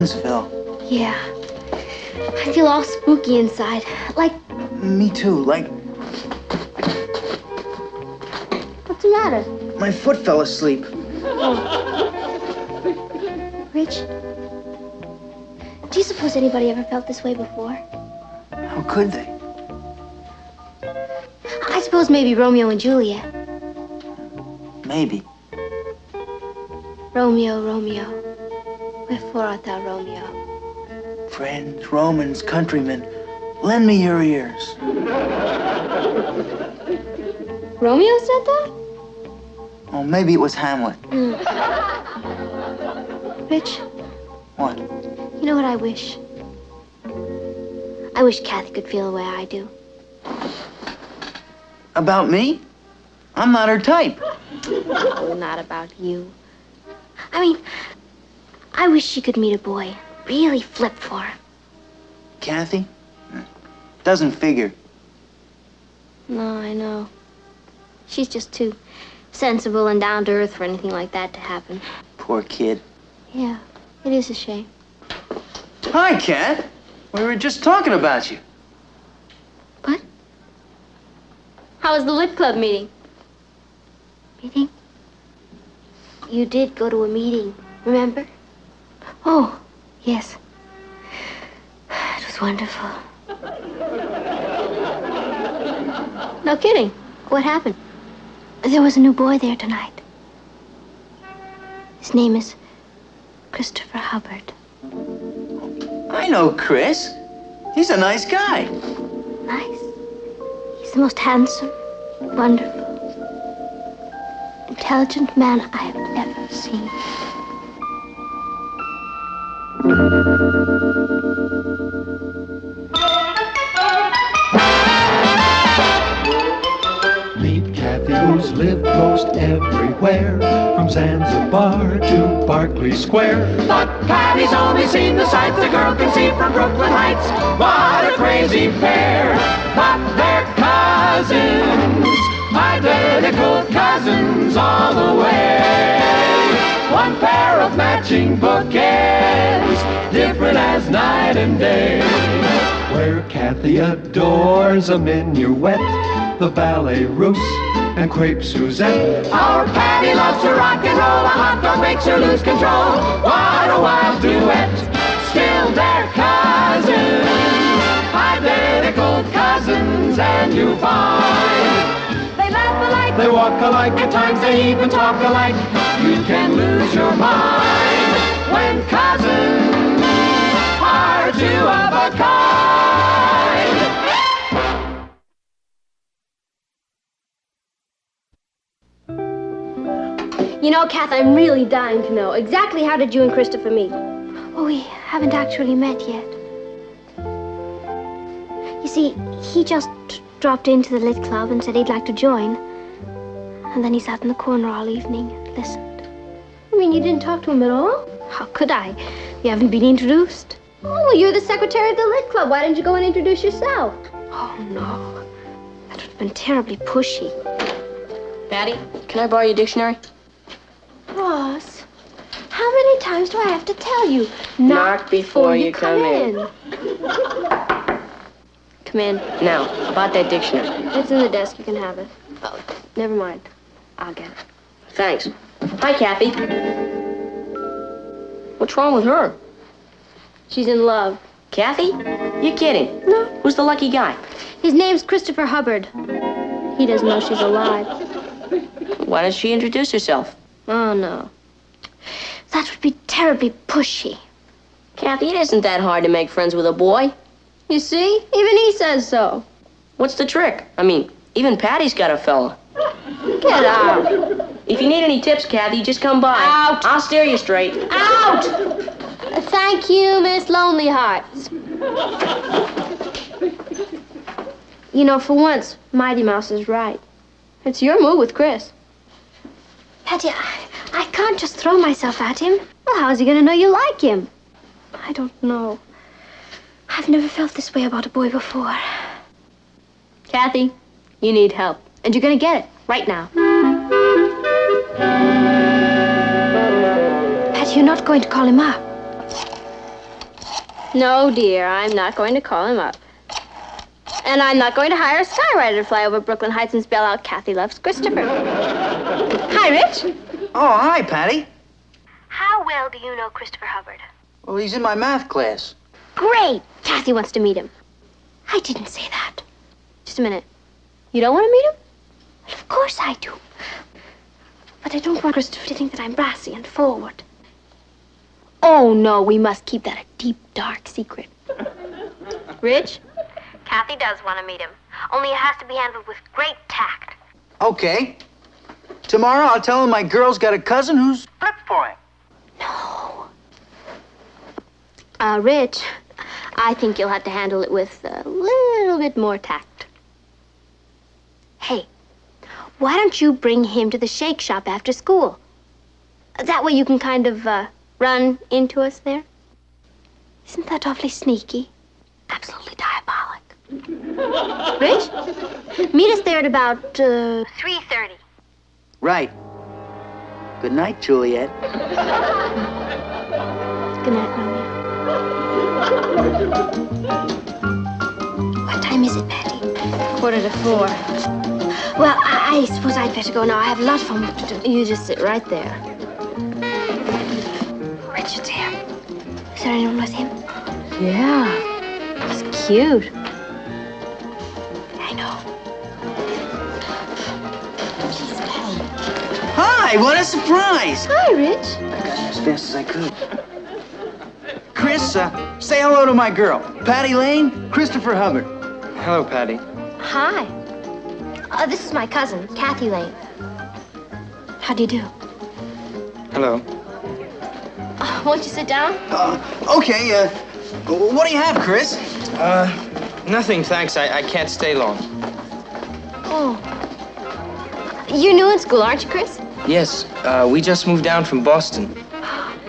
Miss Phil. Yeah. I feel all spooky inside. Like... Me too, like... What's the matter? My foot fell asleep. Rich, do you suppose anybody ever felt this way before? How could they? I suppose maybe Romeo and Juliet. Maybe. Romeo, Romeo, wherefore art thou Romeo? Friends, Romans, countrymen, lend me your ears. Romeo said that? Oh, maybe it was Hamlet. Rich, What? you know what I wish? I wish Kathy could feel the way I do. About me? I'm not her type. Oh, not about you. I mean, I wish she could meet a boy. Really flip for her. Kathy? Doesn't figure. No, I know. She's just too sensible and down to earth for anything like that to happen. Poor kid. Yeah, it is a shame. Hi, Kat. We were just talking about you. What? How was the Lit Club meeting? Meeting? You did go to a meeting, remember? Oh, yes. It was wonderful. No kidding. What happened? There was a new boy there tonight. His name is Christopher Hubbard. I know Chris. He's a nice guy. Nice. He's the most handsome, wonderful, intelligent man I have ever seen. Meet Kathy, who's lived most everywhere, from Zanzibar to Berkeley Square. But Patty's only seen the sights a girl can see from Brooklyn Heights. What a crazy pair, but they're cousins, identical cousins all the way. One pair of matching bouquets, different as night and day. Where Kathy adores a minuet, the ballet russe, and crepe Suzette. Our Patty loves to rock and roll, a hot dog makes her lose control. What a wild duet, still they're cousins, identical cousins, and you find they laugh alike, They walk alike, at times they even talk alike. You can lose your mind when cousins are two of a kind. You know, Kath, I'm really dying to know. Exactly how did you and Christopher meet? Oh, we haven't actually met yet. You see, he just dropped into the Lit Club and said he'd like to join. And then he sat in the corner all evening and listened. You mean you didn't talk to him at all? How could I? You haven't been introduced. Oh, well, you're the secretary of the Lit Club. Why didn't you go and introduce yourself? Oh, no. That would have been terribly pushy. Patty, can I borrow your dictionary? Ross, how many times do I have to tell you? Knock before you come in. Come in. Now, about that dictionary. It's in the desk. You can have it. Oh, never mind. I'll get it. Thanks. Hi, Kathy. What's wrong with her? She's in love. Kathy? You're kidding. No. Who's the lucky guy? His name's Christopher Hubbard. He doesn't know she's alive. Why does she introduce herself? Oh, no. That would be terribly pushy. Kathy, it isn't that hard to make friends with a boy. You see? Even he says so. What's the trick? I mean, even Patty's got a fella. Get out. If you need any tips, Kathy, just come by. Out. I'll steer you straight. Out! Thank you, Miss Lonely Hearts. You know, for once, Mighty Mouse is right. It's your move with Chris. Patty, I can't just throw myself at him. Well, how is he going to know you like him? I don't know. I've never felt this way about a boy before. Kathy, you need help. And you're going to get it right now. Patty, you're not going to call him up. No, dear, I'm not going to call him up. And I'm not going to hire a skywriter to fly over Brooklyn Heights and spell out Kathy loves Christopher. Hi, Rich. Oh, hi, Patty. How well do you know Christopher Hubbard? Well, he's in my math class. Great! Kathy wants to meet him. I didn't say that. Just a minute. You don't want to meet him? Well, of course I do. But I don't want Christopher to think that I'm brassy and forward. Oh, no, we must keep that a deep, dark secret. Rich? Kathy does want to meet him. Only it has to be handled with great tact. Okay. Tomorrow I'll tell him my girl's got a cousin who's flipped for him. No. Rich, I think you'll have to handle it with a little bit more tact. Hey, why don't you bring him to the shake shop after school? That way you can kind of, run into us there. Isn't that awfully sneaky? Absolutely diabolic. Rich, meet us there at about, 3:30. Right. Good night, Juliet. Good night, Romeo. What time is it, Patty? 3:45. Well, I suppose I'd better go now. I have a lot of homework to do. You just sit right there. Richard's here. Is there anyone with him? Yeah. He's cute. I know. Please, Patty. Hi, what a surprise. Hi, Rich. I got here as fast as I could. Chris, say hello to my girl. Patty Lane, Christopher Hubbard. Hello, Patty. Hi. This is my cousin, Kathy Lane. How do you do? Hello. Won't you sit down? Okay, what do you have, Chris? Nothing, thanks. I can't stay long. Oh. You're new in school, aren't you, Chris? Yes, we just moved down from Boston.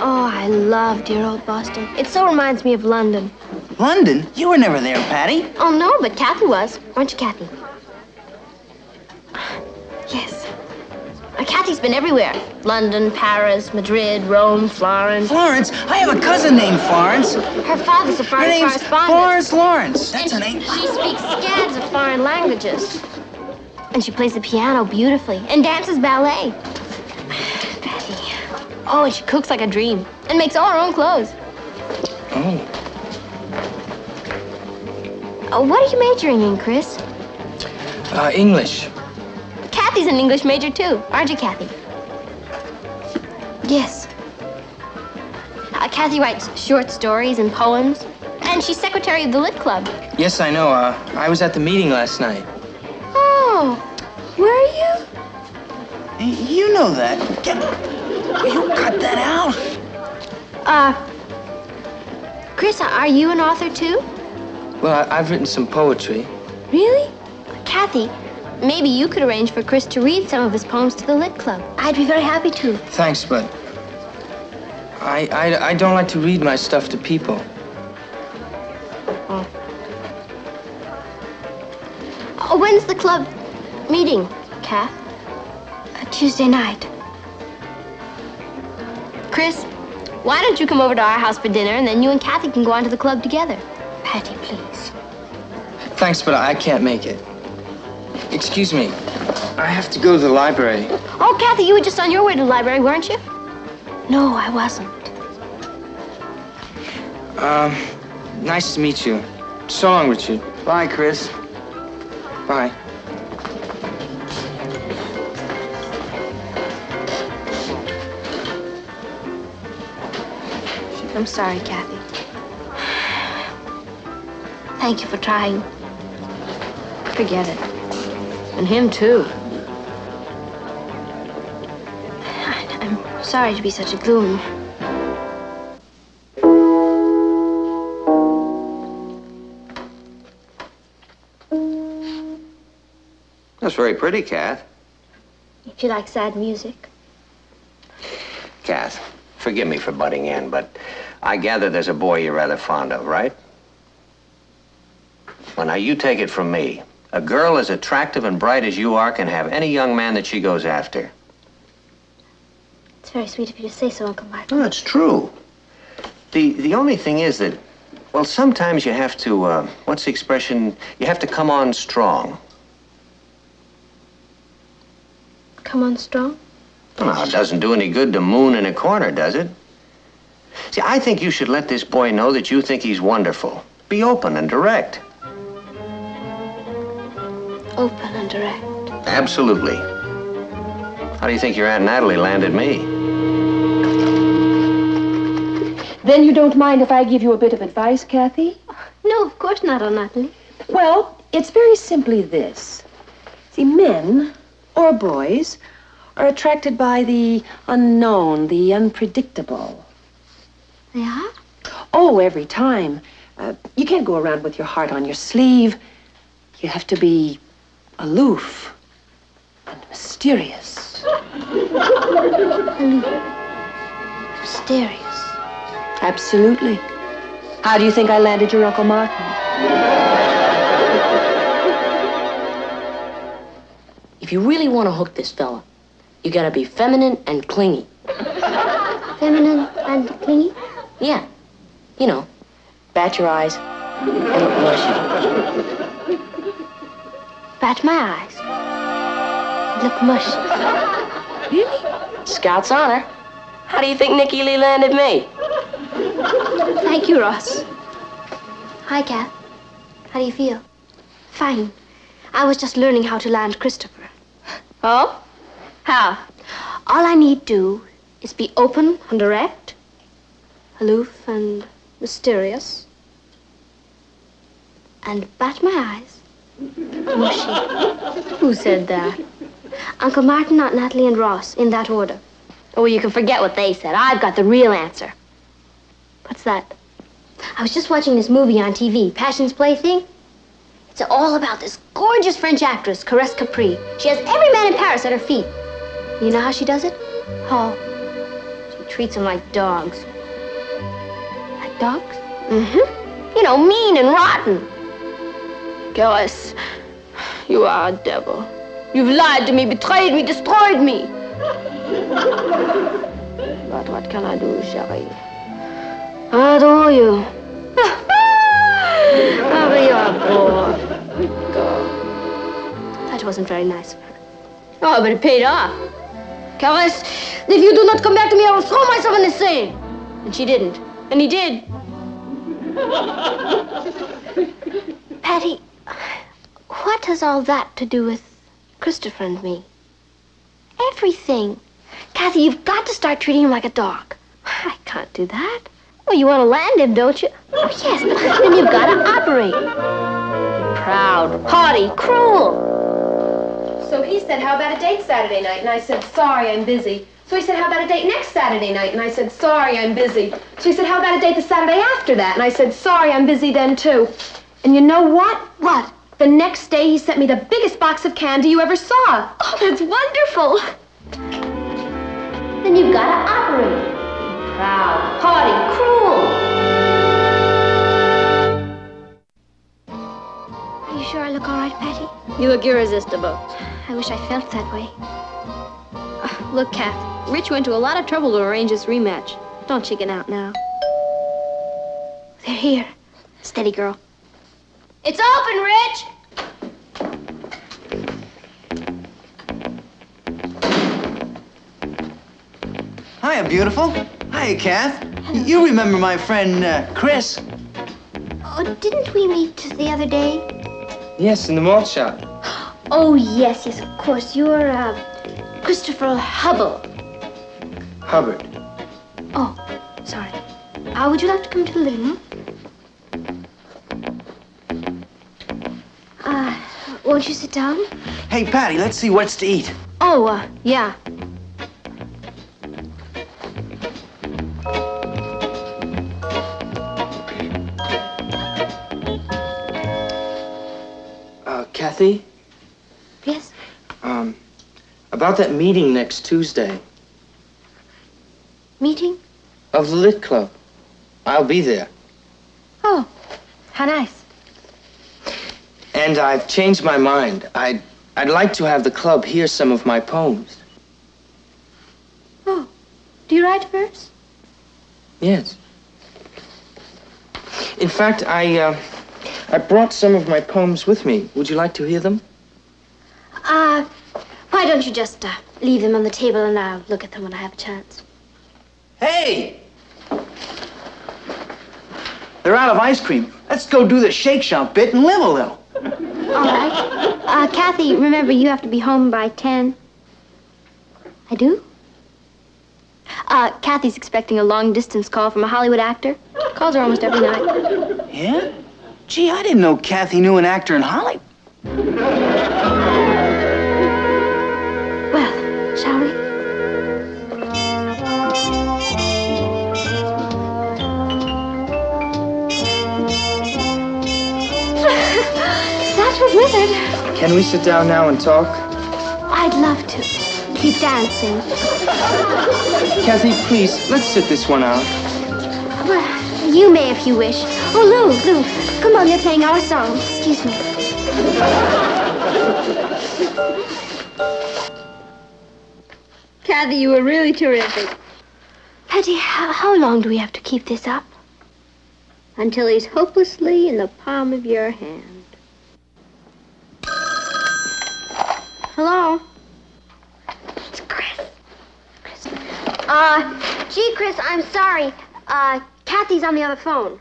Oh, I love dear old Boston. It so reminds me of London. London? You were never there, Patty. Oh, no, but Kathy was. Weren't you, Kathy? Yes. Kathy's been everywhere. London, Paris, Madrid, Rome, Florence. Florence? I have a cousin named Florence. Her father's a Her foreign name's correspondent. Florence Lawrence. That's her name. She speaks scads of foreign languages. And she plays the piano beautifully and dances ballet. Patty. Oh, and she cooks like a dream and makes all her own clothes. Oh. What are you majoring in, Chris? English. Kathy's an English major, too. Aren't you, Kathy? Yes. Kathy writes short stories and poems. And she's secretary of the Lit Club. Yes, I know. I was at the meeting last night. Oh, were you? You know that. You cut that out. Chris, are you an author, too? Well, I've written some poetry. Really? Kathy, maybe you could arrange for Chris to read some of his poems to the Lit Club. I'd be very happy to. Thanks, but I don't like to read my stuff to people. Oh, when's the club meeting, Kath? Tuesday night. Chris, why don't you come over to our house for dinner, and then you and Kathy can go on to the club together? Patty, please. Thanks, but I can't make it. Excuse me. I have to go to the library. Oh, Kathy, you were just on your way to the library, weren't you? No, I wasn't. Nice to meet you. So long, Richard. Bye, Chris. Bye. I'm sorry, Kathy. Thank you for trying. Forget it. And him, too. I'm sorry to be such a gloom. That's very pretty, Kath. If you like sad music. Kath, forgive me for butting in, but I gather there's a boy you're rather fond of, right? Well, now, you take it from me. A girl as attractive and bright as you are can have any young man that she goes after. It's very sweet of you to say so, Uncle Martin. Well, that's true. The only thing is that, Well, sometimes you have to, what's the expression? You have to come on strong. Come on strong? Well, it doesn't do any good to moon in a corner, does it? See, I think you should let this boy know that you think he's wonderful. Be open and direct. Open and direct. Absolutely. How do you think your Aunt Natalie landed me? Then you don't mind if I give you a bit of advice, Kathy? No, of course not, Aunt Natalie. Well, it's very simply this. See, men, or boys, are attracted by the unknown, the unpredictable. They are? Oh, every time. You can't go around with your heart on your sleeve. You have to be aloof and mysterious. Mysterious. Absolutely. How do you think I landed your Uncle Martin? If you really want to hook this fella, you gotta be feminine and clingy. Feminine and clingy? Yeah. You know, bat your eyes and look mushy. Bat my eyes. Look mushy. Really? Scout's honor. How do you think Nicky Lee landed me? Thank you, Ross. Hi, Kath. How do you feel? Fine. I was just learning how to land Christopher. Oh? How? All I need do is be open and direct, aloof and mysterious, and bat my eyes. Mushy. Who said that? Uncle Martin, Aunt Natalie, and Ross, in that order. Oh, you can forget what they said. I've got the real answer. What's that? I was just watching this movie on TV, Passion's Plaything. It's all about this gorgeous French actress, Caresse Capri. She has every man in Paris at her feet. You know how she does it? How? She treats them like dogs. Like dogs? Mm-hmm. You know, mean and rotten. Caresse, you are a devil. You've lied to me, betrayed me, destroyed me. But what can I do, chérie? I adore you. Oh, but you're a poor girl. That wasn't very nice of her. Oh, but it paid off. Caresse, if you do not come back to me, I will throw myself in the Seine. And she didn't. And he did. Patty, what has all that to do with Christopher and me? Everything. Kathy, you've got to start treating him like a dog. I can't do that. Well, you want to land him, don't you? Oh, yes, but then you've got to operate. Proud, haughty, cruel. So he said, how about a date Saturday night? And I said, sorry, I'm busy. So he said, how about a date next Saturday night? And I said, sorry, I'm busy. So he said, how about a date the Saturday after that? And I said, sorry, I'm busy then, too. And you know what? What? The next day, he sent me the biggest box of candy you ever saw. Oh, that's wonderful. Then you've got to operate. Proud, haughty, cruel. Are you sure I look all right, Patty? You look irresistible. I wish I felt that way. Look, Kath, Rich went to a lot of trouble to arrange this rematch. Don't chicken out now. They're here. Steady, girl. It's open, Rich! Hiya, beautiful. Hiya, Kath. You remember my friend, Chris? Oh, didn't we meet the other day? Yes, in the malt shop. Oh, yes, of course. You're, Christopher Hubble. Hubbard. Oh, sorry. Would you like to come to the living room? Won't you sit down? Hey, Patty, let's see what's to eat. Oh, yeah. Kathy? Yes? About that meeting next Tuesday. Meeting? Of the Lit Club. I'll be there. Oh, how nice. And I've changed my mind. I'd like to have the club hear some of my poems. Oh, do you write verse? Yes. In fact, I brought some of my poems with me. Would you like to hear them? Why don't you just leave them on the table and I'll look at them when I have a chance. Hey! They're out of ice cream. Let's go do the shake shack bit and live a little. All right. Kathy, remember, you have to be home by 10. I do? Kathy's expecting a long-distance call from a Hollywood actor. Calls her almost every night. Yeah? Gee, I didn't know Kathy knew an actor in Hollywood. Well, shall we? That was Wizard. Can we sit down now and talk? I'd love to. Keep dancing. Kathy, please, let's sit this one out. Well, you may if you wish. Oh, Lou, come on, they're playing our song. Excuse me. Kathy, you were really terrific. Patty, how long do we have to keep this up? Until he's hopelessly in the palm of your hand. Hello? It's Chris. Gee, Chris, I'm sorry. Kathy's on the other phone.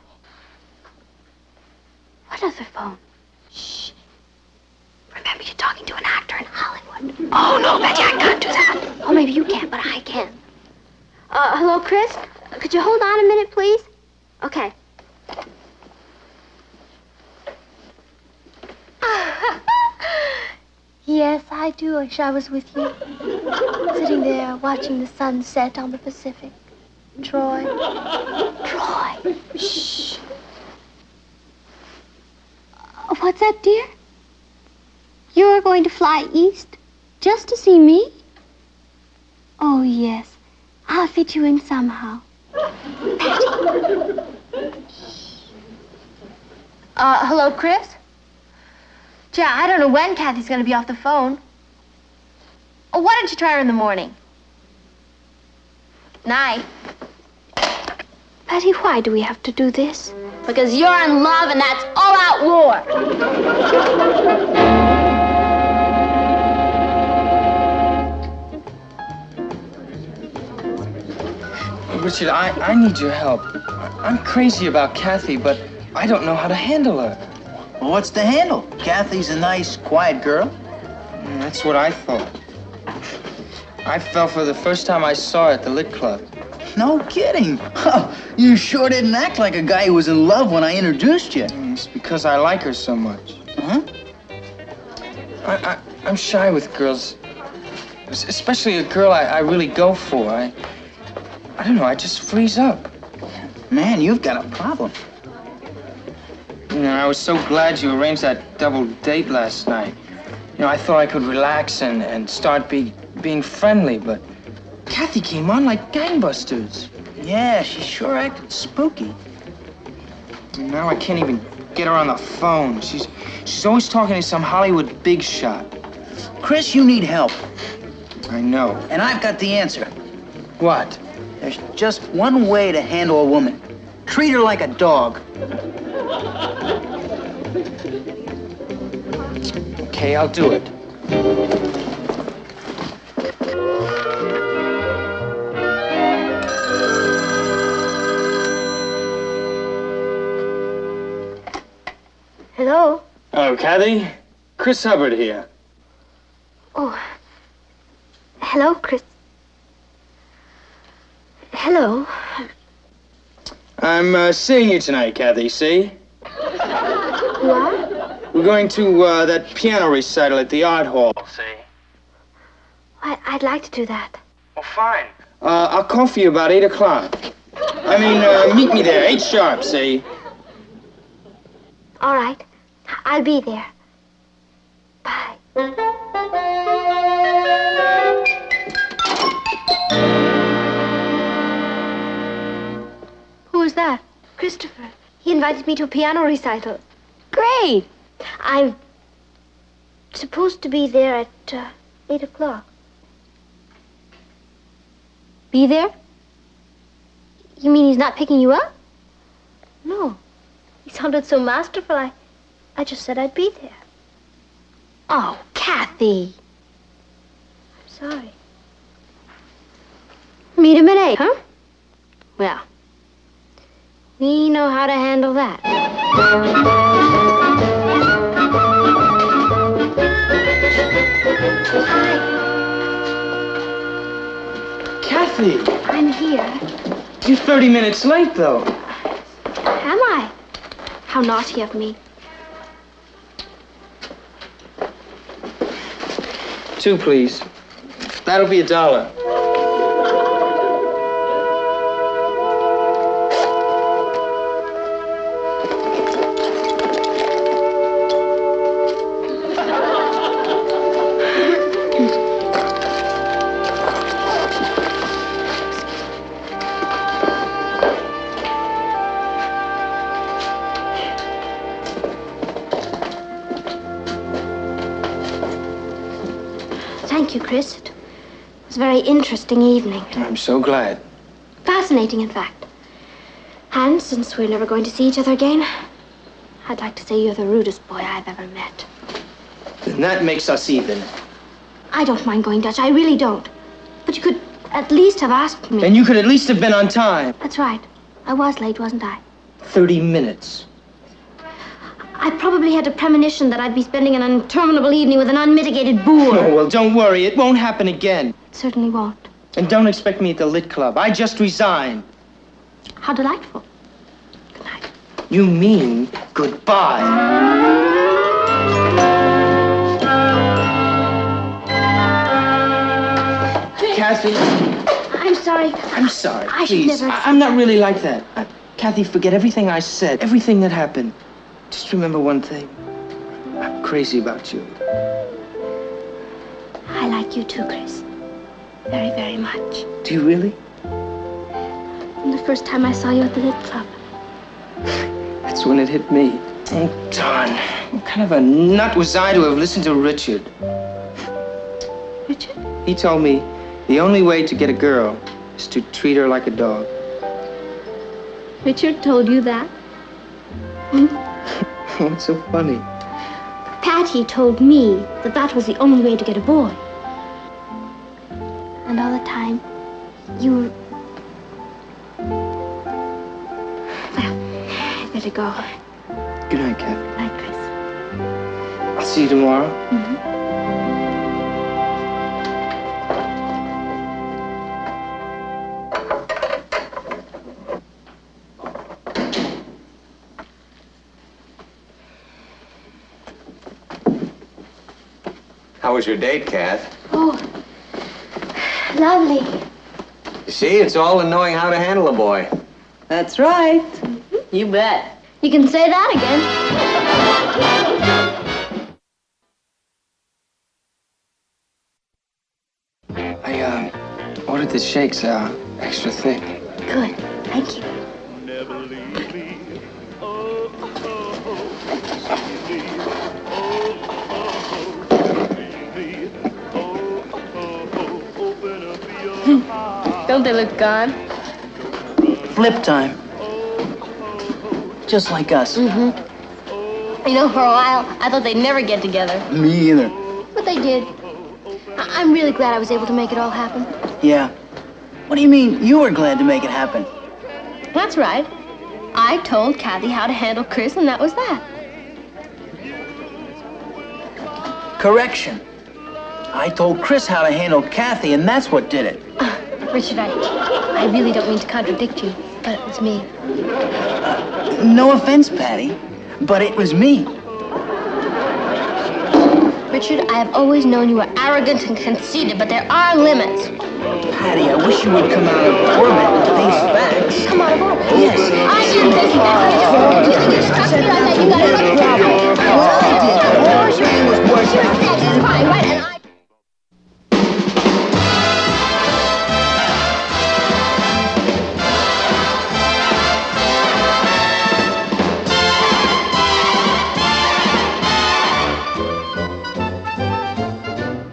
What other phone? Shh. Remember, you're talking to an actor in Hollywood. Oh, no, Betty, I can't do that. Oh, maybe you can't, but I can. Hello, Chris? Could you hold on a minute, please? Okay. Yes, I do wish I was with you. Sitting there watching the sun set on the Pacific. Troy. Troy. Shh. What's that, dear? You're going to fly east just to see me? Oh, yes. I'll fit you in somehow. Patty. Hello, Chris? Gee, I don't know when Kathy's going to be off the phone. Oh, why don't you try her in the morning? Night. Patty, why do we have to do this? Because you're in love and that's all-out war. Richard, I need your help. I'm crazy about Kathy, but I don't know how to handle her. Well, what's the handle? Kathy's a nice, quiet girl. That's what I thought. I fell for the first time I saw her at the Lit Club. No kidding. Oh, you sure didn't act like a guy who was in love when I introduced you. It's because I like her so much. Huh? I'm shy with girls, especially a girl I really go for. I don't know, I just freeze up. Man, you've got a problem. You know, I was so glad you arranged that double date last night. You know, I thought I could relax and start being friendly, but Kathy came on like gangbusters. Yeah, she sure acted spooky. And now I can't even get her on the phone. She's always talking to some Hollywood big shot. Chris, you need help. I know. And I've got the answer. What? There's just one way to handle a woman. Treat her like a dog. Okay, I'll do it. Hello? Hello, Kathy. Chris Hubbard here. Oh. Hello, Chris. Hello. I'm seeing you tonight, Kathy, see? You are? We're going to that piano recital at the Art Hall, see? I'd like to do that. Oh, fine. I'll call for you about 8 o'clock. I mean, meet me there, 8 sharp, see? All right. I'll be there. Bye. Who was that? Christopher. He invited me to a piano recital. Great. I'm supposed to be there at 8 o'clock. Be there? You mean he's not picking you up? No. sounded so masterful. I just said I'd be there. Oh, Kathy. I'm sorry. Meet him at 8, huh? Well, we know how to handle that. Hi. Kathy! I'm here. You're 30 minutes late, though. Am I? How naughty of me. 2, please. That'll be $1. Thank you, Chris. It was a very interesting evening. I'm so glad. Fascinating, in fact. And since we're never going to see each other again, I'd like to say you're the rudest boy I've ever met. Then that makes us even. I don't mind going Dutch. I really don't. But you could at least have asked me. And you could at least have been on time. That's right. I was late, wasn't I? 30 minutes. I probably had a premonition that I'd be spending an interminable evening with an unmitigated boor. Oh, well, don't worry. It won't happen again. It certainly won't. And don't expect me at the Lit Club. I just resigned. How delightful. Good night. You mean goodbye. Kathy. I'm sorry. I'm sorry. I should Please. never. I'm not really like that. Kathy, forget everything I said, everything that happened. Just remember one thing. I'm crazy about you. I like you too, Chris. Very, very much. Do you really? From the first time I saw you at the Lit Club. That's when it hit me. Oh, darn. What kind of a nut was I to have listened to Richard? Richard? He told me the only way to get a girl is to treat her like a dog. Richard told you that? What's so funny? Patty told me that that was the only way to get a boy. And all the time, you were... Well, I better go. Good night, Kat. Good night, Chris. I'll see you tomorrow. How was your date, Kath? Oh, lovely. You see, it's all in knowing how to handle a boy. That's right. You bet. You can say that again. I ordered the shakes extra thick. Good. Thank you. Don't they look gone? Flip time. Just like us. You know, for a while, I thought they'd never get together. Me either. But they did. I'm really glad I was able to make it all happen. Yeah. What do you mean you were glad to make it happen? That's right. I told Kathy how to handle Chris, and that was that. Correction. I told Chris how to handle Kathy, and that's what did it. Richard, I really don't mean to contradict you, but it was me. No offense, Patty, but it was me. Richard, I have always known you were arrogant and conceited, but there are limits. Patty, I wish you would come out of orbit and face facts. Come out of orbit? Yes. I didn't think you fine, right? And I...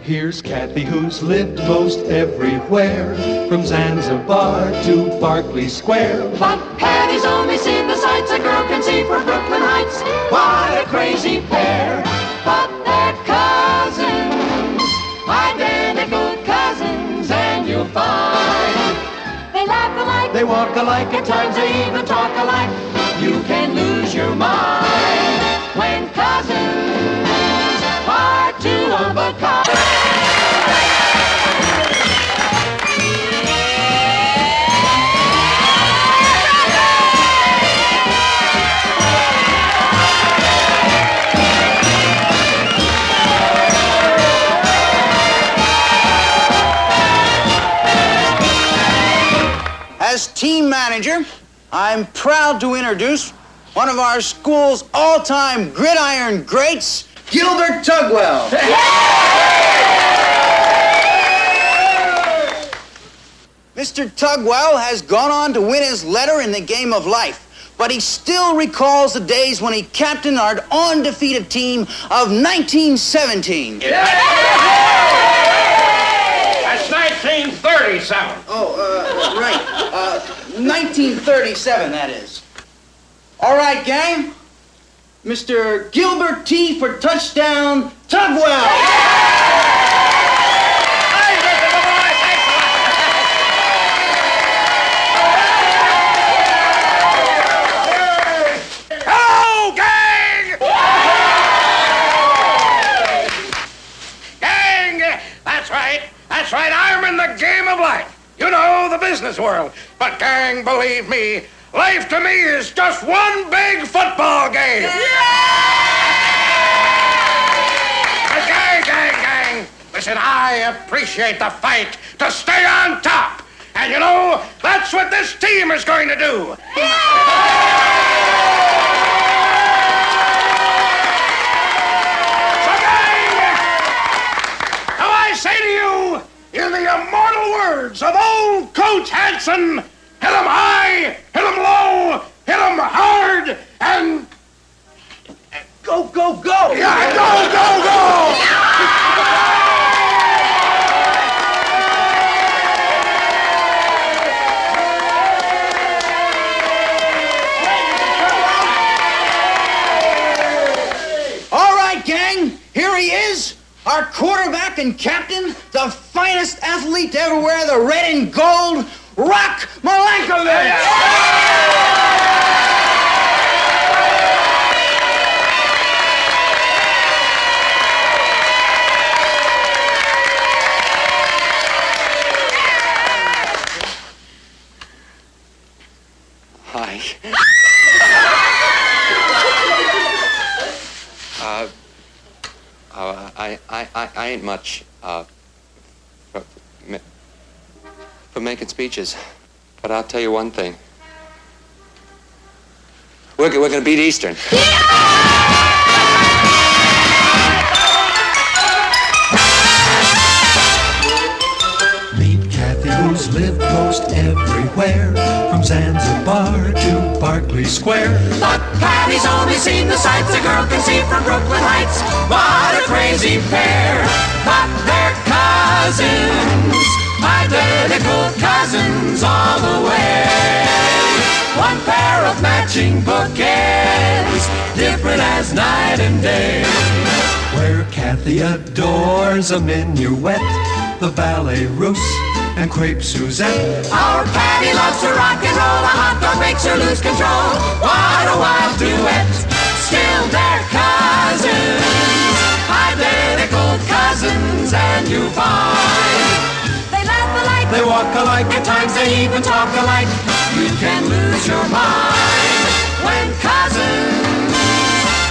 Here's Kathy, who's lived most everywhere, from Zanzibar to Berkeley Square. But Patty's Patty's only seen the sights a girl can see from Brooklyn Heights. What a crazy pair, but they're cousins, identical cousins, and you'll find they laugh alike, they walk alike, at times they even talk alike. You can lose your mind when cousins are two of a kind. As team manager, I'm proud to introduce one of our school's all-time gridiron greats, Gilbert Tugwell. Mr. Tugwell has gone on to win his letter in the game of life, but he still recalls the days when he captained our undefeated team of 1917. That's 1937. Right. 1937, that is. All right, gang. Mr. Gilbert T. for touchdown, Tugwell. Hello, gang! Gang, that's right. That's right. I'm in the game of life. You know, the business world. But, gang, believe me, life to me is just one big football game. But gang, listen, I appreciate the fight to stay on top. And, you know, that's what this team is going to do. So, gang, now I say to you, in the immortal words of old Coach Hanson, hit 'em high, hit 'em low, hit 'em hard, and Go, go, go! yeah, go, go, go! All right, gang, here he is, our quarterback and captain, the finest athlete to ever wear the red and gold, Rock Malenkovich! Hi. I ain't much for making speeches, but I'll tell you one thing. We're gonna beat Eastern. Meet Kathy, who's lived most everywhere, from Zanzibar to Berkeley Square. But Patty's only seen the sights a girl can see from Brooklyn Heights. What a crazy pair, but they're cousins, identical cousins all the way. One pair of matching bookends, different as night and day. Where Kathy adores a minuet, the ballet russe, and crepe Suzette. Our Patty loves to rock and roll, a hot dog makes her lose control. What a wild duet, still they're cousins, identical cousins, and you find they laugh alike, they walk alike, at times they even talk alike. You can lose your mind when cousins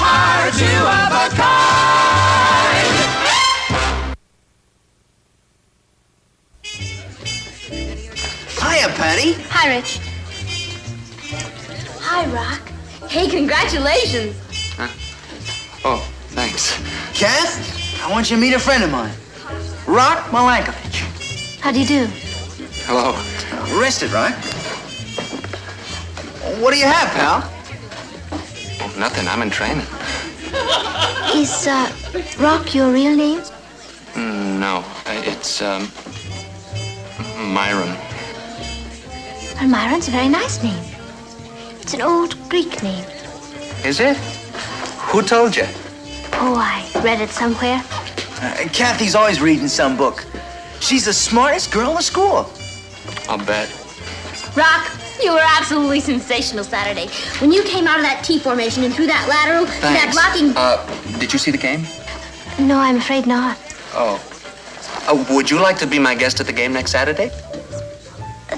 are two of a kind. Hiya, Patty. Hi, Rich. Hi, Rock. Hey, congratulations. Oh, thanks. Kath, I want you to meet a friend of mine, Rock Malenkovich. How do you do? Hello. Arrested, right? What do you have, pal? Oh, nothing. I'm in training. Is, Rock your real name? No, it's Myron. Well, Myron's a very nice name. It's It's an old Greek name. Is it? Who told you? Oh, I read it somewhere. Kathy's always reading some book. She's the smartest girl in the school. I'll bet. Rock, you were absolutely sensational Saturday. When you came out of that T formation and threw that lateral, that blocking... Did you see the game? No, I'm afraid not. Oh. Would you like to be my guest at the game next Saturday?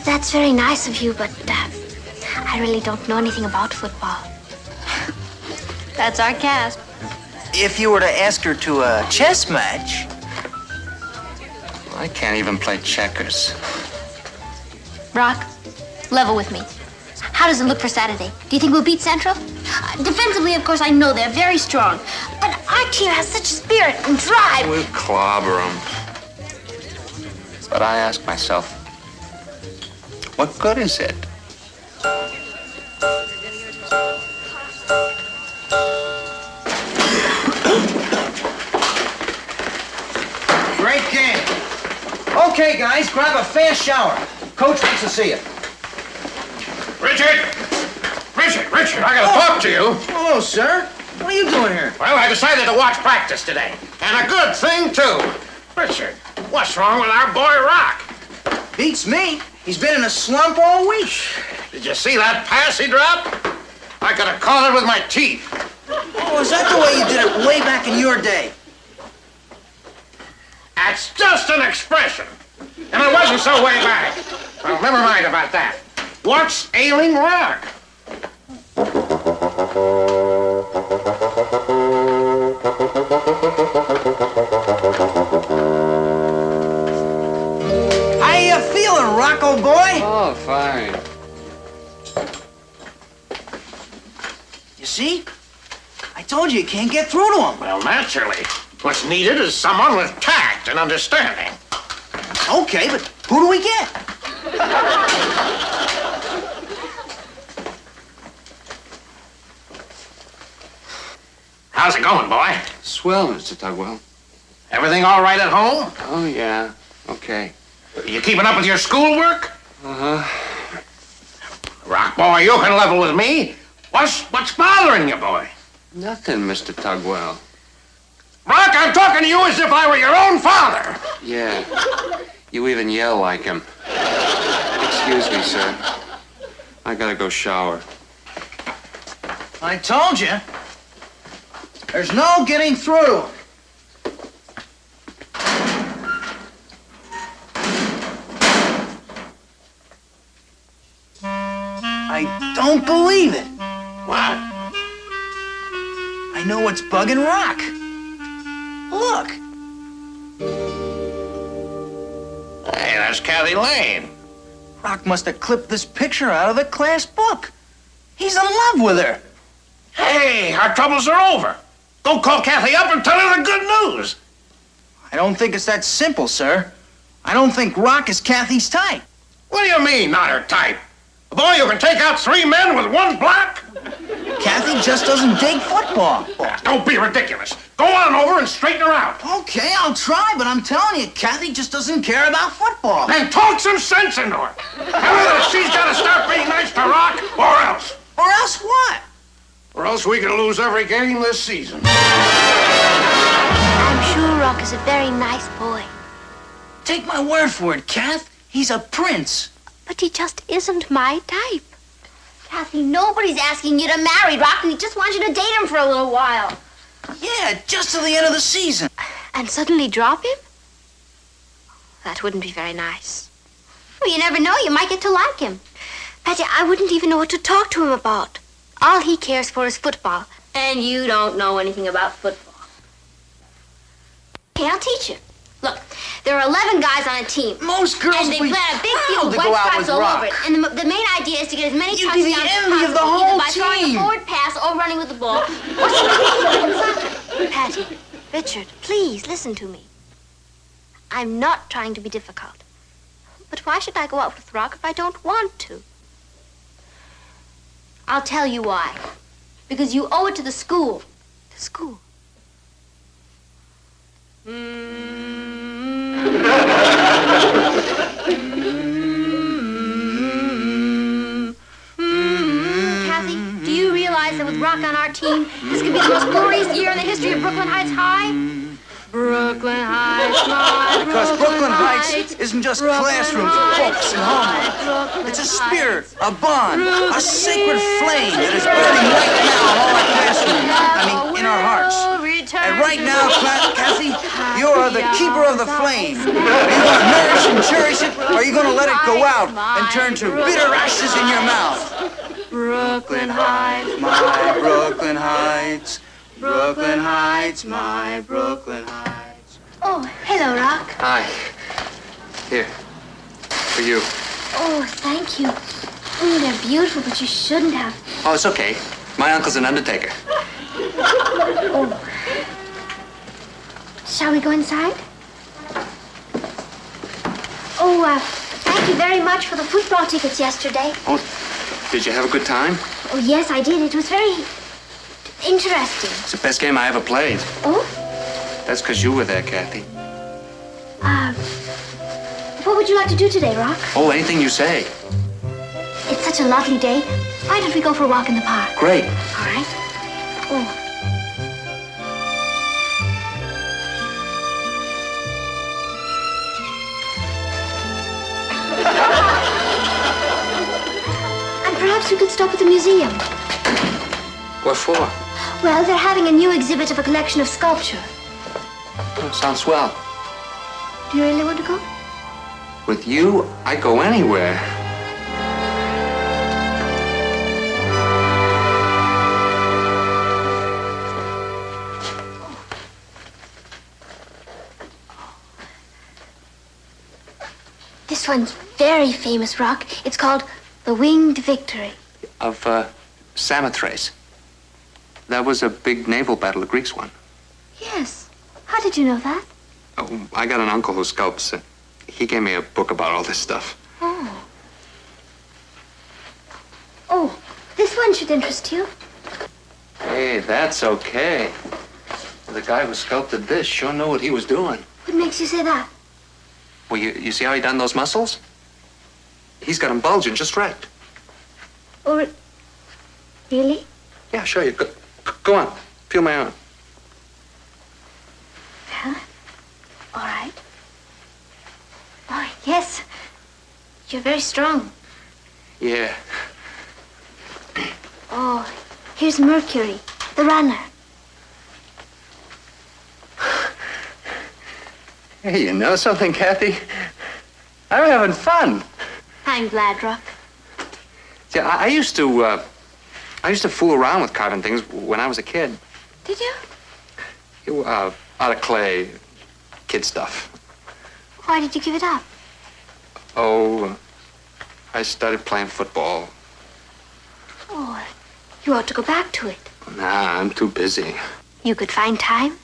That's very nice of you, but I really don't know anything about football. That's our cast. If you were to ask her to a chess match... I can't even play checkers. Rock, level with me. How does it look for Saturday? Do you think we'll beat Central? Defensively, of course, I know they're very strong. But our team has such spirit and drive. We'll clobber them. But I ask myself, what good is it? Great game. Okay, guys, grab a fast shower. Coach wants to see you. Richard! Richard, I gotta talk to you. Hello, sir. What are you doing here? Well, I decided to watch practice today. And a good thing, too. Richard, what's wrong with our boy Rock? Beats me. He's been in a slump all week. Did you see that pass he dropped? I could have caught it with my teeth. Oh, is that the way you did it way back in your day? That's just an expression. And it wasn't so way back. Well, never mind about that. What's ailing Rock? How you feeling, Rocco boy? Oh, fine. You see? I told you can't get through to him. Well, naturally. What's needed is someone with tact and understanding. Okay, but who do we get? How's it going, boy? Swell, Mr. Tugwell. Everything all right at home? Oh, yeah. Okay. You keeping up with your schoolwork? Uh-huh. Rock, boy, you can level with me. What's bothering you, boy? Nothing, Mr. Tugwell. Rock, I'm talking to you as if I were your own father. Yeah. You even yell like him. Excuse me, sir. I gotta go shower. I told you. There's no getting through. I don't believe it. What? I know what's bugging Rock. Look. Hey, that's Kathy Lane. Rock must have clipped this picture out of the class book. He's in love with her. Hey, our troubles are over. Go call Kathy up and tell her the good news. I don't think it's that simple, sir. I don't think Rock is Kathy's type. What do you mean, not her type? A boy who can take out 3 men with 1 block? Kathy just doesn't dig football. Don't be ridiculous. Go on over and straighten her out. Okay, I'll try, but I'm telling you, Kathy just doesn't care about football. And talk some sense into her. Tell her that she's got to start being nice to Rock, or else. Or else what? Or else we could lose every game this season. I'm sure Rock is a very nice boy. Take my word for it, Kath. He's a prince. But he just isn't my type. Kathy, nobody's asking you to marry Rock. We just want you to date him for a little while. Yeah, just till the end of the season. And suddenly drop him? That wouldn't be very nice. Well, you never know. You might get to like him. Patty, I wouldn't even know what to talk to him about. All he cares for is football. And you don't know anything about football. Okay, I'll teach you. Look, there are 11 guys on a team. Most girls and they would be plant a big field proud with to white go out stripes with all Rock. over it. And the main idea is to get as many You'd be the touchdowns as envy of the possible, whole either by throwing a team. forward pass or running with the ball. Patty, Richard, please listen to me. I'm not trying to be difficult. But why should I go out with Rock if I don't want to? I'll tell you why. Because you owe it to the school. The school. Kathy, Rock on our team. This could be the most glorious year in the history of Brooklyn Heights High. Brooklyn Heights, my Because Brooklyn Heights Heights isn't just classrooms, books, and homework. It's a spirit, a bond, a sacred flame that is burning right now in all our classrooms. I mean, in our hearts. And right now, Kathy, you are the keeper of the flame. Are you going to nourish and cherish it, or are you going to let it go out and turn to bitter ashes in your mouth? Brooklyn Heights, My Brooklyn Heights, Brooklyn Heights, my Brooklyn Heights. Oh, hello, Rock. Hi. Here. For you. Oh, thank you. Oh, they're beautiful, but you shouldn't have. Oh, it's okay. My uncle's an undertaker. Oh. Shall we go inside? Oh, thank you very much for the football tickets yesterday. Oh, did you have a good time? Oh, yes, I did. It was very interesting. It's the best game I ever played. Oh? That's because you were there, Kathy. What would you like to do today, Rock? Oh, anything you say. It's such a lovely day. Why don't we go for a walk in the park? Great. All right. Oh. And perhaps we could stop at the museum. What for? Well, they're having a new exhibit of a collection of sculpture. Oh, sounds swell. Do you really want to go? With you, I go anywhere. This one's very famous, Rock. It's called The Winged Victory. Of, Samothrace. That was a big naval battle, the Greeks won. Yes. How did you know that? Oh, I got an uncle who sculpts. He gave me a book about all this stuff. Oh. Oh, this one should interest you. Hey, that's okay. The guy who sculpted this sure knew what he was doing. What makes you say that? Well, you see how he done those muscles? He's got them bulging just right. Oh, really? Yeah, sure. You go on. Feel my arm. Well, all right. Oh, yes. You're very strong. Yeah. Oh, here's Mercury, the runner. Hey, you know something, Kathy? I'm having fun. I'm glad, Rock. See, I used to fool around with carving things when I was a kid. Did you? Out of clay, kid stuff. Why did you give it up? Oh, I started playing football. Oh, you ought to go back to it. Nah, I'm too busy. You could find time.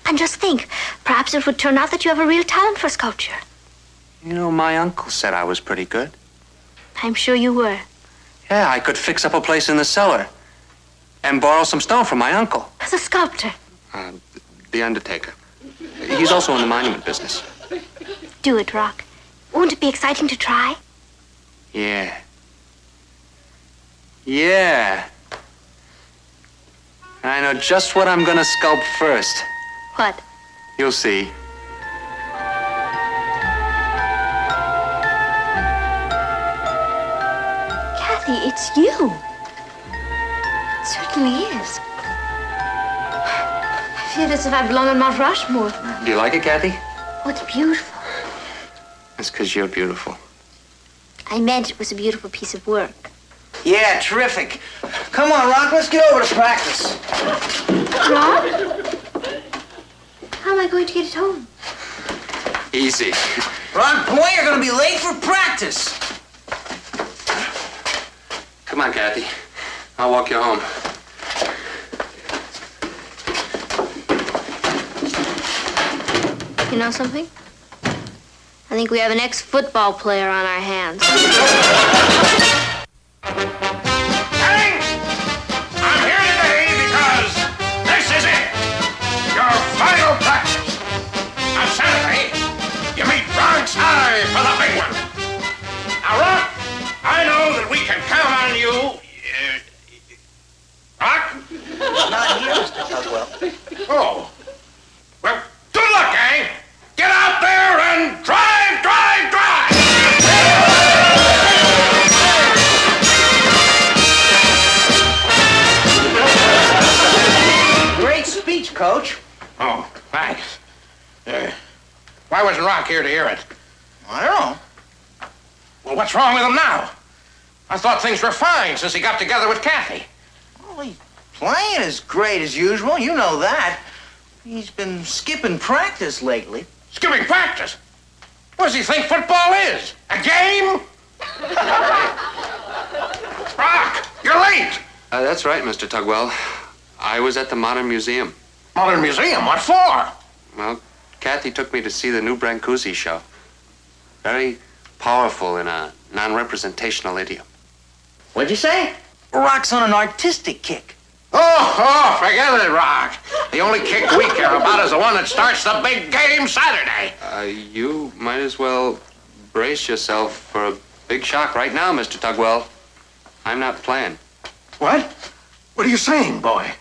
And just think, perhaps it would turn out that you have a real talent for sculpture. You know, my uncle said I was pretty good. I'm sure you were. Yeah, I could fix up a place in the cellar and borrow some stone from my uncle. As a sculptor. The undertaker. He's also in the monument business. Do it, Rock. Won't it be exciting to try? Yeah. Yeah. I know just what I'm gonna sculpt first. What? You'll see. Kathy, it's you. It certainly is. I feel as if I belong on Mount Rushmore. Do you like it, Kathy? Oh, it's beautiful. It's because you're beautiful. I meant it was a beautiful piece of work. Yeah, terrific. Come on, Rock, let's get over to practice. Rock? How am I going to get it home? Easy. Rock, boy, you're going to be late for practice. Come on, Kathy. I'll walk you home. You know something? I think we have an ex-football player on our hands. Gang, I'm here today because this is it. Your final practice. On Saturday, you meet Bronx High for the big one. Now, Rock, I know that we can count on you. Rock? Tugwell. Oh. Well, good luck, eh? Get out there and drive, drive, drive! Great speech, Coach. Oh, thanks. Why wasn't Rock here to hear it? I don't know. Well, what's wrong with him now? I thought things were fine since he got together with Kathy. Well, he's playing as great as usual. You know that. He's been skipping practice lately. Skipping practice? What does he think football is? A game? Rock, you're late. That's right, Mr. Tugwell. I was at the Modern Museum. Modern Museum? What for? Well, Kathy took me to see the new Brancusi show. Very powerful in a non-representational idiom. What'd you say? Rock's on an artistic kick. Oh, forget it, Rock. The only kick we care about is the one that starts the big game Saturday. You might as well brace yourself for a big shock right now, Mr. Tugwell. I'm not playing. What? What are you saying, boy?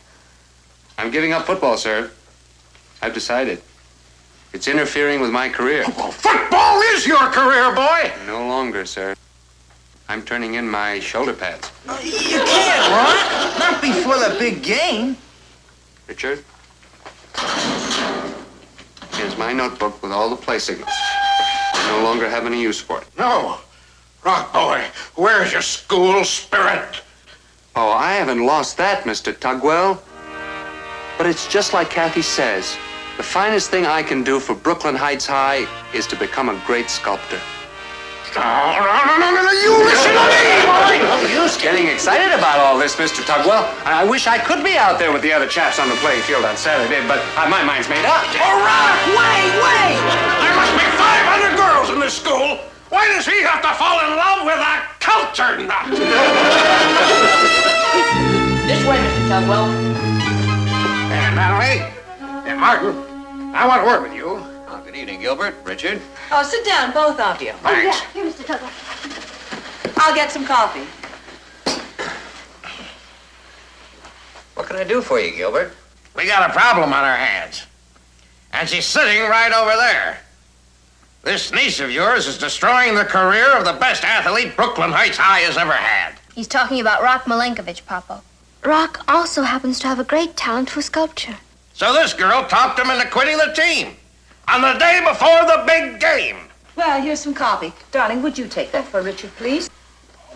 I'm giving up football, sir. I've decided. It's interfering with my career. Well, football is your career, boy. No longer, sir. I'm turning in my shoulder pads. You can't, Rock. Not before the big game. Richard, here's my notebook with all the play signals. I no longer have any use for it. No. Rock, boy, where's your school spirit? Oh, I haven't lost that, Mr. Tugwell. But it's just like Kathy says. The finest thing I can do for Brooklyn Heights High is to become a great sculptor. No, you listen to me, boy! You're getting excited about all this, Mr. Tugwell. I wish I could be out there with the other chaps on the playing field on Saturday, but my mind's made up. Oh, Rock, wait! There must be 500 girls in this school. Why does he have to fall in love with a culture nut? This way, Mr. Tugwell. And Natalie, and Martin, I want to work with you. Oh, good evening, Gilbert. Richard. Oh, sit down, both of you. Thanks. Here, Mr. Tugwell. I'll get some coffee. What can I do for you, Gilbert? We got a problem on our hands. And she's sitting right over there. This niece of yours is destroying the career of the best athlete Brooklyn Heights High has ever had. He's talking about Rock Milenkovich, Papa. Rock also happens to have a great talent for sculpture. So this girl talked him into quitting the team on the day before the big game. Well, here's some coffee. Darling, would you take that for Richard, please?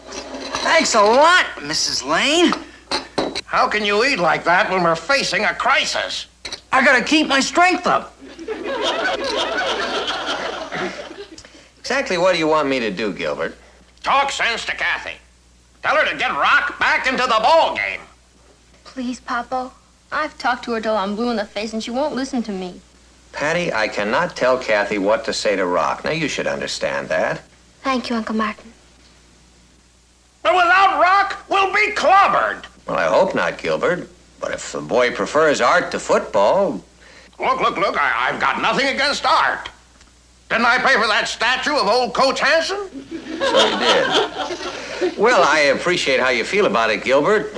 Thanks a lot, Mrs. Lane. How can you eat like that when we're facing a crisis? I gotta keep my strength up. Exactly what do you want me to do, Gilbert? Talk sense to Kathy. Tell her to get Rock back into the ball game. Please, Papa. I've talked to her till I'm blue in the face, and she won't listen to me. Patty, I cannot tell Kathy what to say to Rock. Now, you should understand that. Thank you, Uncle Martin. But without Rock, we'll be clobbered. Well, I hope not, Gilbert. But if the boy prefers art to football... Look, I've got nothing against art. Didn't I pay for that statue of old Coach Hansen? So you did. Well, I appreciate how you feel about it, Gilbert.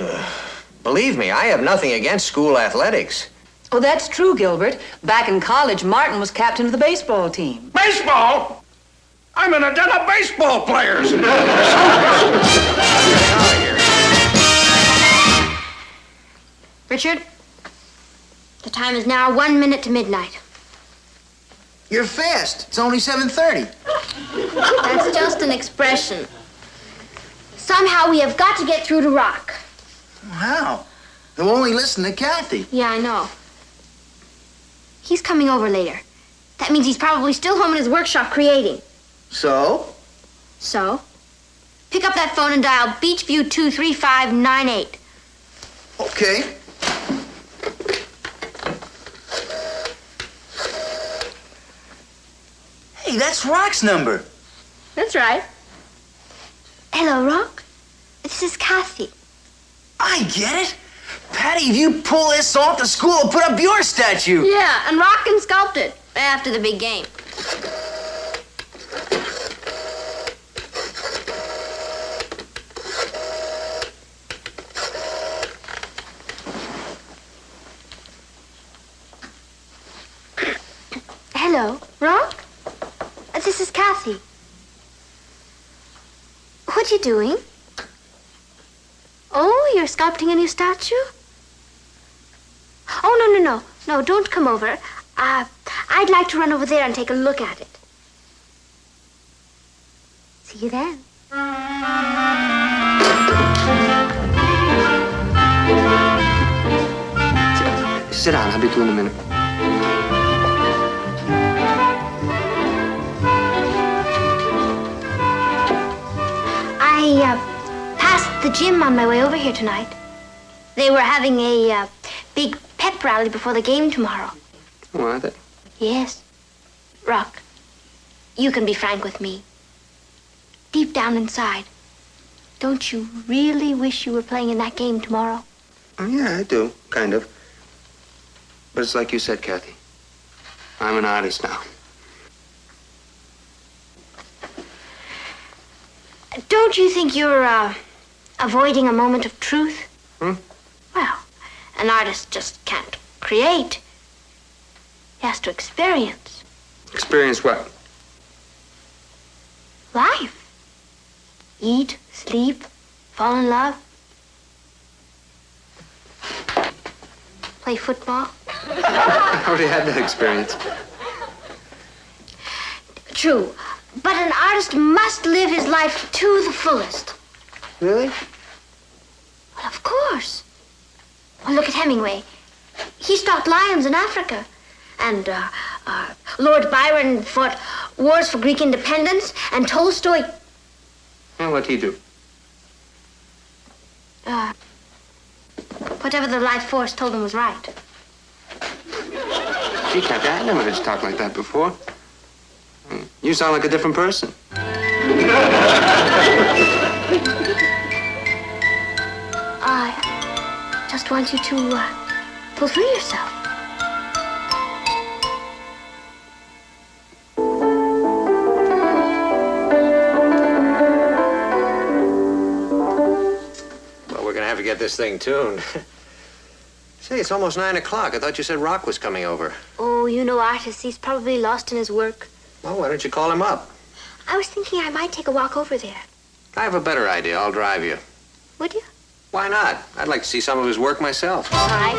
Believe me, I have nothing against school athletics. Oh, that's true, Gilbert. Back in college, Martin was captain of the baseball team. Baseball? I'm in a den of baseball players. Richard, the time is now 1 minute to midnight. You're fast. It's only 7:30. That's just an expression. Somehow we have got to get through to Rock. How? He'll only listen to Kathy. Yeah, I know. He's coming over later. That means he's probably still home in his workshop creating. So? So? Pick up that phone and dial Beachview 23598. Okay. Hey, that's Rock's number. That's right. Hello, Rock. This is Kathy. I get it. Patty, if you pull this off, the school will put up your statue. Yeah, and Rock can sculpt it after the big game. Hello, Rock? This is Kathy. What you doing? Oh, you're sculpting a new statue? Oh, no, don't come over. I'd like to run over there and take a look at it. See you then. Sit down. I'll be through in a minute. I passed the gym on my way over here tonight. They were having a big pep rally before the game tomorrow. Oh, are they? Yes. Rock, you can be frank with me. Deep down inside, don't you really wish you were playing in that game tomorrow? Oh, yeah, I do. Kind of. But it's like you said, Kathy. I'm an artist now. Don't you think you're avoiding a moment of truth? Well, an artist just can't create. He has to experience. Experience what? Life. Eat, sleep, fall in love. Play football. I already had that experience. True. But an artist must live his life to the fullest. Really? Well, of course. Well, look at Hemingway. He stalked lions in Africa. And Lord Byron fought wars for Greek independence. And Tolstoy... And what'd he do? Whatever the life force told him was right. Gee, Kathy, I never heard you talk like that before. You sound like a different person. I just want you to pull through yourself. Well, we're gonna have to get this thing tuned. Say, it's almost 9 o'clock. I thought you said Rock was coming over. Oh, you know artists. He's probably lost in his work. Well, why don't you call him up? I was thinking I might take a walk over there. I have a better idea. I'll drive you. Would you? Why not? I'd like to see some of his work myself. All right.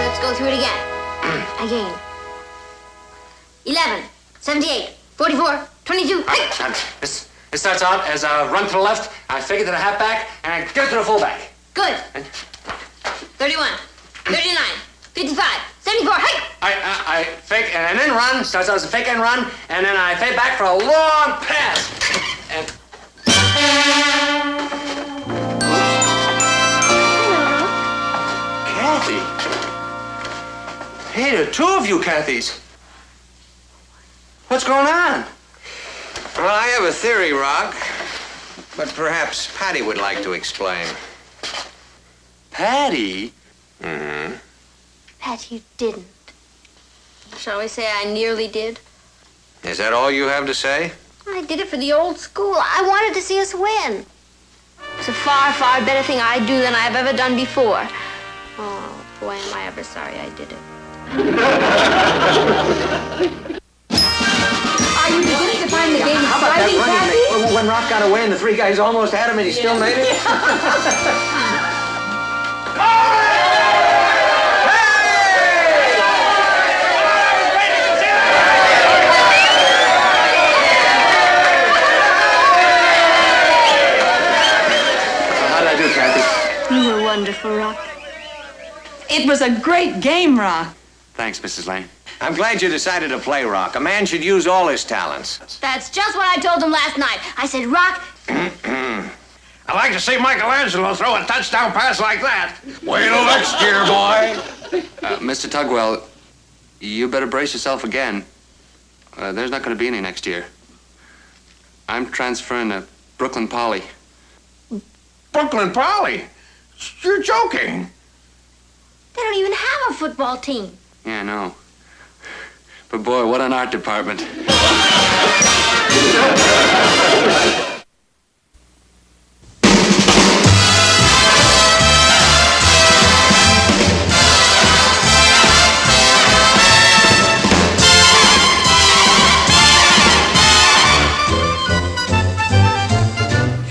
Let's go through it again. Again. 11, 78, 44, 22. This starts out as a run to the left, I fake it to the halfback, and I get it to the fullback. Good. 31, 39, 55, 74. Hey! I fake and then run. Starts out as a fake and run, and then I fade back for a long pass. And Kathy. Hey, there are two of you, Kathys. What's going on? Well, I have a theory, Rock. But perhaps Patty would like to explain. Patty? Mm-hmm. Pat, you didn't. Shall we say I nearly did? Is that all you have to say? I did it for the old school. I wanted to see us win. It's a far, far better thing I do than I've ever done before. Oh, boy, am I ever sorry I did it. Are you beginning to find the game How about that exciting, running Kathy? mate? When Rock got away and the three guys almost had him and he still made it? You were wonderful, Rock. It was a great game, Rock. Thanks, Mrs. Lane. I'm glad you decided to play Rock. A man should use all his talents. That's just what I told him last night. I said, Rock, I'd like to see Michelangelo throw a touchdown pass like that. Wait till next year, boy. Mr. Tugwell, you better brace yourself again. There's not going to be any next year. I'm transferring to Brooklyn Poly. Brooklyn Poly? You're joking. they don't even have a football team. Yeah, I know. But boy, what an art department.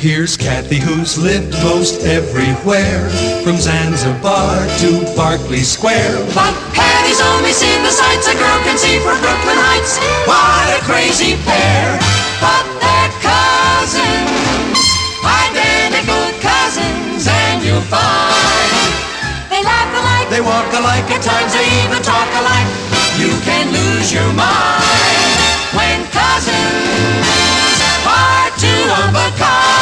Here's Kathy, who's lived most everywhere, from Zanzibar to Berkeley Square. But Patty's only seen the sights a girl can see from Brooklyn Heights. What a crazy pair! But they're cousins, identical cousins, and you'll find they laugh alike, they walk alike, at times they even talk alike. You can lose your mind when cousins are two of a kind.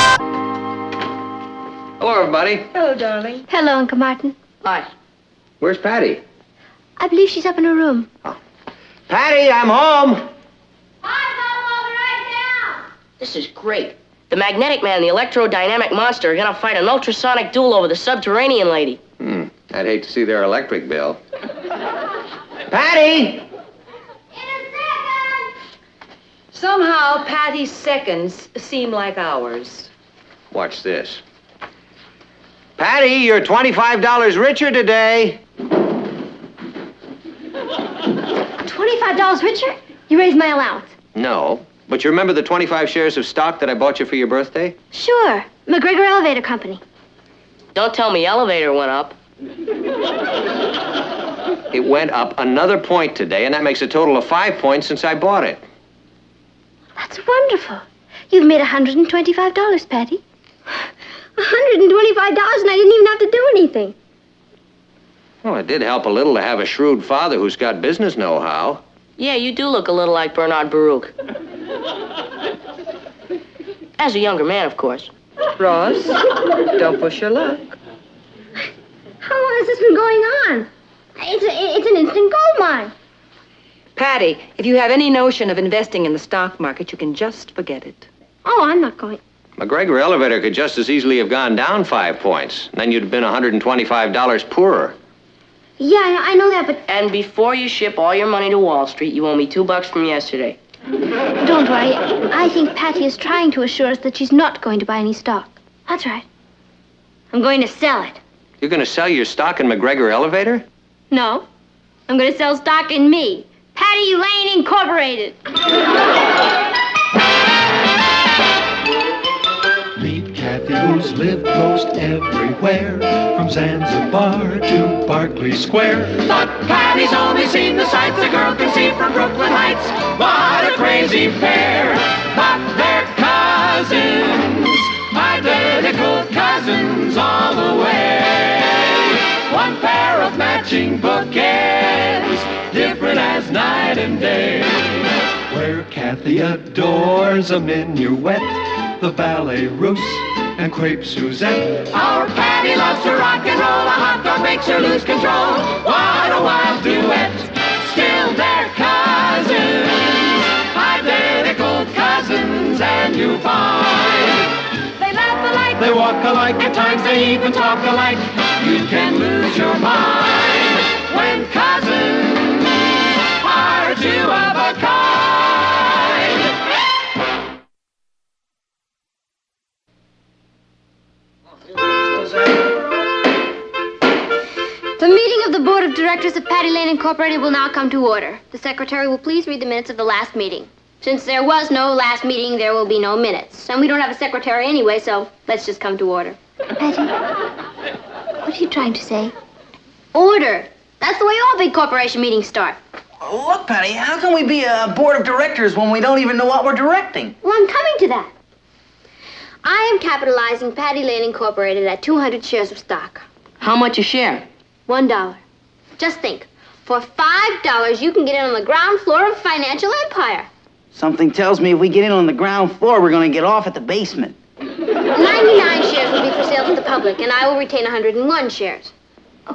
Hello, everybody. Hello, darling. Hello, Uncle Martin. Hi. Where's Patty? I believe she's up in her room. Patty, I'm home. This is great. The Magnetic Man and the Electrodynamic Monster are gonna fight an ultrasonic duel over the Subterranean Lady. I'd hate to see their electric bill. Patty! Somehow, Patty's seconds seem like hours. Watch this. Patty, you're $25 richer today. $25 richer? You raised my allowance. No, but you remember the 25 shares of stock that I bought you for your birthday? Sure. McGregor Elevator Company. Don't tell me elevator went up. It went up another point today, and that makes a total of 5 points since I bought it. That's wonderful. You've made $125, Patty. $125 and I didn't even have to do anything. Well, it did help a little to have a shrewd father who's got business know-how. Yeah, you do look a little like Bernard Baruch. As a younger man, of course. Ross, don't push your luck. How long has this been going on? It's an instant gold mine. Patty, if you have any notion of investing in the stock market, you can just forget it. Oh, I'm not going. McGregor Elevator could just as easily have gone down 5 points. Then you'd have been $125 poorer. Yeah, I know that, but... And before you ship all your money to Wall Street, you owe me $2 from yesterday. Don't worry. I think Patty is trying to assure us that she's not going to buy any stock. That's right. I'm going to sell it. You're going to sell your stock in McGregor Elevator? No. I'm going to sell stock in me. Patty Lane Incorporated. Meet Kathy, who's lived most everywhere, from Zanzibar to Berkeley Square. But Patty's only seen the sights a girl can see from Brooklyn Heights. What a crazy pair! But they're cousins, identical cousins all the way. One pair of matching bookends, different as night and day. Where Kathy adores a minuet, the ballet russe, and crepe Suzette. Our Patty loves to rock and roll, a hot dog makes her lose control. What a wild duet, still they're cousins, identical cousins, and you find they laugh alike, they walk alike, at times they even talk alike. You can lose your mind when cousins are two of a kind. The meeting of the Board of Directors of Patty Lane Incorporated will now come to order. The secretary will please read the minutes of the last meeting. Since there was no last meeting, there will be no minutes. And we don't have a secretary anyway, so let's just come to order. Patty, what are you trying to say? Order. That's the way all big corporation meetings start. Look, Patty, how can we be a board of directors when we don't even know what we're directing? Well, I'm coming to that. I am capitalizing Patty Lane Incorporated at 200 shares of stock. How much a share? $1. Just think, for $5, you can get in on the ground floor of a financial empire. Something tells me if we get in on the ground floor, we're going to get off at the basement. 99 shares will be for sale to the public, and I will retain 101 shares.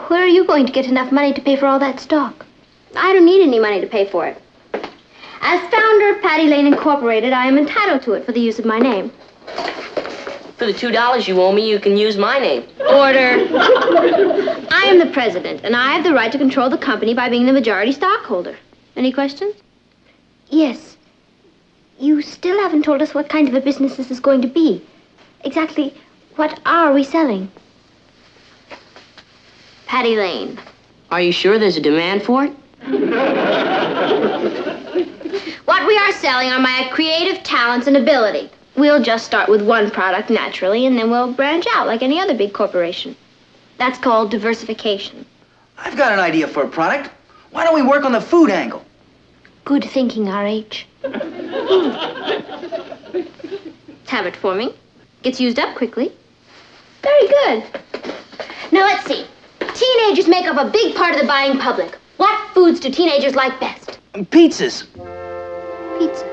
Where are you going to get enough money to pay for all that stock? I don't need any money to pay for it. As founder of Patty Lane Incorporated, I am entitled to it for the use of my name. For the $2 you owe me, you can use my name. Order. I am the president, and I have the right to control the company by being the majority stockholder. Any questions? Yes. You still haven't told us what kind of a business this is going to be. Exactly what are we selling? Patty Lane. Are you sure there's a demand for it? What we are selling are my creative talents and ability. We'll just start with one product naturally, and then we'll branch out like any other big corporation. That's called diversification. I've got an idea for a product. Why don't we work on the food angle? Good thinking, R.H. Habit forming. Gets used up quickly. Very good. Now let's see. Teenagers make up a big part of the buying public. What foods do teenagers like best? Pizzas. Pizza.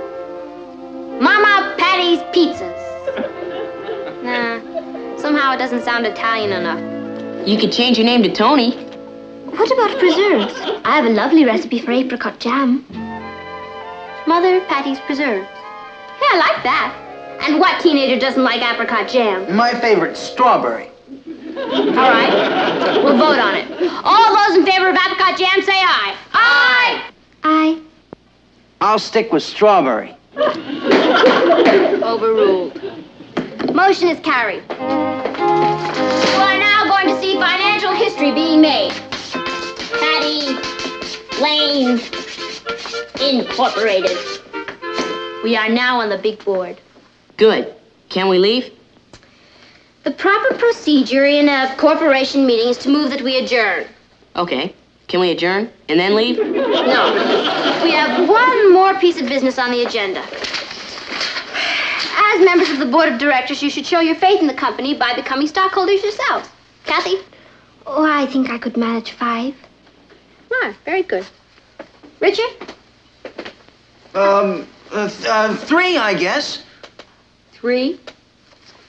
Mama Patty's Pizzas. Nah, somehow it doesn't sound Italian enough. You could change your name to Tony. What about preserves? I have a lovely recipe for apricot jam. Mother Patty's preserves. Yeah, I like that. And what teenager doesn't like apricot jam? My favorite, strawberry. All right, we'll vote on it. All those in favor of apricot jam, say aye. Aye! Aye. I'll stick with strawberry. Overruled. Motion is carried. You are now going to see financial history being made. Patty Lane Incorporated. We are now on the big board. Good. Can we leave? The proper procedure in a corporation meeting is to move that we adjourn. Okay. Can we adjourn and then leave? No. We have one more piece of business on the agenda. As members of the board of directors, you should show your faith in the company by becoming stockholders yourselves. Kathy? Oh, I think I could manage 5. Ah, very good. Richard? 3, I guess. 3?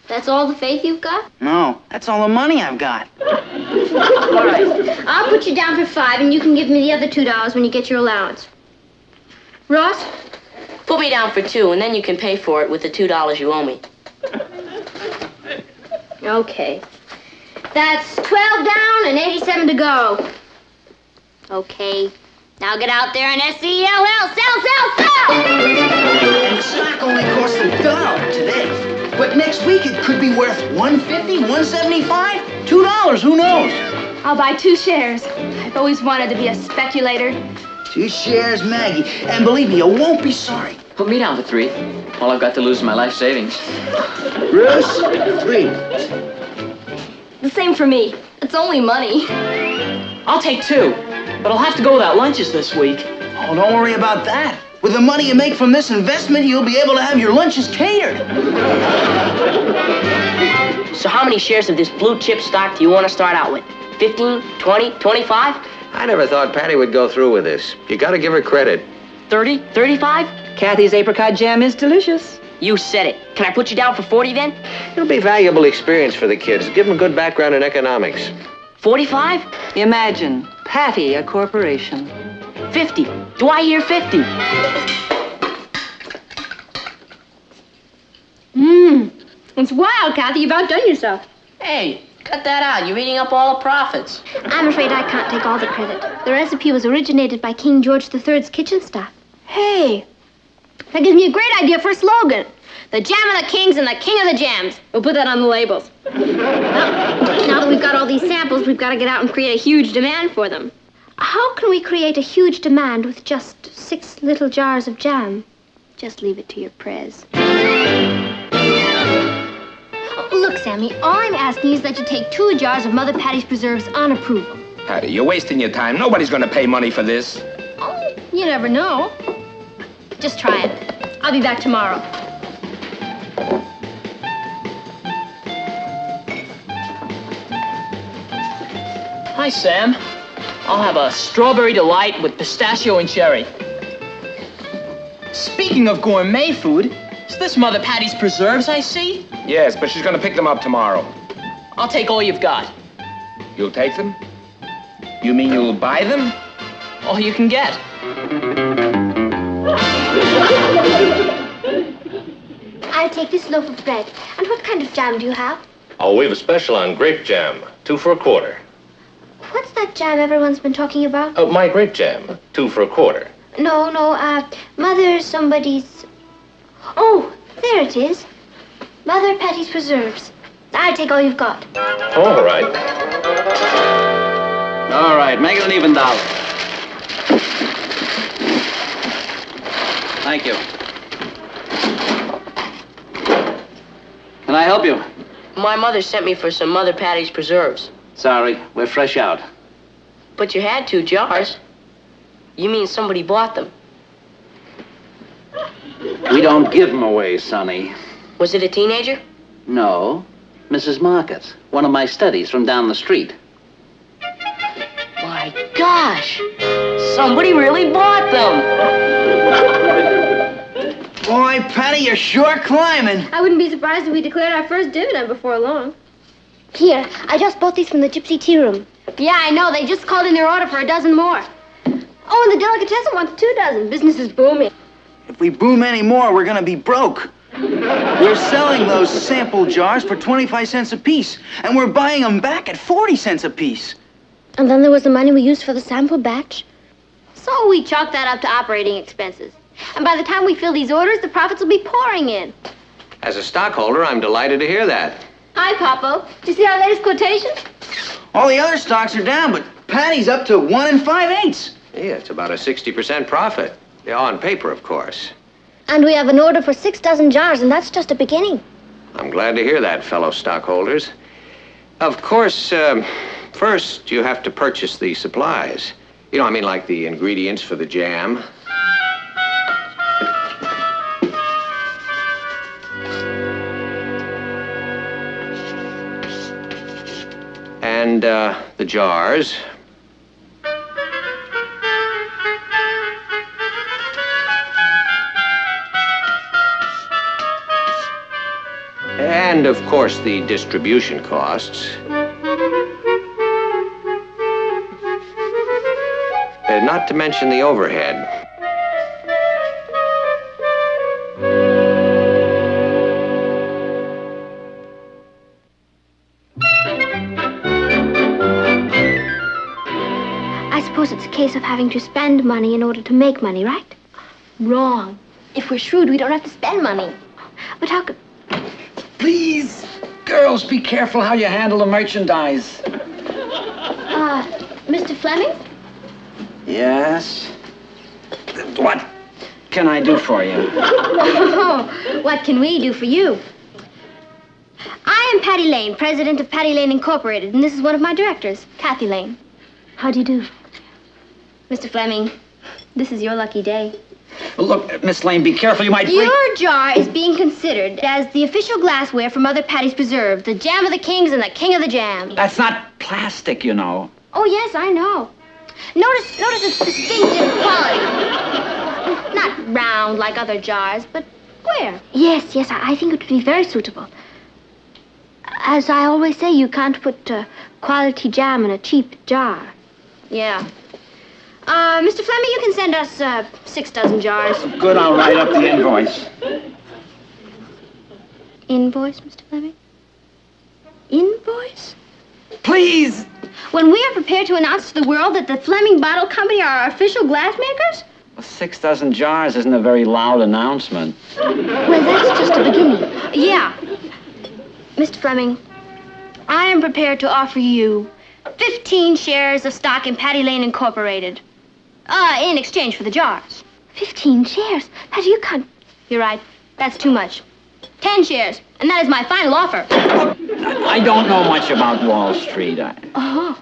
That's all the faith you've got? No, that's all the money I've got. All right. I'll put you down for 5, and you can give me the other $2 when you get your allowance. Ross? Put me down for 2, and then you can pay for it with the $2 you owe me. Okay. That's 12 down and 87 to go. Okay. Now get out there and S-E-L-L. Sell, sell, sell! And the stock only costs $1 today. But next week it could be worth $1.50, $1.75, $2, who knows? I'll buy 2 shares. I've always wanted to be a speculator. 2 shares, Maggie. And believe me, you won't be sorry. Put me down for 3. All I've got to lose is my life savings. Bruce, 3. The same for me. It's only money. I'll take 2, but I'll have to go without lunches this week. Oh, don't worry about that. With the money you make from this investment, you'll be able to have your lunches catered. So how many shares of this blue chip stock do you want to start out with? 15, 20, 25? I never thought Patty would go through with this. You gotta give her credit. 30, 35? Kathy's apricot jam is delicious. You said it. Can I put you down for 40 then? It'll be valuable experience for the kids. Give them a good background in economics. 45? Imagine, Patty, a corporation. 50. Do I hear 50? It's wild, Kathy. You've outdone yourself. Hey, cut that out. You're eating up all the profits. I'm afraid I can't take all the credit. The recipe was originated by King George III's kitchen staff. Hey, that gives me a great idea for a slogan. The jam of the kings and the king of the jams. We'll put that on the labels. Now that we've got all these samples, we've got to get out and create a huge demand for them. How can we create a huge demand with just 6 little jars of jam? Just leave it to your prez. Look, Sammy, all I'm asking is that you take 2 jars of Mother Patty's preserves on approval. Patty, you're wasting your time. Nobody's going to pay money for this. Oh, you never know. Just try it. I'll be back tomorrow. Hi, Sam. I'll have a strawberry delight with pistachio and cherry. Speaking of gourmet food, is this Mother Patty's preserves I see? Yes, but she's going to pick them up tomorrow. I'll take all you've got. You'll take them? You mean you'll buy them? All you can get. I'll take this loaf of bread. And what kind of jam do you have? Oh, we have a special on grape jam, 2 for $1. What's that jam everyone's been talking about? Oh, my grape jam, 2 for $1. No, Mother somebody's... Oh, there it is. Mother Patty's preserves. I'll take all you've got. All right. All right, make it an even dollar. Thank you. help you? My mother sent me for some Mother Patty's preserves. Sorry, we're fresh out. But you had 2 jars. You mean somebody bought them? We don't give them away, Sonny. Was it a teenager? No, Mrs. Market, one of my studies from down the street. My gosh! Somebody really bought them! Boy, Patty, you're sure climbing. I wouldn't be surprised if we declared our first dividend before long. Here, I just bought these from the Gypsy Tea Room. Yeah, I know. They just called in their order for a dozen more. Oh, and the delicatessen wants 2 dozen. Business is booming. If we boom any more, we're gonna be broke. We're selling those sample jars for 25 cents apiece, and we're buying them back at 40 cents apiece. And then there was the money we used for the sample batch. So we chalked that up to operating expenses. And by the time we fill these orders, the profits will be pouring in. As a stockholder, I'm delighted to hear that. Hi, Popo. Did you see our latest quotation? All the other stocks are down, but Patty's up to 1 5/8. Yeah, it's about a 60% profit. Yeah, on paper, of course. And we have an order for 6 dozen jars, and that's just a beginning. I'm glad to hear that, fellow stockholders. Of course, first you have to purchase the supplies. You know, I mean, like the ingredients for the jam. And the jars. And, of course, the distribution costs. Not to mention the overhead. I suppose it's a case of having to spend money in order to make money, right? Wrong. If we're shrewd, we don't have to spend money. But how could... Please, girls, be careful how you handle the merchandise. Mr. Fleming? Yes? What can I do for you? Oh, what can we do for you? I am Patty Lane, president of Patty Lane Incorporated, and this is one of my directors, Kathy Lane. How do you do? Mr. Fleming, this is your lucky day. Look, Miss Lane, be careful. You might break... Your jar is being considered as the official glassware for Mother Patty's Preserve, the jam of the kings and the king of the jam. That's not plastic, you know. Oh, yes, I know. Notice its distinctive quality. Not round like other jars, but square. Yes, I think it would be very suitable. As I always say, you can't put quality jam in a cheap jar. Yeah. Mr. Fleming, you can send us 6 dozen jars. Good, I'll write up the invoice. Invoice, Mr. Fleming? Invoice? Please! When we are prepared to announce to the world that the Fleming Bottle Company are our official glass makers? Well, 6 dozen jars isn't a very loud announcement. Well, that's just a beginning. Yeah. Mr. Fleming, I am prepared to offer you 15 shares of stock in Patty Lane Incorporated. In exchange for the jars. 15 shares? Patty, you can't... You're right. That's too much. 10 shares, and that is my final offer. I don't know much about Wall Street. Oh,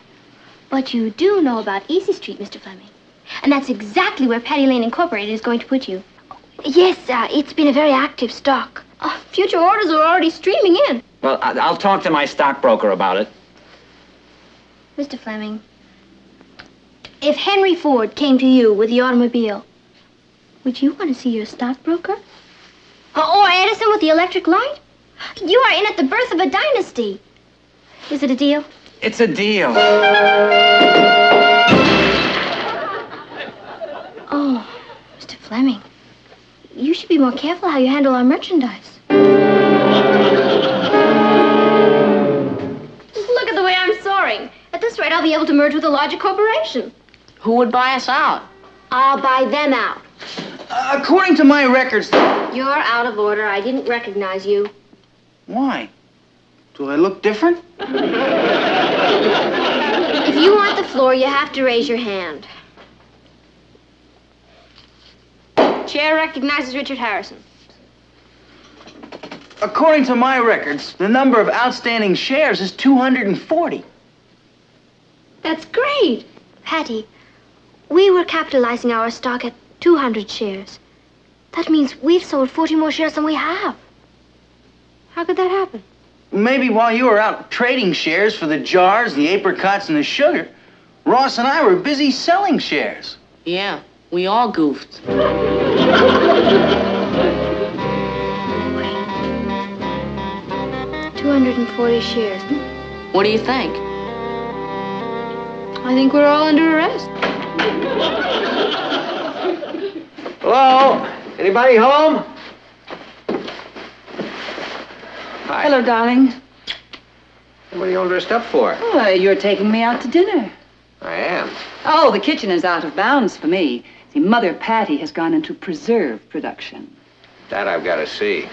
but you do know about Easy Street, Mr. Fleming. And that's exactly where Patty Lane Incorporated is going to put you. Yes, it's been a very active stock. Future orders are already streaming in. Well, I'll talk to my stockbroker about it. Mr. Fleming, if Henry Ford came to you with the automobile, would you want to see your stockbroker? Or Edison with the electric light? You are in at the birth of a dynasty. Is it a deal? It's a deal. Oh, Mr. Fleming, you should be more careful how you handle our merchandise. Look at the way I'm soaring. At this rate, I'll be able to merge with a larger corporation. Who would buy us out? I'll buy them out. According to my records... You're out of order. I didn't recognize you. Why? Do I look different? If you want the floor, you have to raise your hand. Chair recognizes Richard Harrison. According to my records, the number of outstanding shares is 240. That's great. Patty, we were capitalizing our stock at 200 shares. That means we've sold 40 more shares than we have. How could that happen? Maybe while you were out trading shares for the jars, the apricots, and the sugar, Ross and I were busy selling shares. Yeah, we all goofed. 240 shares. What do you think? I think we're all under arrest. Hello? Anybody home? Hi. Hello, darling. What are you all dressed up for? Oh, you're taking me out to dinner. I am. Oh, the kitchen is out of bounds for me. See, Mother Patty has gone into preserve production. That I've got to see.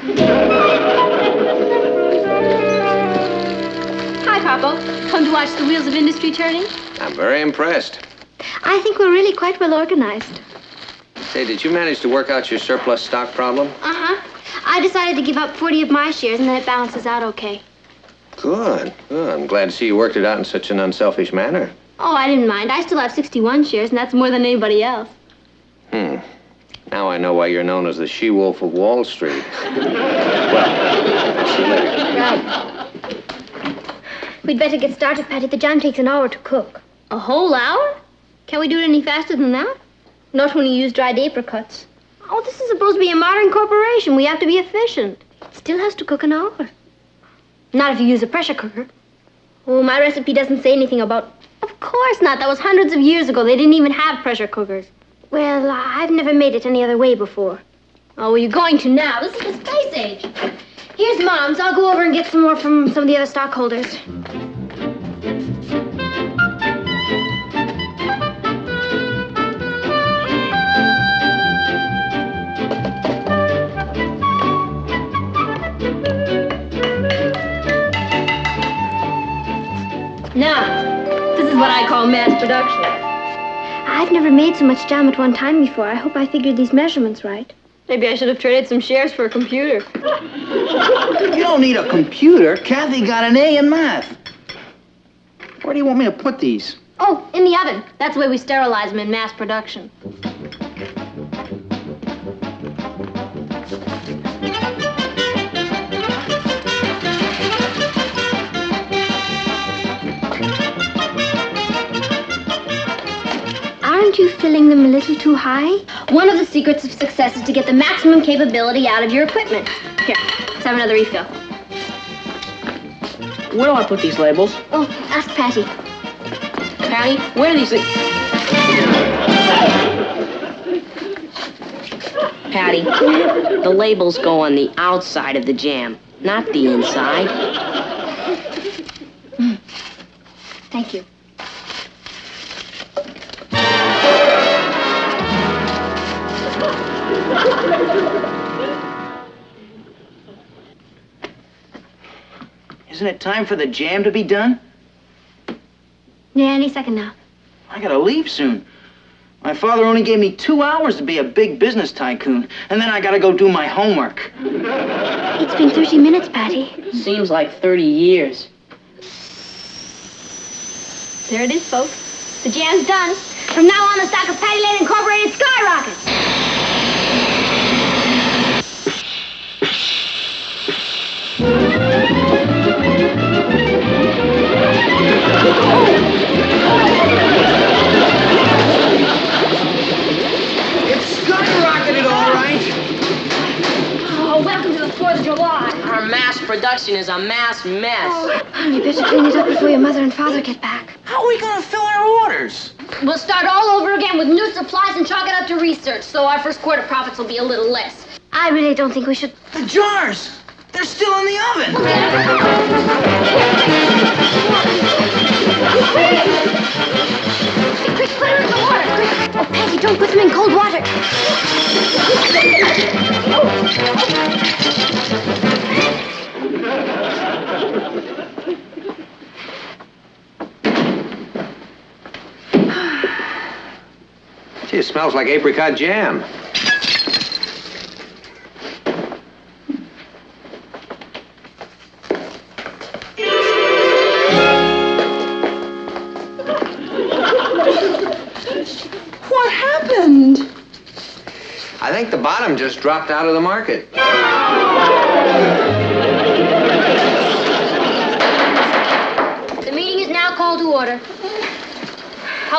Hi, Papa. Come to watch the wheels of industry turning? I'm very impressed. I think we're really quite well organized. Say, did you manage to work out your surplus stock problem? Uh-huh. I decided to give up 40 of my shares, and then it balances out okay. Good. Good. I'm glad to see you worked it out in such an unselfish manner. Oh, I didn't mind. I still have 61 shares, and that's more than anybody else. Now I know why you're known as the she-wolf of Wall Street. Well, I'll see you later. We'd better get started, Patty. The jam takes an hour to cook. A whole hour? Can't we do it any faster than that? Not when you use dried apricots. Oh, this is supposed to be a modern corporation. We have to be efficient. It still has to cook an hour. Not if you use a pressure cooker. Oh, my recipe doesn't say anything about... Of course not. That was hundreds of years ago. They didn't even have pressure cookers. Well, I've never made it any other way before. Oh, well, you're going to now. This is the space age. Here's Mom's. I'll go over and get some more from some of the other stockholders. Now, this is what I call mass production. I've never made so much jam at one time before. I hope I figured these measurements right. Maybe I should have traded some shares for a computer. You don't need a computer. Kathy got an A in math. Where do you want me to put these? Oh, in the oven. That's the way we sterilize them in mass production. Aren't you filling them a little too high? One of the secrets of success is to get the maximum capability out of your equipment. Here, let's have another refill. Where do I put these labels? Oh, ask Patty. Patty, where are these things? Patty, the labels go on the outside of the jam, not the inside. Thank you. Isn't it time for the jam to be done? Yeah, any second now. I gotta leave soon. My father only gave me 2 hours to be a big business tycoon, and then I gotta go do my homework. It's been 30 minutes, Patty. Seems like 30 years. There it is, folks. The jam's done. From now on, the stock of Patty Lane Incorporated skyrockets. It's skyrocketed, all right. Oh, welcome to the 4th of July. Our mass production is a mass mess. Oh, you better clean it up before your mother and father get back. How are we gonna fill our orders? We'll start all over again with new supplies and chalk it up to research, so our first quarter profits will be a little less. I really don't think we should... The jars! They're still in the oven! Quick, put her in the water, quick! Oh, Patty, don't put them in cold water. Gee, it smells like apricot jam. What happened? I think the bottom just dropped out of the market. The meeting is now called to order.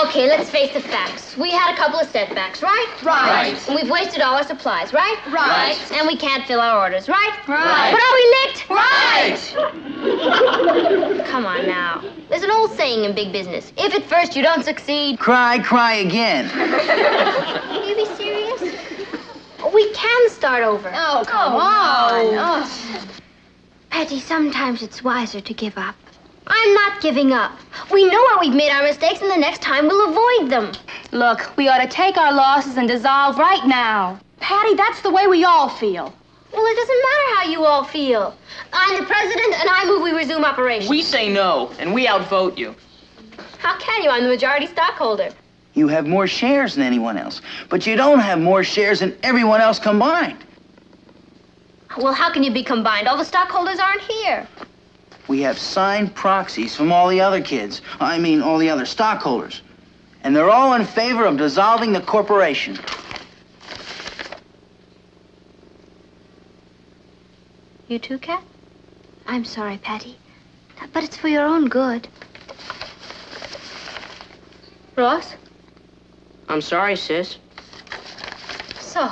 Okay, let's face the facts. We had a couple of setbacks, right? Right. And we've wasted all our supplies, right? Right. And we can't fill our orders, right? Right. But are we licked? Right. Come on now. There's an old saying in big business. If at first you don't succeed... Cry, cry again. Can you be serious? We can start over. Oh, come on. Oh. Patty, sometimes it's wiser to give up. I'm not giving up. We know how we've made our mistakes, and the next time we'll avoid them. Look, we ought to take our losses and dissolve right now. Patty, that's the way we all feel. Well, it doesn't matter how you all feel. I'm the president, and I move we resume operations. We say no, and we outvote you. How can you? I'm the majority stockholder. You have more shares than anyone else, but you don't have more shares than everyone else combined. Well, how can you be combined? All the stockholders aren't here. We have signed proxies from all the other kids. I mean, all the other stockholders. And they're all in favor of dissolving the corporation. You too, Kat? I'm sorry, Patty. But it's for your own good. Ross? I'm sorry, sis. So,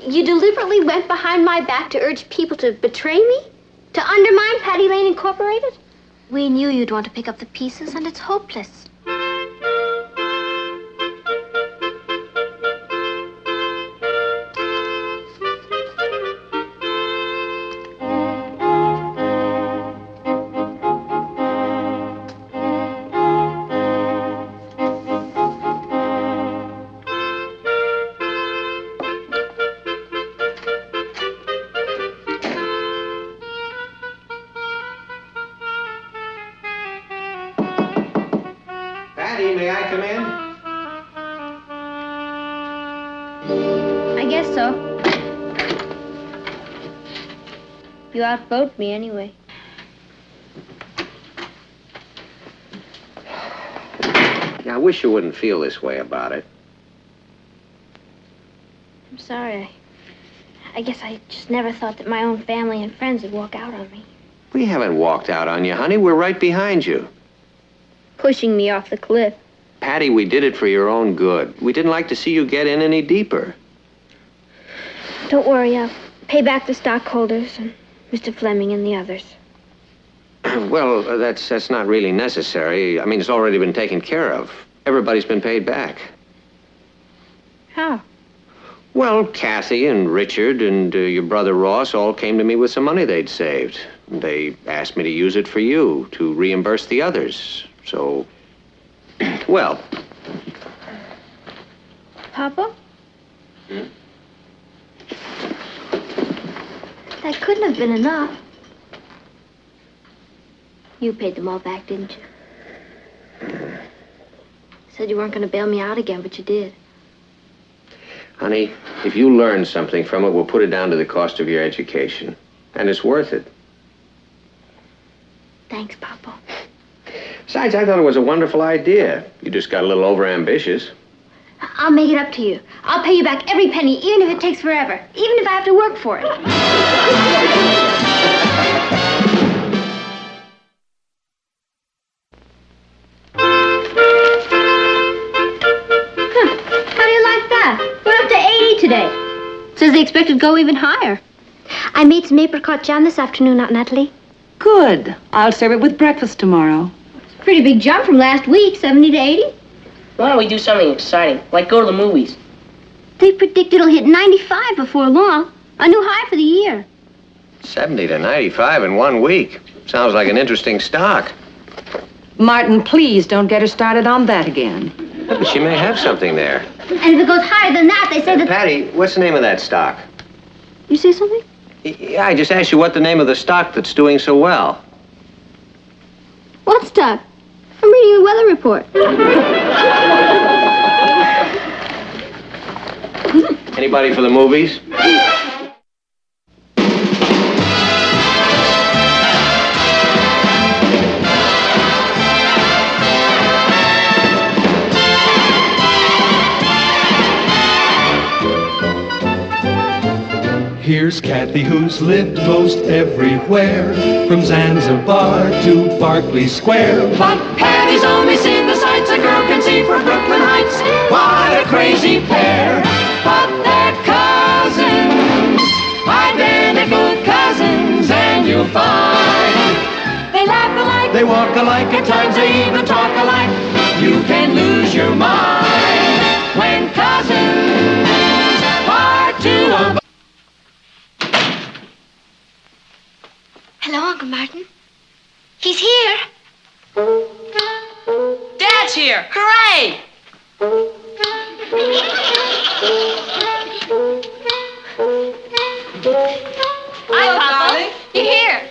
you deliberately went behind my back to urge people to betray me? To undermine Patty Lane Incorporated? We knew you'd want to pick up the pieces, and it's hopeless. Patty, may I come in? I guess so. You outvote me anyway. Yeah, I wish you wouldn't feel this way about it. I'm sorry. I guess I just never thought that my own family and friends would walk out on me. We haven't walked out on you, honey. We're right behind you. Pushing me off the cliff. Patty, we did it for your own good. We didn't like to see you get in any deeper. Don't worry, I'll pay back the stockholders and Mr. Fleming and the others. Well, that's not really necessary. I mean, it's already been taken care of. Everybody's been paid back. How? Well, Kathy and Richard and your brother Ross all came to me with some money they'd saved. They asked me to use it for you, to reimburse the others. So, well. Papa? That couldn't have been enough. You paid them all back, didn't you? Said you weren't going to bail me out again, but you did. Honey, if you learn something from it, we'll put it down to the cost of your education. And it's worth it. Thanks, Papa. Besides, I thought it was a wonderful idea. You just got a little overambitious. I'll make it up to you. I'll pay you back every penny, even if it takes forever. Even if I have to work for it. How do you like that? We're up to 80 today. Says they expect it to go even higher. I made some apricot jam this afternoon, Aunt Natalie. Good. I'll serve it with breakfast tomorrow. Pretty big jump from last week, 70 to 80. Why don't we do something exciting, like go to the movies? They predict it'll hit 95 before long. A new high for the year. 70 to 95 in 1 week. Sounds like an interesting stock. Martin, please don't get her started on that again. But she may have something there. And if it goes higher than that, they say that... Patty, what's the name of that stock? You say something? Yeah, I just asked you what the name of the stock that's doing so well. What stock? I'm reading the weather report. Anybody for the movies? here's Kathy, who's lived most everywhere, from Zanzibar to Berkeley Square. But Patty's only seen the sights a girl can see from Brooklyn Heights. What a crazy pair! But they're cousins, identical cousins, and you'll find they laugh alike, They walk alike, at times they even talk alike. You can lose your mind when cousins are two of. Hello, Uncle Martin. He's here. Dad's here! Hooray! Hi, Papa. You're here.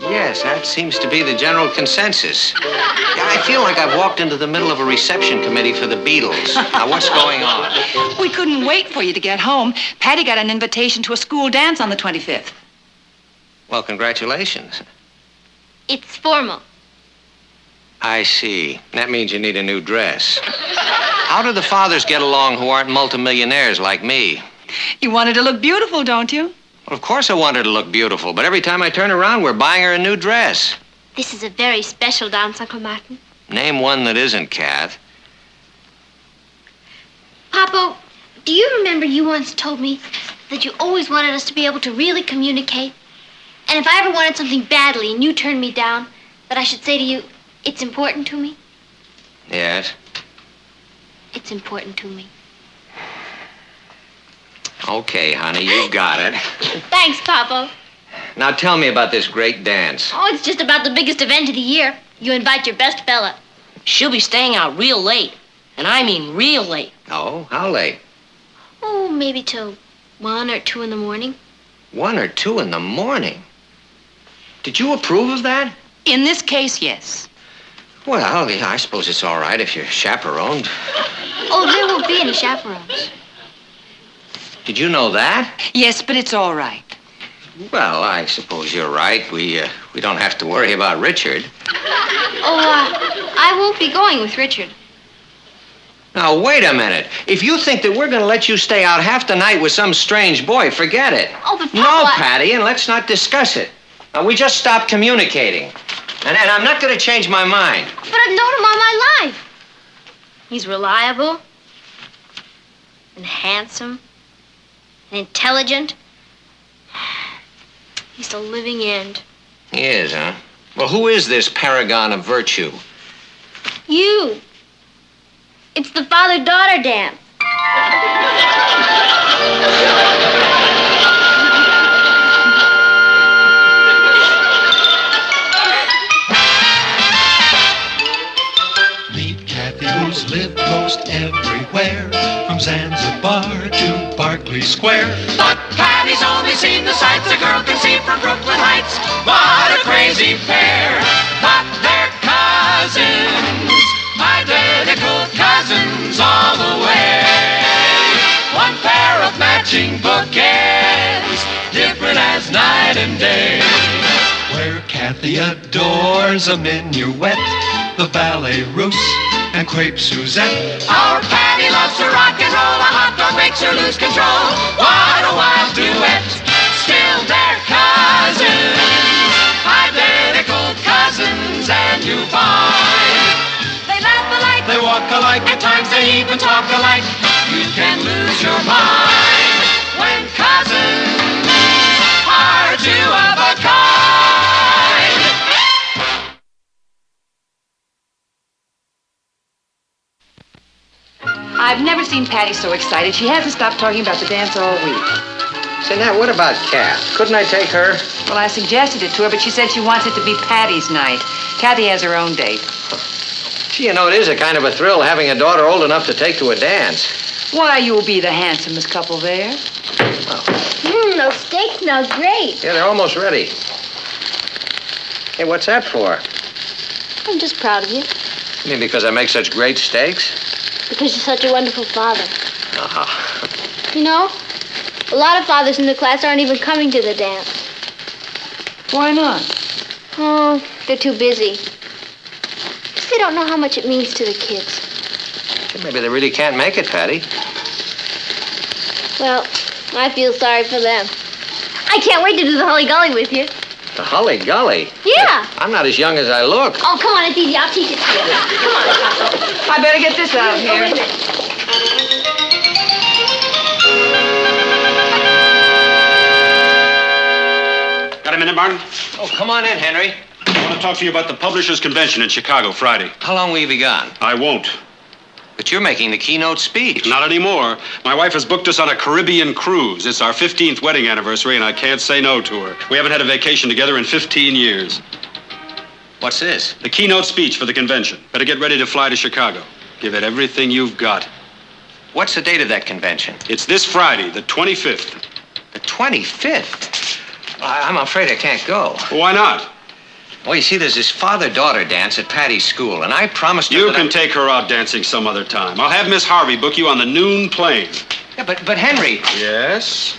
Yes, that seems to be the general consensus. Yeah, I feel like I've walked into the middle of a reception committee for the Beatles. Now, what's going on? We couldn't wait for you to get home. Patty got an invitation to a school dance on the 25th. Well, congratulations. It's formal. I see. That means you need a new dress. How do the fathers get along who aren't multimillionaires like me? You wanted to look beautiful, don't you? Well, of course I want her to look beautiful, but every time I turn around, we're buying her a new dress. This is a very special dance, Uncle Martin. Name one that isn't, Kath. Papa, do you remember you once told me that you always wanted us to be able to really communicate? And if I ever wanted something badly and you turned me down, that I should say to you, it's important to me? Yes? It's important to me. Okay, honey, you got it. Thanks, Papa. Now tell me about this great dance. Oh, it's just about the biggest event of the year. You invite your best fella. She'll be staying out real late. And I mean real late. Oh, how late? Oh, maybe till 1 or 2 in the morning. 1 or 2 in the morning? Did you approve of that? In this case, yes. Well, yeah, I suppose it's all right if you're chaperoned. Oh, there won't be any chaperones. Did you know that? Yes, but it's all right. Well, I suppose you're right. We don't have to worry about Richard. Oh, I won't be going with Richard. Now, wait a minute. If you think that we're going to let you stay out half the night with some strange boy, forget it. Oh, but Papa... No, Patty, and let's not discuss it. We just stopped communicating. And I'm not going to change my mind. But I've known him all my life. He's reliable and handsome and intelligent. He's the living end. He is, huh? Well, who is this paragon of virtue? You. It's the father-daughter dance. Meet Kathy, who's lived most everywhere, from Zanzibar to Berkeley Square. But Patty's only seen the sights a girl can see from Brooklyn Heights. What a crazy pair! But they're cousins, identical cousins all the way. One pair of matching bookends, different as night and day. Where Kathy adores a minuet, the ballet russe, and crepe Suzette. Our Patty loves to rock and roll, a hot dog makes her lose control. What a wild duet, still they're cousins, identical cousins, and you find they laugh alike, They walk alike, at times they even talk alike. You can lose your mind when cousins are two of a kind. I've never seen Patty so excited. She hasn't stopped talking about the dance all week. Say, now, what about Kath? Couldn't I take her? Well, I suggested it to her, but she said she wants it to be Patty's night. Kathy has her own date. Gee, you know, it is a kind of a thrill having a daughter old enough to take to a dance. Why, you'll be the handsomest couple there. Those steaks smell great. Yeah, they're almost ready. Hey, what's that for? I'm just proud of you. You mean because I make such great steaks? Because you're such a wonderful father. Uh-huh. You know, a lot of fathers in the class aren't even coming to the dance. Why not? Oh, they're too busy. Guess they don't know how much it means to the kids. Maybe they really can't make it, Patty. Well, I feel sorry for them. I can't wait to do the Holly Golly with you. The Holly Golly? Yeah. I'm not as young as I look. Oh, come on, it's easy. I'll teach it to you. Come on, Papa. I better get this out of Oh, wait a here. minute. Got a minute, Martin? Oh, come on in, Henry. I want to talk to you about the Publishers Convention in Chicago Friday. How long will you be gone? I won't. But you're making the keynote speech. Not anymore. My wife has booked us on a Caribbean cruise. It's our 15th wedding anniversary, and I can't say no to her. We haven't had a vacation together in 15 years. What's this? The keynote speech for the convention. Better get ready to fly to Chicago. Give it everything you've got. What's the date of that convention? It's this Friday, the 25th. The 25th? I'm afraid I can't go. Why not? Well, you see, there's this father-daughter dance at Patty's school, and I promised her You that can take her out dancing some other time. I'll have Miss Harvey book you on the noon plane. Yeah, but Henry... Yes?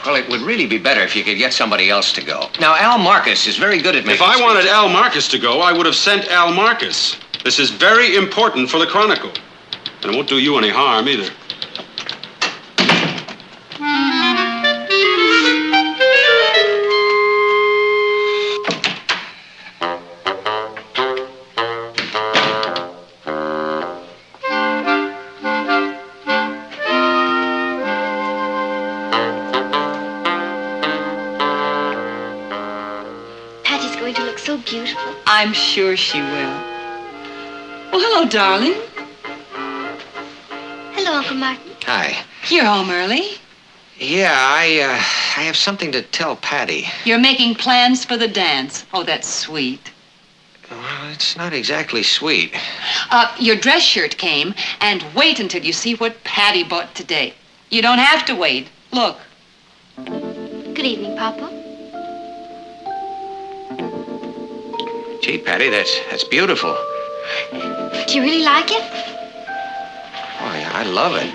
Well, it would really be better if you could get somebody else to go. Now, Al Marcus is very good at making If I wanted speeches. Al Marcus to go, I would have sent Al Marcus. This is very important for the Chronicle. And it won't do you any harm, either. Patty's going to look so beautiful. I'm sure she will. Well, hello, darling. Hello, Uncle Martin. Hi. You're home early. Yeah, I have something to tell Patty. You're making plans for the dance. Oh, that's sweet. Well, it's not exactly sweet. Your dress shirt came, and wait until you see what Patty bought today. You don't have to wait. Look. Good evening, Papa. Gee, Patty, that's beautiful. Do you really like it? Oh, yeah, I love it.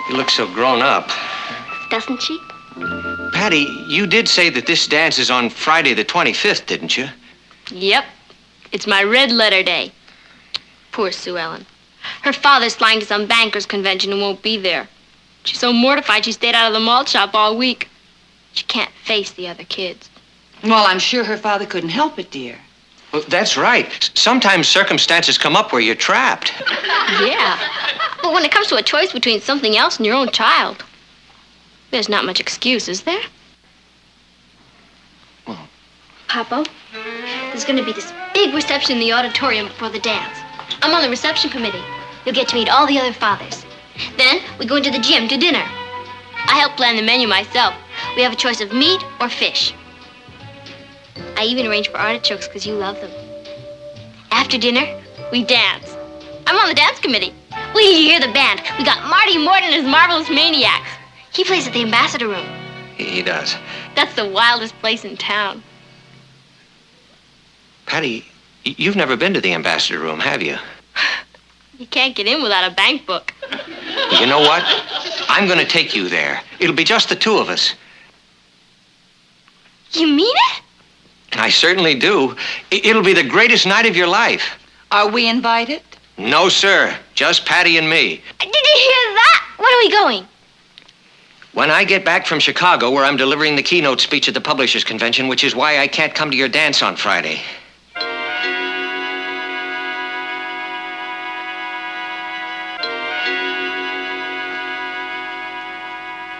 You look so grown up. Doesn't she? Patty, you did say that this dance is on Friday the 25th, didn't you? Yep. It's my red letter day. Poor Sue Ellen. Her father's flying to some bankers' convention and won't be there. She's so mortified she stayed out of the malt shop all week. She can't face the other kids. Well, I'm sure her father couldn't help it, dear. Well, that's right. Sometimes circumstances come up where you're trapped. Yeah. But when it comes to a choice between something else and your own child, there's not much excuse, is there? Papa, there's going to be this big reception in the auditorium before the dance. I'm on the reception committee. You'll get to meet all the other fathers. Then we go into the gym to dinner. I help plan the menu myself. We have a choice of meat or fish. I even arranged for artichokes because you love them. After dinner, we dance. I'm on the dance committee. Wait till you hear the band. We got Marty Morton and his Marvelous Maniacs. He plays at the Ambassador Room. He does. That's the wildest place in town. Patty, you've never been to the Ambassador Room, have you? You can't get in without a bank book. You know what? I'm going to take you there. It'll be just the two of us. You mean it? I certainly do. It'll be the greatest night of your life. Are we invited? No, sir. Just Patty and me. Did you hear that? When are we going? When I get back from Chicago, where I'm delivering the keynote speech at the Publishers Convention, which is why I can't come to your dance on Friday.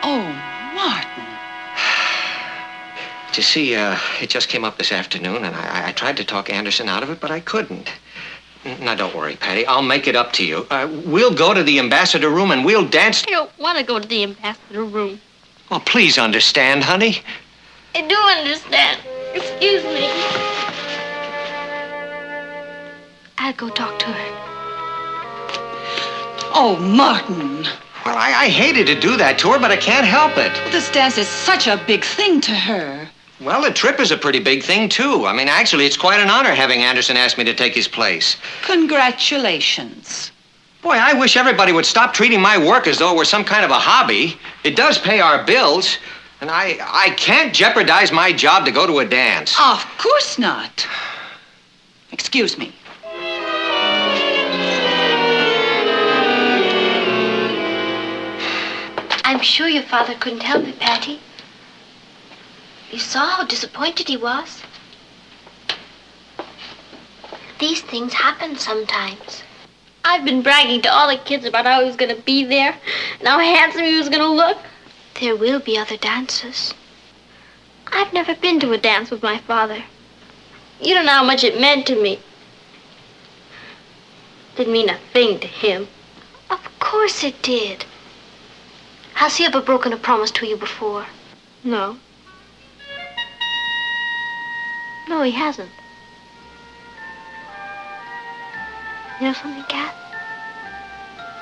Oh, Martin. You see, it just came up this afternoon, and I tried to talk Anderson out of it, but I couldn't. Now, don't worry, Patty. I'll make it up to you. We'll go to the Ambassador Room, and we'll dance. I don't want to go to the Ambassador Room. Well, please understand, honey. I do understand. Excuse me. I'll go talk to her. Oh, Martin. Well, I hated to do that to her, but I can't help it. This dance is such a big thing to her. Well, the trip is a pretty big thing, too. I mean, actually, it's quite an honor having Anderson ask me to take his place. Congratulations. Boy, I wish everybody would stop treating my work as though it were some kind of a hobby. It does pay our bills, and I can't jeopardize my job to go to a dance. Of course not. Excuse me. I'm sure your father couldn't help it, Patty. You saw how disappointed he was. These things happen sometimes. I've been bragging to all the kids about how he was going to be there and how handsome he was going to look. There will be other dances. I've never been to a dance with my father. You don't know how much it meant to me. Didn't mean a thing to him. Of course it did. Has he ever broken a promise to you before? No. No, he hasn't. You know something, Kat?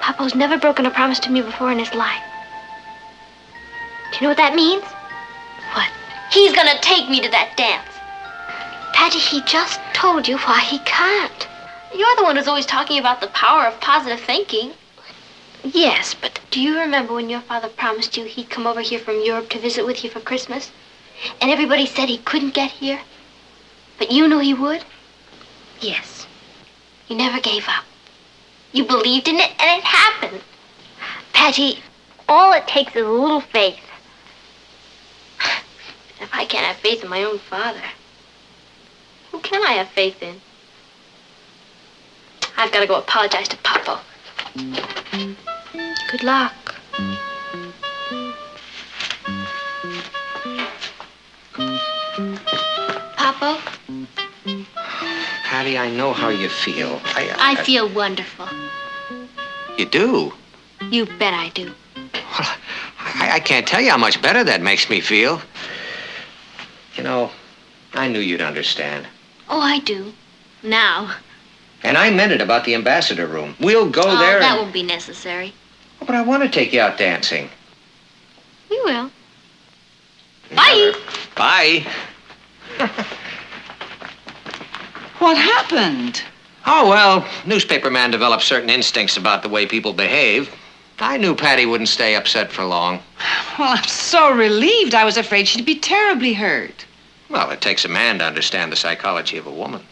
Papa's never broken a promise to me before in his life. Do you know what that means? What? He's gonna take me to that dance. Patty, he just told you why he can't. You're the one who's always talking about the power of positive thinking. Yes, but do you remember when your father promised you he'd come over here from Europe to visit with you for Christmas? And everybody said he couldn't get here? But you knew he would? Yes. You never gave up. You believed in it, and it happened. Patty, all it takes is a little faith. If I can't have faith in my own father, who can I have faith in? I've got to go apologize to Papo. Good luck. Papo? Patty, I know how you feel. I feel wonderful. You do? You bet I do. I can't tell you how much better that makes me feel. You know, I knew you'd understand. Oh, I do. Now. And I meant it about the ambassador room. We'll go there. That won't be necessary. But I want to take you out dancing. You will. Bye. Bye. What happened? Oh, well, newspaper man developed certain instincts about the way people behave. I knew Patty wouldn't stay upset for long. Well, I'm so relieved. I was afraid she'd be terribly hurt. Well, it takes a man to understand the psychology of a woman.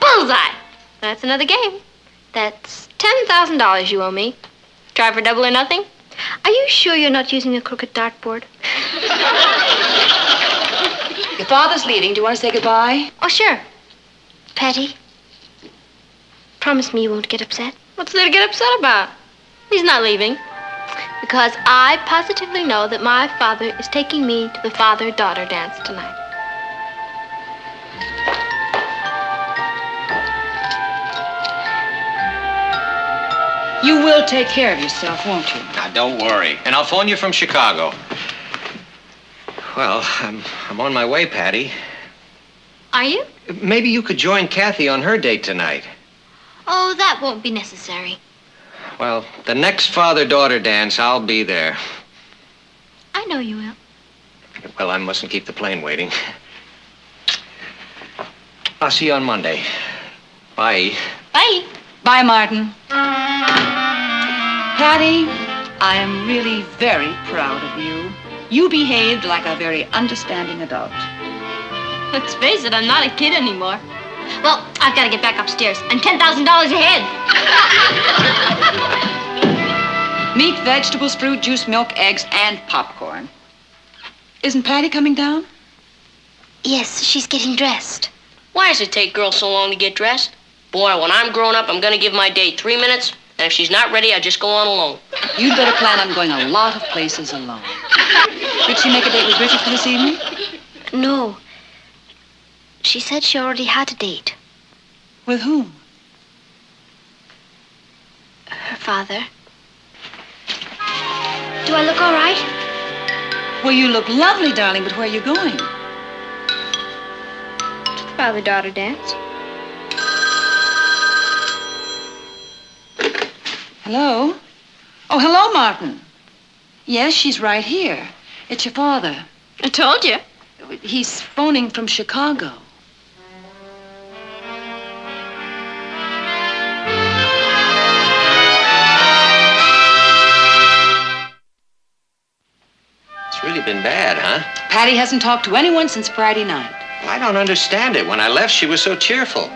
Bullseye! That's another game. That's $10,000 you owe me. Try for double or nothing? Are you sure you're not using a crooked dartboard? Your father's leaving. Do you want to say goodbye? Oh, sure. Patty, promise me you won't get upset. What's there to get upset about? He's not leaving. Because I positively know that my father is taking me to the father-daughter dance tonight. You will take care of yourself, won't you? Now, don't worry. And I'll phone you from Chicago. Well, I'm on my way, Patty. Are you? Maybe you could join Kathy on her date tonight. Oh, that won't be necessary. Well, the next father-daughter dance, I'll be there. I know you will. Well, I mustn't keep the plane waiting. I'll see you on Monday. Bye. Bye. Bye, Martin. Patty, I am really very proud of you. You behaved like a very understanding adult. Let's face it, I'm not a kid anymore. Well, I've got to get back upstairs. And $10,000 ahead. Meat, vegetables, fruit, juice, milk, eggs, and popcorn. Isn't Patty coming down? Yes, she's getting dressed. Why does it take girls so long to get dressed? Boy, when I'm grown up, I'm going to give my date 3 minutes. And if she's not ready, I just go on alone. You'd better plan on going a lot of places alone. Did she make a date with Richard for this evening? No. She said she already had a date. With whom? Her father. Do I look all right? Well, you look lovely, darling, but where are you going? To the father-daughter dance. Hello? Oh, hello, Martin. Yes, she's right here. It's your father. I told you. He's phoning from Chicago. It's really been bad, huh? Patty hasn't talked to anyone since Friday night. I don't understand it. When I left, she was so cheerful.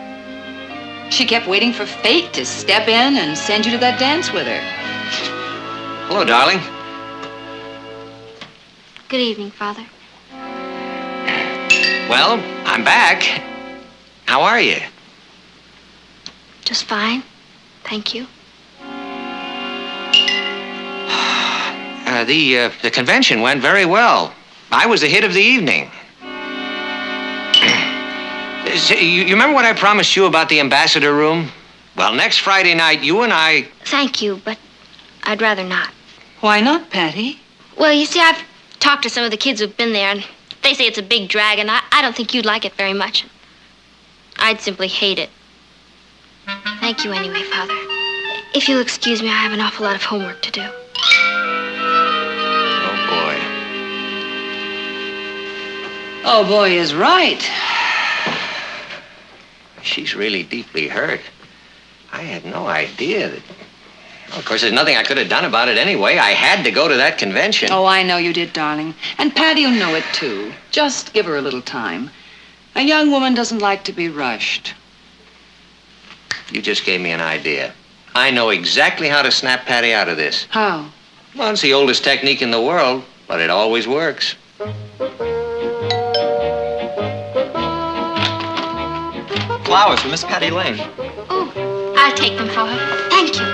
She kept waiting for fate to step in and send you to that dance with her. Hello, darling. Good evening, Father. Well, I'm back. How are you? Just fine. Thank you. The convention went very well. I was the hit of the evening. You remember what I promised you about the ambassador room? Well, next Friday night, you and I... Thank you, but I'd rather not. Why not, Patty? Well, you see, I've talked to some of the kids who've been there, and they say it's a big drag, and I don't think you'd like it very much. I'd simply hate it. Thank you anyway, Father. If you'll excuse me, I have an awful lot of homework to do. Oh, boy is right. She's really deeply hurt. I had no idea that... Well, of course, there's nothing I could have done about it anyway. I had to go to that convention. Oh, I know you did, darling. And Patty'll know it, too. Just give her a little time. A young woman doesn't like to be rushed. You just gave me an idea. I know exactly how to snap Patty out of this. How? Well, it's the oldest technique in the world, but it always works. Flowers for Miss Patty Lane. Oh, I'll take them for her. Thank you.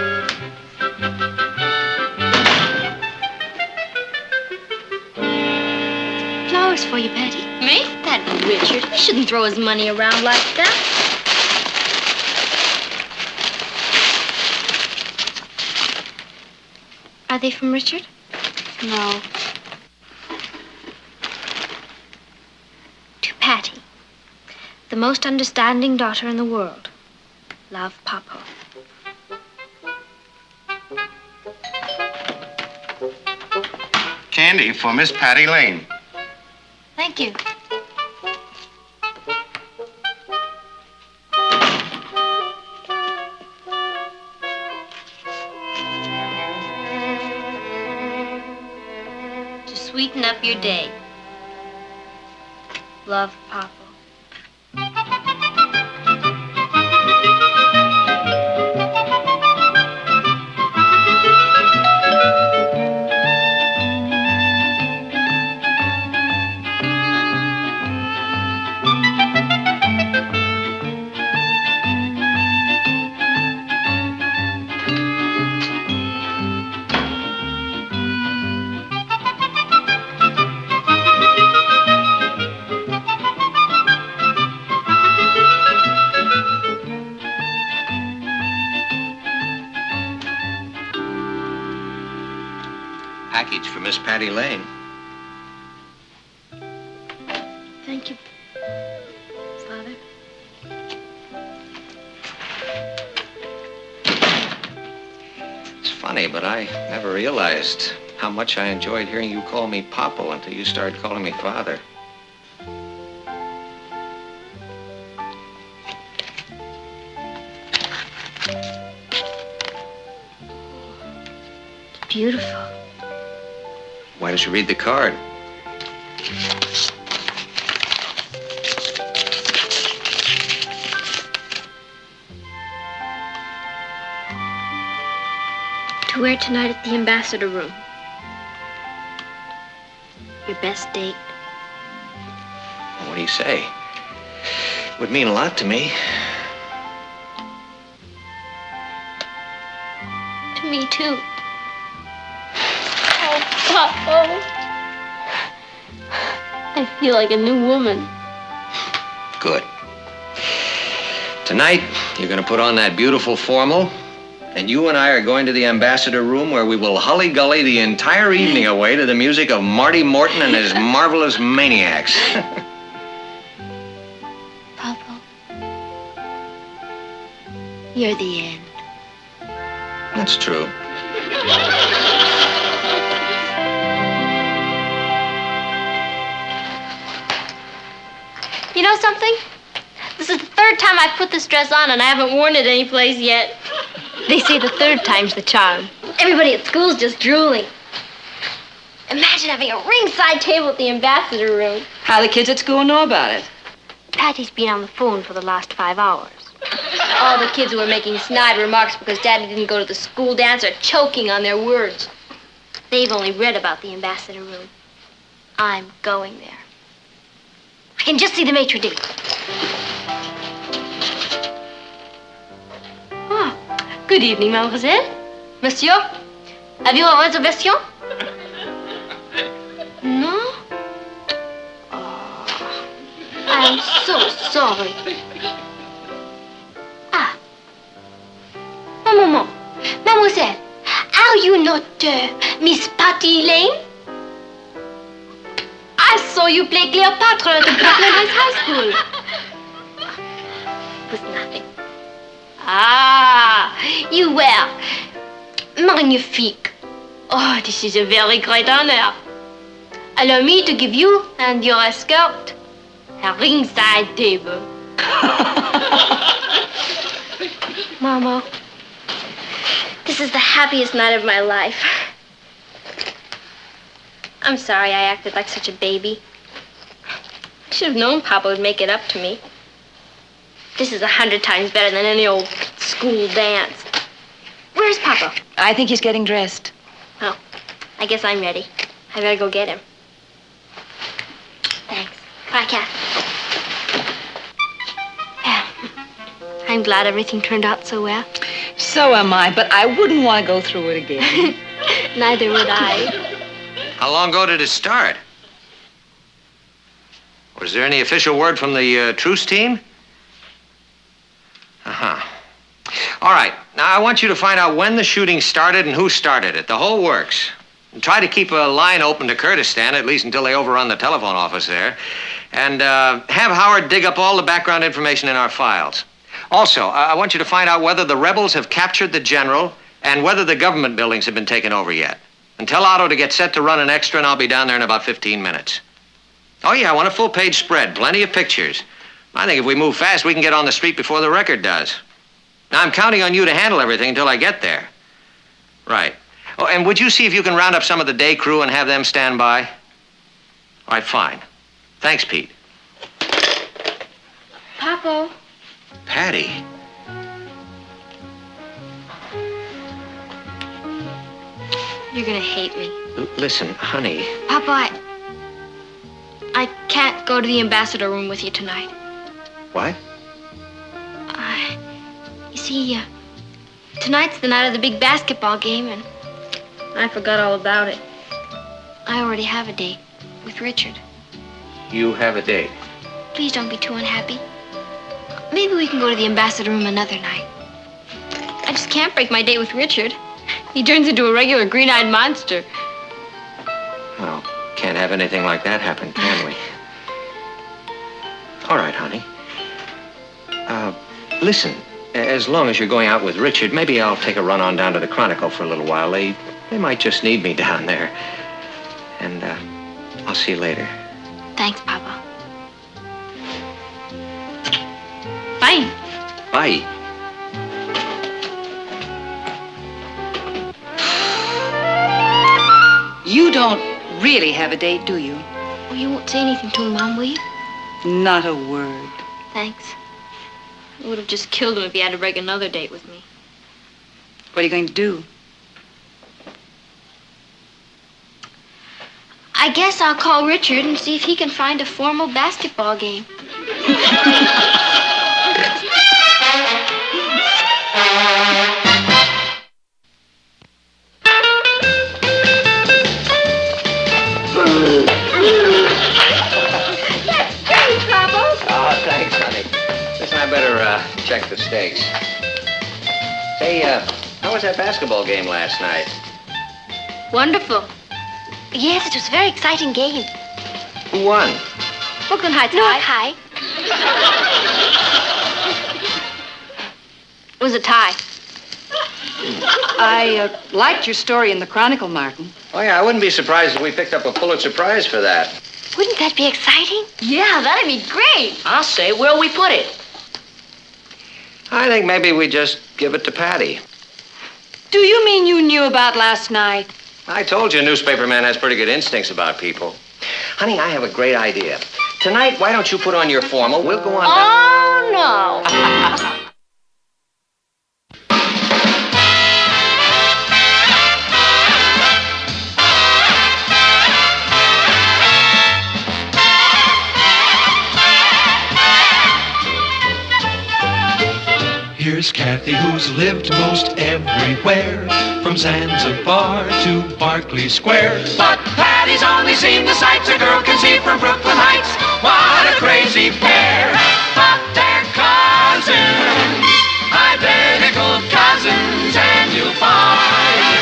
Flowers for you, Patty. Me? That Richard. He shouldn't throw his money around like that. Are they from Richard? No. To Patty, the most understanding daughter in the world. Love, Papa. Candy for Miss Patty Lane. Thank you. To sweeten up your day. Love, Papa. Package for Miss Patty Lane. Thank you, Father. It's funny, but I never realized how much I enjoyed hearing you call me Papa until you started calling me Father. Beautiful. Why don't you read the card? To wear tonight at the ambassador room. Your best date. What do you say? Would mean a lot to me. To me, too. Oh, Papa. I feel like a new woman. Good. Tonight, you're going to put on that beautiful formal, and you and I are going to the ambassador room where we will hully-gully the entire evening away to the music of Marty Morton and his marvelous Maniacs. Papa, you're the end. That's true. You know something? This is the third time I've put this dress on and I haven't worn it anyplace yet. They say the third time's the charm. Everybody at school's just drooling. Imagine having a ringside table at the ambassador room. How the kids at school know about it? Patty's been on the phone for the last 5 hours. All the kids who were making snide remarks because Daddy didn't go to the school dance are choking on their words. They've only read about the ambassador room. I'm going there. I can just see the maitre d'. Ah, good evening, mademoiselle. Monsieur, have you a reservation? No? Oh, I'm so sorry. Ah. Un moment. Mademoiselle, are you not Miss Patty Lane? I saw you play Cleopatra at the Brooklyn Heights High School. It was nothing. Ah, you were magnifique. Oh, this is a very great honor. Allow me to give you and your escort a ringside table. Mama, this is the happiest night of my life. I'm sorry I acted like such a baby. I should have known Papa would make it up to me. This is 100 times better than any old school dance. Where's Papa? I think he's getting dressed. Oh, I guess I'm ready. I better go get him. Thanks. Bye, Kath. I'm glad everything turned out so well. So am I, but I wouldn't want to go through it again. Neither would I. How long ago did it start? Was there any official word from the truce team? Uh-huh. All right. Now, I want you to find out when the shooting started and who started it. The whole works. And try to keep a line open to Kurdistan, at least until they overrun the telephone office there. And have Howard dig up all the background information in our files. Also, I want you to find out whether the rebels have captured the general and whether the government buildings have been taken over yet. And tell Otto to get set to run an extra, and I'll be down there in about 15 minutes. Oh, yeah, I want a full-page spread, plenty of pictures. I think if we move fast, we can get on the street before the Record does. Now, I'm counting on you to handle everything until I get there. Right. Oh, and would you see if you can round up some of the day crew and have them stand by? All right, fine. Thanks, Pete. Papa. Patty. You're gonna hate me. Listen, honey. Papa, I can't go to the ambassador room with you tonight. What? You see, tonight's the night of the big basketball game, and I forgot all about it. I already have a date with Richard. You have a date. Please don't be too unhappy. Maybe we can go to the ambassador room another night. I just can't break my date with Richard. He turns into a regular green-eyed monster. Well, can't have anything like that happen, can we? All right, honey. Listen, as long as you're going out with Richard, maybe I'll take a run on down to the Chronicle for a little while. They might just need me down there. And, I'll see you later. Thanks, Papa. Bye. Bye. You don't really have a date, do you? Well, you won't say anything to him, Mom, will you? Not a word. Thanks. It would have just killed him if he had to break another date with me. What are you going to do? I guess I'll call Richard and see if he can find a formal basketball game. Oh, thanks, honey. Listen, I better check the stakes. Hey, how was that basketball game last night? Wonderful. Yes, it was a very exciting game. Who won? Brooklyn Heights High. It was a tie. I liked your story in the Chronicle, Martin. Oh, yeah, I wouldn't be surprised if we picked up a Pulitzer Prize for that. Wouldn't that be exciting? Yeah, that'd be great. I'll say, where'll we put it? I think maybe we just give it to Patty. Do you mean you knew about last night? I told you a newspaper man has pretty good instincts about people. Honey, I have a great idea. Tonight, why don't you put on your formal? We'll go on down. Oh, no. Here's Kathy, who's lived most everywhere, from Zanzibar to Berkeley Square. But Patty's only seen the sights a girl can see from Brooklyn Heights. What a crazy pair, but they're cousins, identical cousins, and you'll find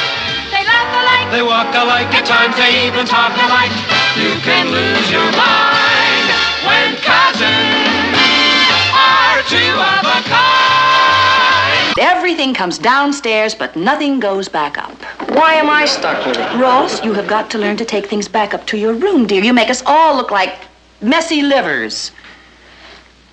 they laugh alike, They walk alike, at times they even talk alike. You can lose your mind when cousins are two of a kind. Everything comes downstairs, but nothing goes back up. Why am I stuck with it? Ross, you have got to learn to take things back up to your room, dear. You make us all look like messy livers.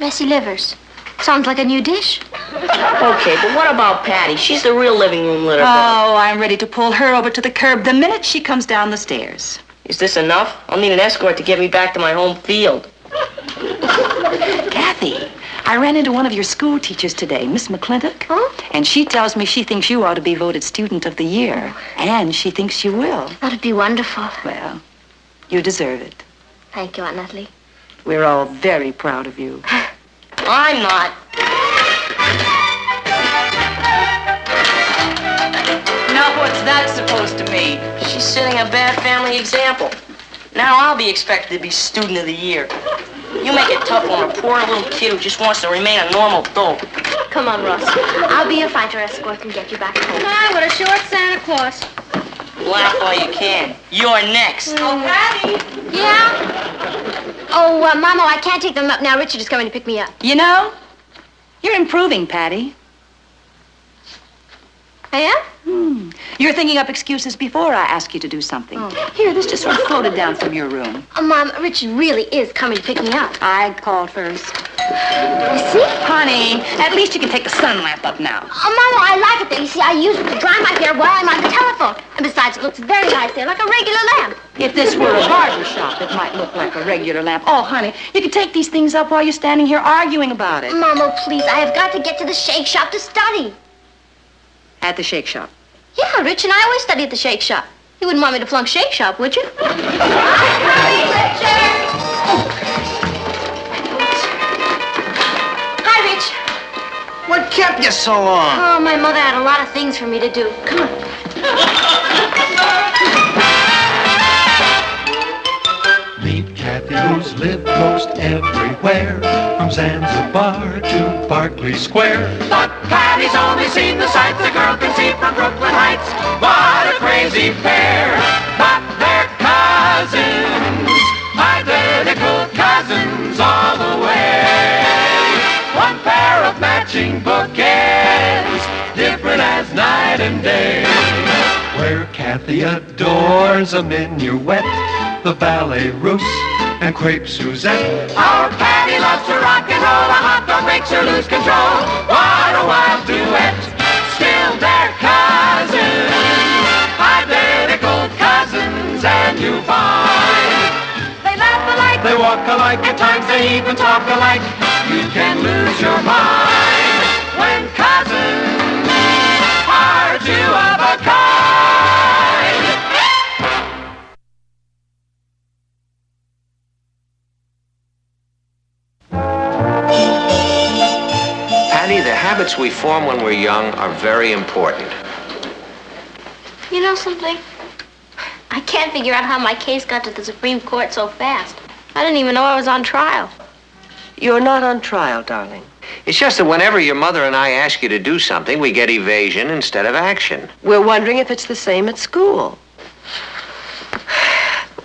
Messy livers. Sounds like a new dish. Okay, but what about Patty? She's the real living room litter. Oh, I'm ready to pull her over to the curb the minute she comes down the stairs. Is this enough? I'll need an escort to get me back to my home field. Kathy, I ran into one of your school teachers today, Miss McClintock. Huh? And she tells me she thinks you ought to be voted Student of the Year. And she thinks you will. That'd be wonderful. Well, you deserve it. Thank you, Aunt Natalie. We're all very proud of you. I'm not. Now what's that supposed to mean? She's setting a bad family example. Now I'll be expected to be Student of the Year. You make it tough on a poor little kid who just wants to remain a normal dope. Come on, Ross. I'll be your fighter escort and get you back home. Come on, with a short Santa Claus. Laugh while you can. You're next. Oh, Patty! Yeah? Oh, Mama, I can't take them up now. Richard is coming to pick me up. You know, you're improving, Patty. I am? You're thinking up excuses before I ask you to do something. Oh. Here, this just sort of floated down from your room. Mom, Richard really is coming to pick me up. I called first. You see? Honey, at least you can take the sun lamp up now. Mama, I like it there. You see, I use it to dry my hair while I'm on the telephone. And besides, it looks very nice there, like a regular lamp. If this were a barber shop, it might look like a regular lamp. Oh, honey, you can take these things up while you're standing here arguing about it. Mama, please, I have got to get to the shake shop to study. At the shake shop. Yeah, Rich and I always study at the shake shop. You wouldn't want me to flunk shake shop, would you? Hi, Rich. What kept you so long? Oh, my mother had a lot of things for me to do. Come on. Meet Kathy, who's lived most everywhere, from Zanzibar to Berkeley Square. But Patty's only seen the sights a girl can see from Brooklyn Heights. What a crazy pair, but they're cousins, identical cousins all the way. One pair of matching bookends, different as night and day. Where Kathy adores a minuet, the ballet russe, and crepe Suzette. Our Patty loves to rock and roll, a hot dog makes her lose control. What a wild duet, still they're cousins, identical cousins, and you find they laugh alike, They walk alike, at times they even talk alike. You can lose your mind when cousins are two of a kind. Patty, the habits we form when we're young are very important. You know something? I can't figure out how my case got to the Supreme Court so fast. I didn't even know I was on trial. You're not on trial, darling. It's just that whenever your mother and I ask you to do something, we get evasion instead of action. We're wondering if it's the same at school.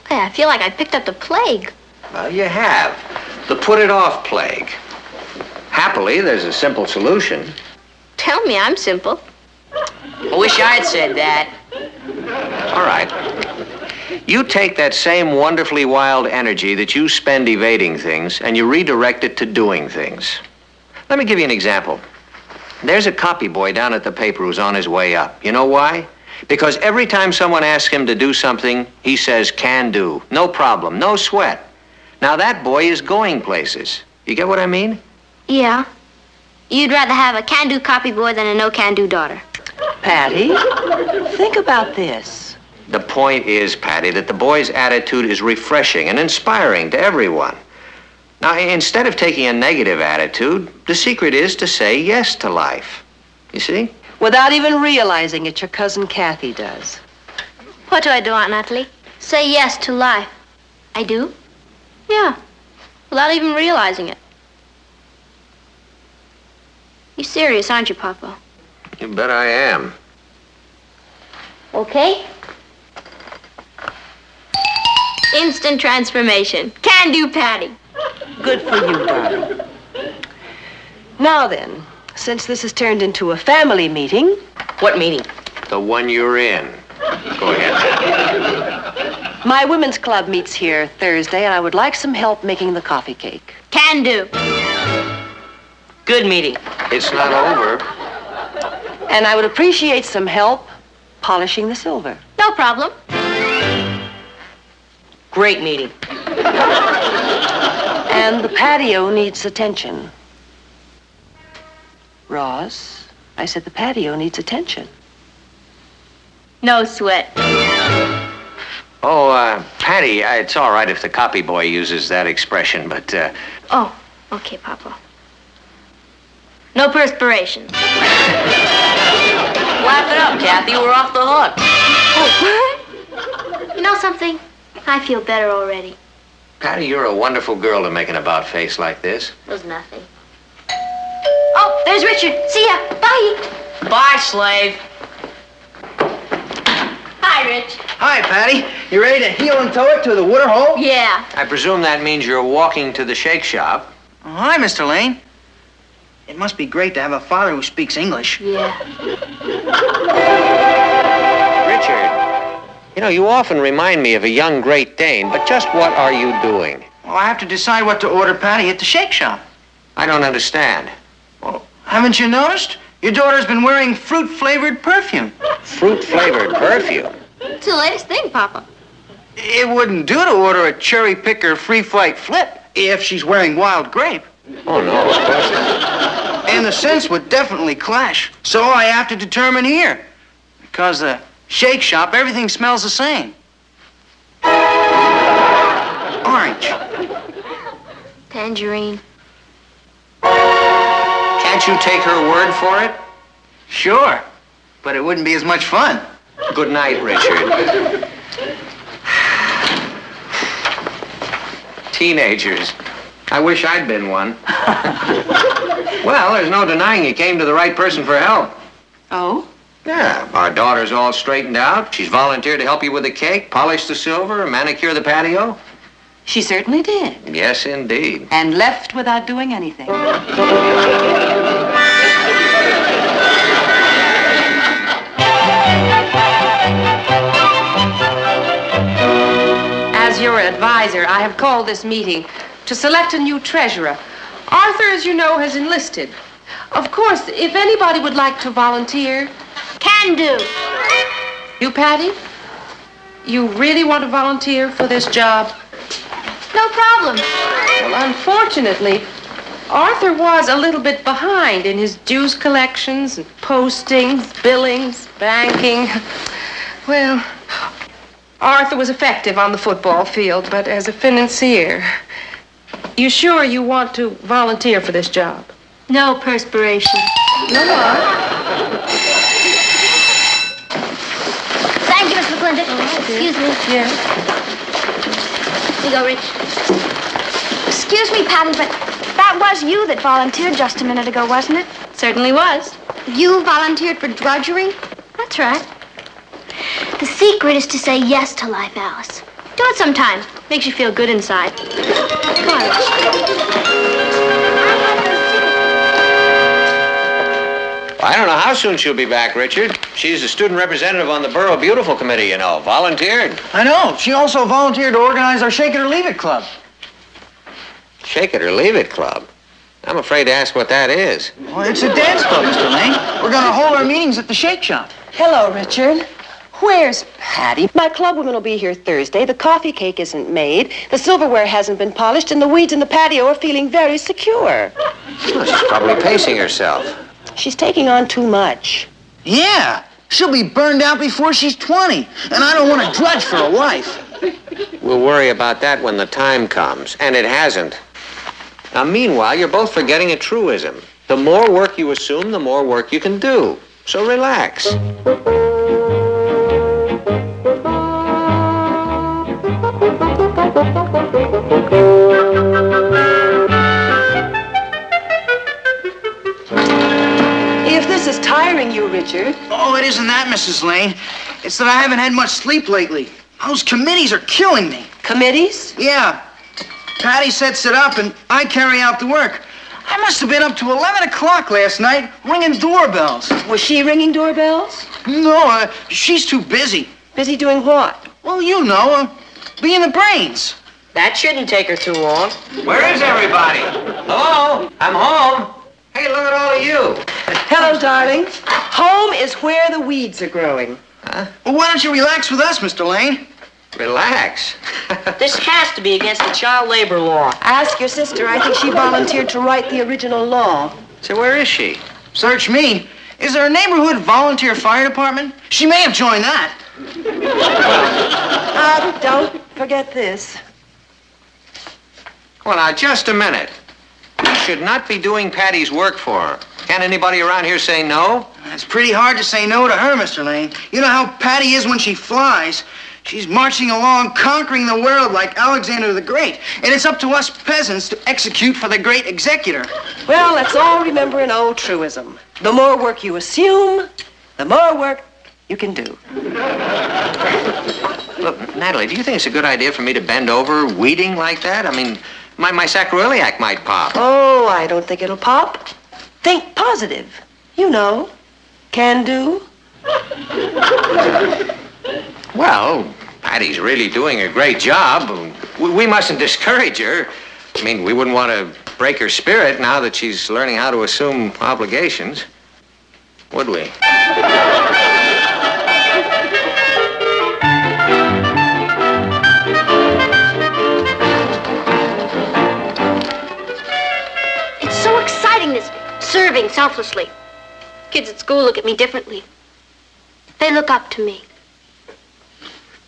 Hey, I feel like I picked up the plague. Well, you have. The put-it-off plague. Happily, there's a simple solution. Tell me I'm simple. I wish I'd said that. All right. You take that same wonderfully wild energy that you spend evading things and you redirect it to doing things. Let me give you an example. There's a copy boy down at the paper who's on his way up. You know why? Because every time someone asks him to do something, he says, can do. No problem, no sweat. Now that boy is going places. You get what I mean? Yeah. You'd rather have a can-do copy boy than a no-can-do daughter. Patty, think about this. The point is, Patty, that the boy's attitude is refreshing and inspiring to everyone. Now, instead of taking a negative attitude, the secret is to say yes to life. You see? Without even realizing it, your cousin Kathy does. What do I do, Aunt Natalie? Say yes to life. I do? Yeah. Without even realizing it. You're serious, aren't you, Papa? You bet I am. Okay. Instant transformation. Can-do Patty. Good for you, darling. Now then, since this has turned into a family meeting... What meeting? The one you're in. Go ahead. My women's club meets here Thursday, and I would like some help making the coffee cake. Can do. Good meeting. It's not over. And I would appreciate some help polishing the silver. No problem. Great meeting. And the patio needs attention. Ross, I said the patio needs attention. No sweat. Oh, Patty, it's all right if the copy boy uses that expression, but, Oh, okay, Papa. No perspiration. Laugh it up, Kathy. We're off the hook. Oh, you know something? I feel better already. Patty, you're a wonderful girl to make an about-face like this. It was nothing. Oh, there's Richard. See ya. Bye. Bye, slave. Hi, Rich. Hi, Patty. You ready to heel and toe it to the water hole? Yeah. I presume that means you're walking to the shake shop. Oh, hi, Mr. Lane. It must be great to have a father who speaks English. Yeah. Richard, you know, you often remind me of a young Great Dane, but just what are you doing? Well, I have to decide what to order Patty at the shake shop. I don't understand. Well, haven't you noticed? Your daughter's been wearing fruit-flavored perfume. Fruit-flavored perfume? It's the latest thing, Papa. It wouldn't do to order a cherry picker free-flight flip if she's wearing wild grape. Oh, no, of course not. And the scents would definitely clash. So I have to determine here. Because the shake shop, everything smells the same. Orange. Tangerine. Can't you take her word for it? Sure, but it wouldn't be as much fun. Good night, Richard. Teenagers. I wish I'd been one. Well, there's no denying you came to the right person for help. Oh? Yeah, our daughter's all straightened out. She's volunteered to help you with the cake, polish the silver, manicure the patio. She certainly did. Yes, indeed. And left without doing anything. As your advisor, I have called this meeting to select a new treasurer. Arthur, as you know, has enlisted. Of course, if anybody would like to volunteer... Can do. You, Patty? You really want to volunteer for this job? No problem. Well, unfortunately, Arthur was a little bit behind in his dues collections and postings, billings, banking. Well, Arthur was effective on the football field, but as a financier, you sure you want to volunteer for this job? No perspiration. No more. Thank you, Miss McClintock. Excuse me. Yeah. Here you go, Rich. Excuse me, Patty, but that was you that volunteered just a minute ago, wasn't it? Certainly was. You volunteered for drudgery? That's right. The secret is to say yes to life, Alice. Do it sometime. Makes you feel good inside. Come on, Rich. I don't know how soon she'll be back, Richard. She's the student representative on the Borough Beautiful Committee, you know. Volunteered. I know. She also volunteered to organize our Shake It or Leave It Club. Shake It or Leave It Club? I'm afraid to ask what that is. Well, it's a dance club, Mr. Lane. We're going to hold our meetings at the Shake Shop. Hello, Richard. Where's Patty? My club women will be here Thursday. The coffee cake isn't made. The silverware hasn't been polished, and the weeds in the patio are feeling very secure. Well, she's probably pacing herself. She's taking on too much. Yeah, she'll be burned out before she's 20, and I don't want to drudge for a wife. We'll worry about that when the time comes, and it hasn't. Now, meanwhile, you're both forgetting a truism. The more work you assume, the more work you can do. So relax. If this is tiring you, Richard. Oh, it isn't that, Mrs. Lane. It's that I haven't had much sleep lately. Those committees are killing me. Committees? Yeah. Patty sets it up, and I carry out the work. I must have been up to 11 o'clock last night ringing doorbells. Was she ringing doorbells? No, she's too busy. Busy doing what? Well, you know, being the brains. That shouldn't take her too long. Where is everybody? Hello? I'm home. Hey, look at all of you. Hello, darling. Home is where the weeds are growing. Huh? Well, why don't you relax with us, Mr. Lane? Relax. This has to be against the child labor law. Ask your sister. I think she volunteered to write the original law. So where is she? Search me. Is there a neighborhood volunteer fire department? She may have joined that. Don't forget this. Well, now, just a minute. You should not be doing Patty's work for her. Can anybody around here say no? It's pretty hard to say no to her, Mr. Lane. You know how Patty is when she flies. She's marching along, conquering the world like Alexander the Great. And it's up to us peasants to execute for the great executor. Well, let's all remember an old truism. The more work you assume, the more work you can do. Look, Natalie, do you think it's a good idea for me to bend over weeding like that? I mean, my sacroiliac might pop. Oh, I don't think it'll pop. Think positive. You know, can do. Well, Patty's really doing a great job. We mustn't discourage her. I mean, we wouldn't want to break her spirit now that she's learning how to assume obligations. Would we? It's so exciting, this serving selflessly. Kids at school look at me differently. They look up to me.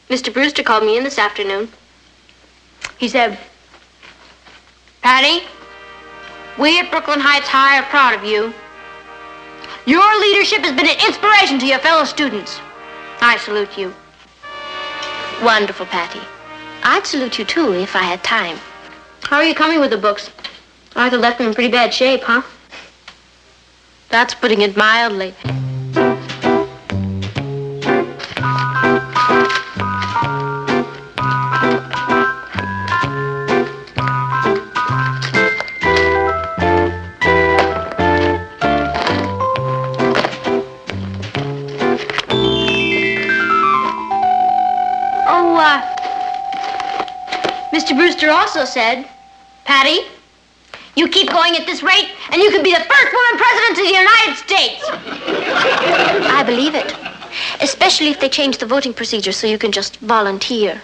Mr. Brewster called me in this afternoon. He said, Patty, we at Brooklyn Heights High are proud of you. Your leadership has been an inspiration to your fellow students. I salute you. Wonderful, Patty. I'd salute you, too, if I had time. How are you coming with the books? Arthur left them in pretty bad shape, huh? That's putting it mildly. Mr. Brewster also said, Patty, you keep going at this rate, and you could be the first woman president of the United States. I believe it, especially if they change the voting procedure so you can just volunteer.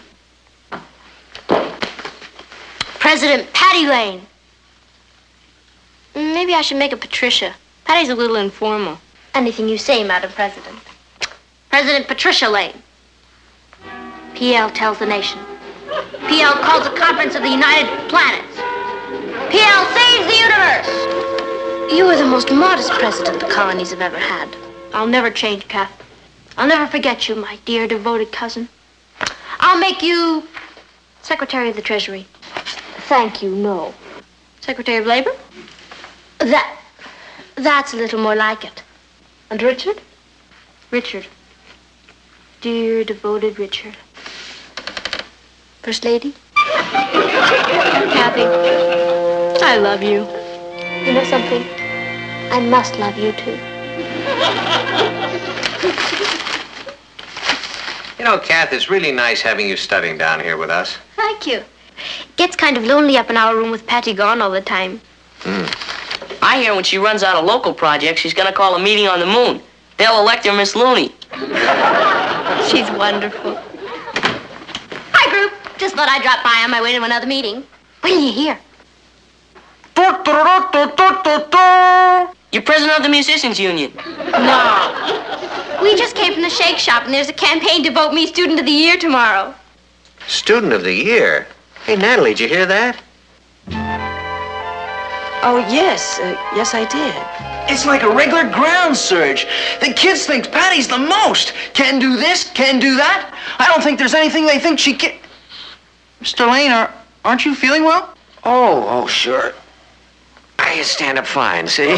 President Patty Lane. Maybe I should make it Patricia. Patty's a little informal. Anything you say, Madam President. President Patricia Lane. PL tells the nation. PL calls a conference of the United Planets. PL saves the universe. You are the most modest president the colonies have ever had. I'll never change, Kath. I'll never forget you, my dear, devoted cousin. I'll make you Secretary of the Treasury. Thank you, no. Secretary of Labor? That's a little more like it. And Richard? Richard. Dear, devoted Richard. First Lady? Kathy, I love you. You know something? I must love you, too. You know, Kath, it's really nice having you studying down here with us. Thank you. It gets kind of lonely up in our room with Patty gone all the time. I hear when she runs out of local projects, she's gonna call a meeting on the moon. They'll elect her Miss Looney. She's wonderful. Hi, group. Just thought I'd drop by on my way to another meeting. When are you here? You're president of the Musicians Union. No. We just came from the shake shop, and there's a campaign to vote me Student of the Year tomorrow. Student of the Year? Hey, Natalie, did you hear that? Oh, yes. Yes, I did. It's like a regular ground surge. The kids think Patty's the most. Can do this, can do that. I don't think there's anything they think she can. Mr. Lane, aren't you feeling well? Oh, sure. I stand up fine, see?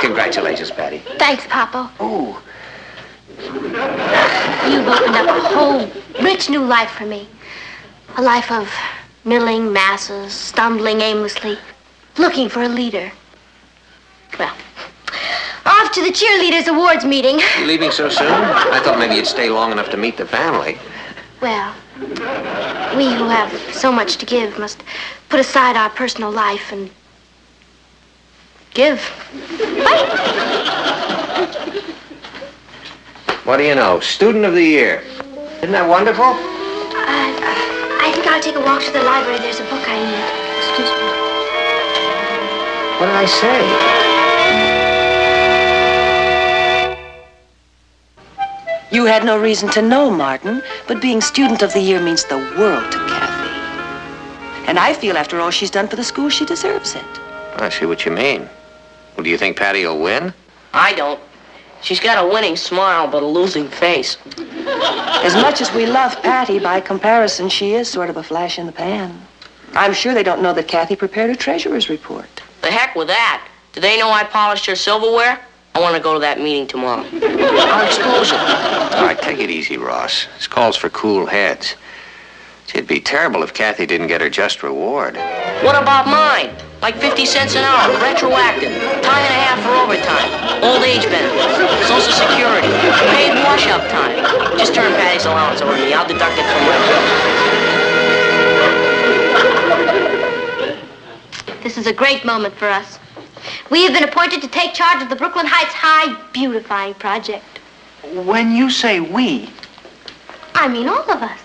Congratulations, Patty. Thanks, Papa. Oh. You've opened up a whole rich new life for me. A life of milling masses, stumbling aimlessly, looking for a leader. Well, off to the cheerleaders awards meeting. You leaving so soon? I thought maybe you'd stay long enough to meet the family. Well, we who have so much to give must put aside our personal life and give. What do you know? Student of the Year. Isn't that wonderful? I think I'll take a walk to the library. There's a book I need. Excuse me. What did I say? You had no reason to know, Martin, but being Student of the Year means the world to Kathy. And I feel after all she's done for the school, she deserves it. I see what you mean. Well, do you think Patty will win? I don't. She's got a winning smile, but a losing face. As much as we love Patty, by comparison, she is sort of a flash in the pan. I'm sure they don't know that Kathy prepared a treasurer's report. The heck with that. Do they know I polished her silverware? I want to go to that meeting tomorrow. I'll expose her. All right, take it easy, Ross. This calls for cool heads. It'd be terrible if Kathy didn't get her just reward. What about mine? Like 50 cents an hour, retroactive, time and a half for overtime, old age benefits, Social Security, paid wash-up time. Just turn Patty's allowance over to me. I'll deduct it from my bill. This is a great moment for us. We have been appointed to take charge of the Brooklyn Heights High Beautifying Project. When you say we... I mean all of us.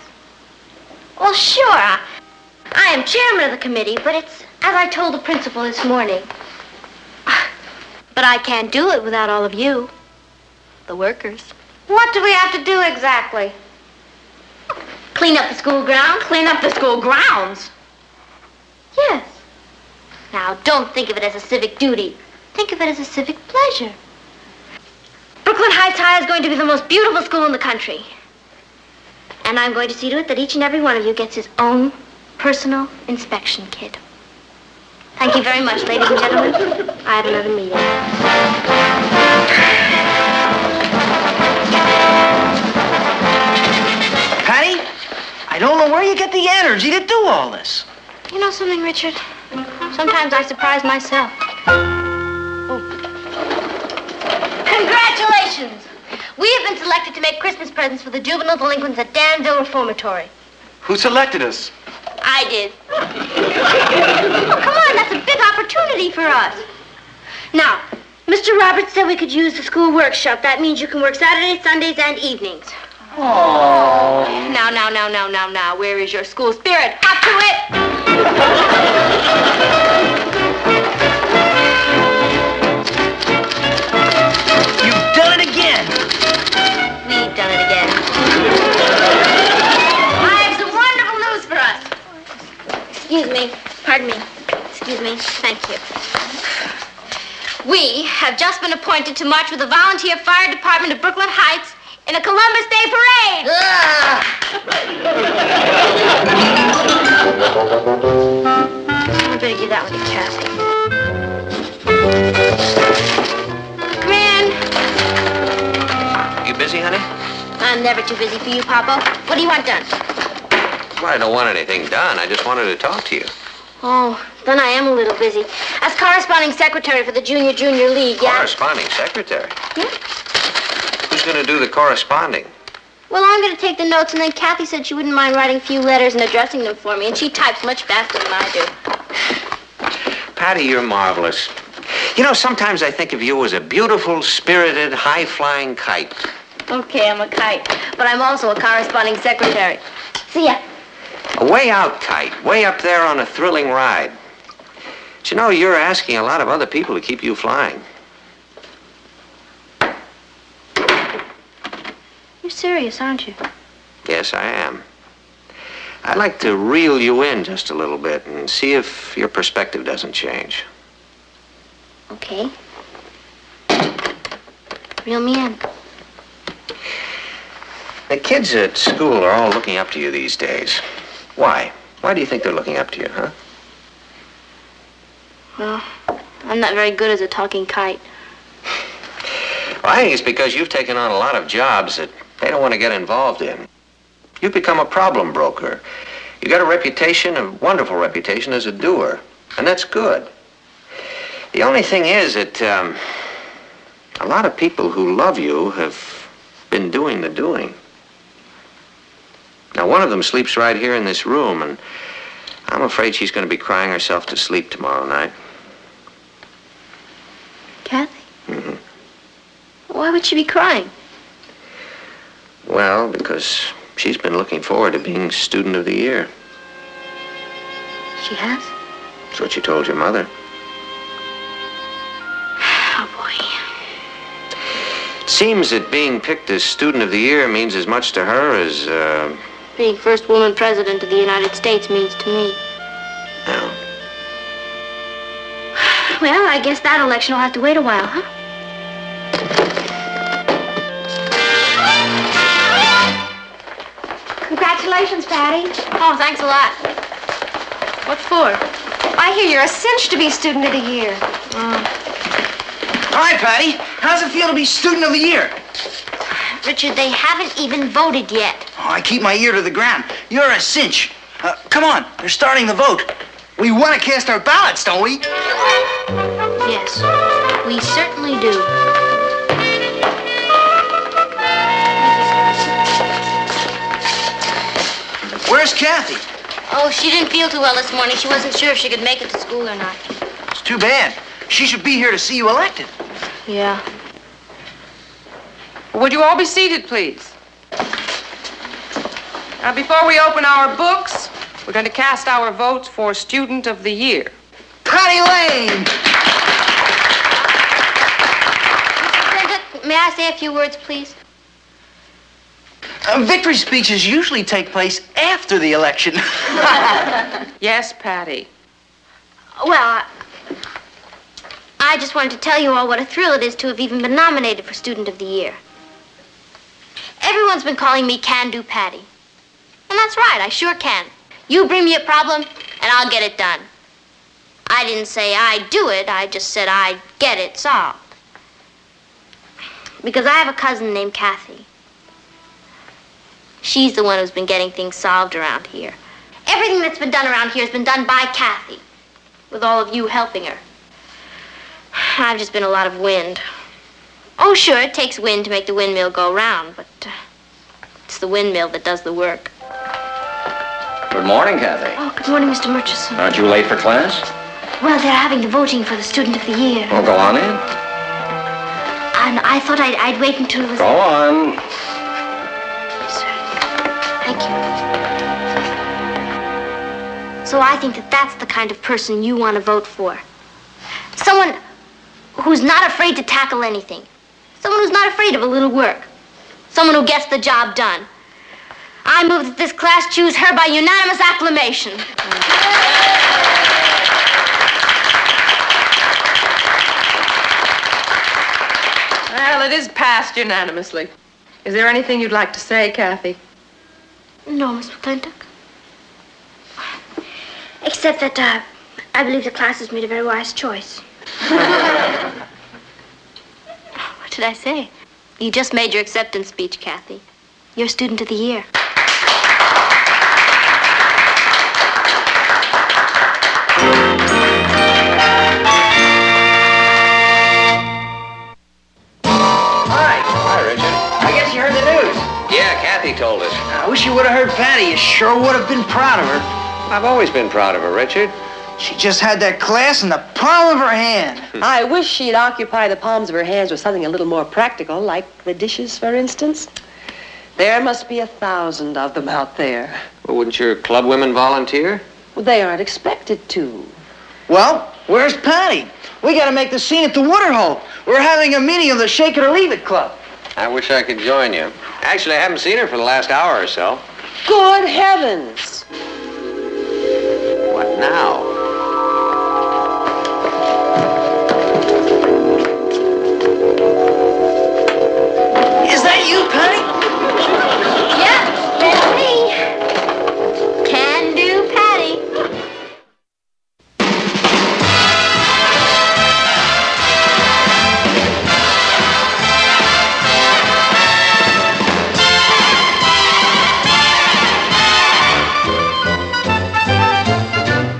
Well, sure, I am chairman of the committee, but it's as I told the principal this morning. But I can't do it without all of you, the workers. What do we have to do exactly? Clean up the school grounds? Clean up the school grounds? Yes. Now, don't think of it as a civic duty. Think of it as a civic pleasure. Brooklyn Heights High is going to be the most beautiful school in the country. And I'm going to see to it that each and every one of you gets his own personal inspection kit. Thank you very much, ladies and gentlemen. I have another meeting. Patty, I don't know where you get the energy to do all this. You know something, Richard? Sometimes I surprise myself. Oh. Congratulations! We have been selected to make Christmas presents for the juvenile delinquents at Danville Reformatory. Who selected us? I did. Oh, come on, that's a big opportunity for us. Now, Mr. Roberts said we could use the school workshop. That means you can work Saturdays, Sundays, and evenings. Oh. Now, where is your school spirit? Hop to it! You've done it again. We've done it again. I have some wonderful news for us. Excuse me. Pardon me. Excuse me. Thank you. We have just been appointed to march with the Volunteer Fire Department of Brooklyn Heights in a Columbus Day parade. I better give that one to Kathy. Come in. You busy, honey? I'm never too busy for you, Papa. What do you want done? Well, I don't want anything done. I just wanted to talk to you. Oh, then I am a little busy. As corresponding secretary for the Junior League, yeah? Corresponding secretary? Yeah. Who's going to do the corresponding? Well, I'm going to take the notes, and then Kathy said she wouldn't mind writing a few letters and addressing them for me, and she types much faster than I do. Patty, you're marvelous. You know, sometimes I think of you as a beautiful, spirited, high-flying kite. Okay, I'm a kite, but I'm also a corresponding secretary. See ya. Way out, Kite. Way up there on a thrilling ride. But you know, you're asking a lot of other people to keep you flying. You're serious, aren't you? Yes, I am. I'd like to reel you in just a little bit and see if your perspective doesn't change. Okay. Reel me in. The kids at school are all looking up to you these days. Why? Why do you think they're looking up to you, huh? Well, I'm not very good as a talking kite. Well, I think it's because you've taken on a lot of jobs that they don't want to get involved in. You've become a problem broker. You got a reputation, a wonderful reputation as a doer, and that's good. The only thing is that a lot of people who love you have been doing the doing. Now, one of them sleeps right here in this room, and I'm afraid she's going to be crying herself to sleep tomorrow night. Kathy? Mm-hmm. Why would she be crying? Well, because she's been looking forward to being Student of the Year. She has? That's what you told your mother. Oh, boy. It seems that being picked as Student of the Year means as much to her as, Being first woman president of the United States means to me. No. Well, I guess that election will have to wait a while, huh? Congratulations, Patty. Oh, thanks a lot. What for? I hear you're a cinch to be Student of the Year. Hi, Patty. How's it feel to be Student of the Year? Richard, they haven't even voted yet. Oh, I keep my ear to the ground. You're a cinch. Come on, they're starting the vote. We want to cast our ballots, don't we? Yes, we certainly do. Where's Kathy? Oh, she didn't feel too well this morning. She wasn't sure if she could make it to school or not. It's too bad. She should be here to see you elected. Yeah. Would you all be seated, please? Now, before we open our books, we're going to cast our votes for Student of the Year. Patty Lane! Mr. May I say a few words, please? Victory speeches usually take place after the election. Yes, Patty. Well, I just wanted to tell you all what a thrill it is to have even been nominated for Student of the Year. Everyone's been calling me Can-Do Patty. And that's right, I sure can. You bring me a problem, and I'll get it done. I didn't say I'd do it, I just said I'd get it solved. Because I have a cousin named Kathy. She's the one who's been getting things solved around here. Everything that's been done around here has been done by Kathy, with all of you helping her. I've just been a lot of wind. Oh, sure, it takes wind to make the windmill go round, but it's the windmill that does the work. Good morning, Kathy. Oh, good morning, Mr. Murchison. Aren't you late for class? Well, they're having the voting for the Student of the Year. Well, go on in. And I thought I'd wait until it was... Go on. Thank you. So I think that that's the kind of person you want to vote for. Someone who's not afraid to tackle anything. Someone who's not afraid of a little work. Someone who gets the job done. I move that this class choose her by unanimous acclamation. Well, it is passed unanimously. Is there anything you'd like to say, Kathy? No, Miss McClintock. Except that I believe the class has made a very wise choice. What did I say? You just made your acceptance speech, Kathy. You're Student of the Year. Hi, Richard. I guess you heard the news. Yeah, Kathy told us. I wish you would have heard Patty. You sure would have been proud of her. I've always been proud of her, Richard. She just had that class in the palm of her hand. I wish she'd occupy the palms of her hands with something a little more practical, like the dishes, for instance. There must be 1,000 of them out there. Well, wouldn't your club women volunteer? Well, they aren't expected to. Well, where's Patty? We gotta make the scene at the Waterhole. We're having a meeting of the Shake It or Leave It Club. I wish I could join you. Actually, I haven't seen her for the last hour or so. Good heavens! What now? Is that you, Patty? Yeah, that's me. Can do, Patty.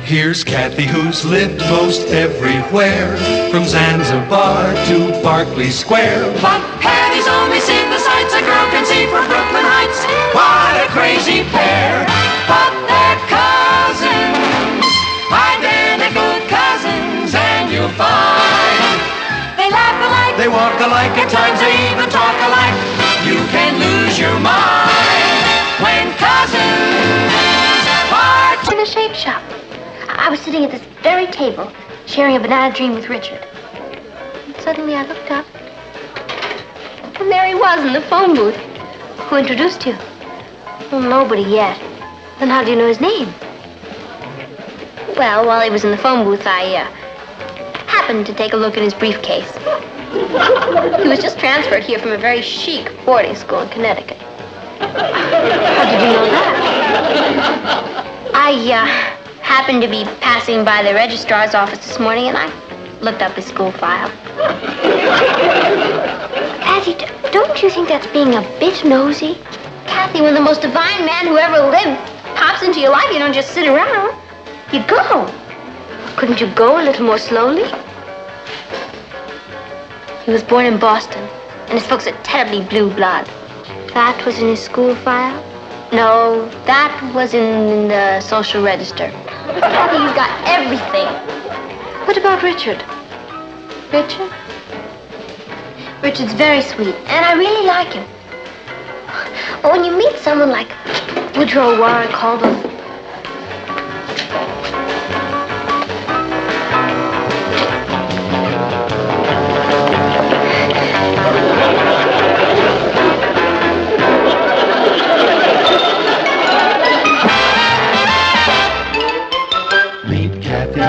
Here's Kathy, who's lived most everywhere, from Zanzibar to Berkeley Square. But Patty's only seen the sights a girl can see from Brooklyn Heights. What a crazy pair. But they're cousins, identical cousins, and you'll find they laugh alike, They walk alike, at times they even talk alike. You can lose your mind when cousins are In the Shake Shop. I was sitting at this very table, sharing a banana dream with Richard. And suddenly I looked up, and there he was in the phone booth. Who introduced you? Well, nobody yet. Then how do you know his name? Well, while he was in the phone booth, I happened to take a look at his briefcase. He was just transferred here from a very chic boarding school in Connecticut. How did you know that? I happened to be passing by the registrar's office this morning, and I looked up his school file. Patty, don't you think that's being a bit nosy? Kathy, when the most divine man who ever lived pops into your life, you don't just sit around. You go. Couldn't you go a little more slowly? He was born in Boston, and his folks are terribly blue blood. That was in his school file? No, that was in the social register. Kathy, he's got everything. What about Richard? Richard? Richard's very sweet, and I really like him. But when you meet someone like Woodrow Warren Caldwell,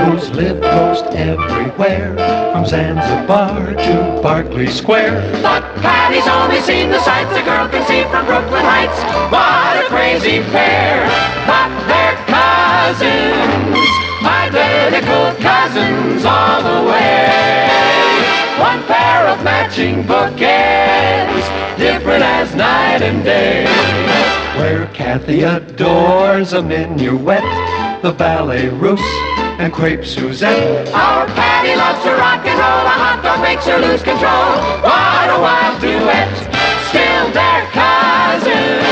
who's lived most everywhere, from Zanzibar to Berkeley Square. But Patty's only seen the sights a girl can see from Brooklyn Heights. What a crazy pair. But they're cousins, identical cousins all the way. One pair of matching bookends, different as night and day. Where Kathy adores a minuet, the ballet russe, and crepe Suzette. Our Patty loves to rock and roll. A hot dog makes her lose control. What a wild duet. Still they're cousins,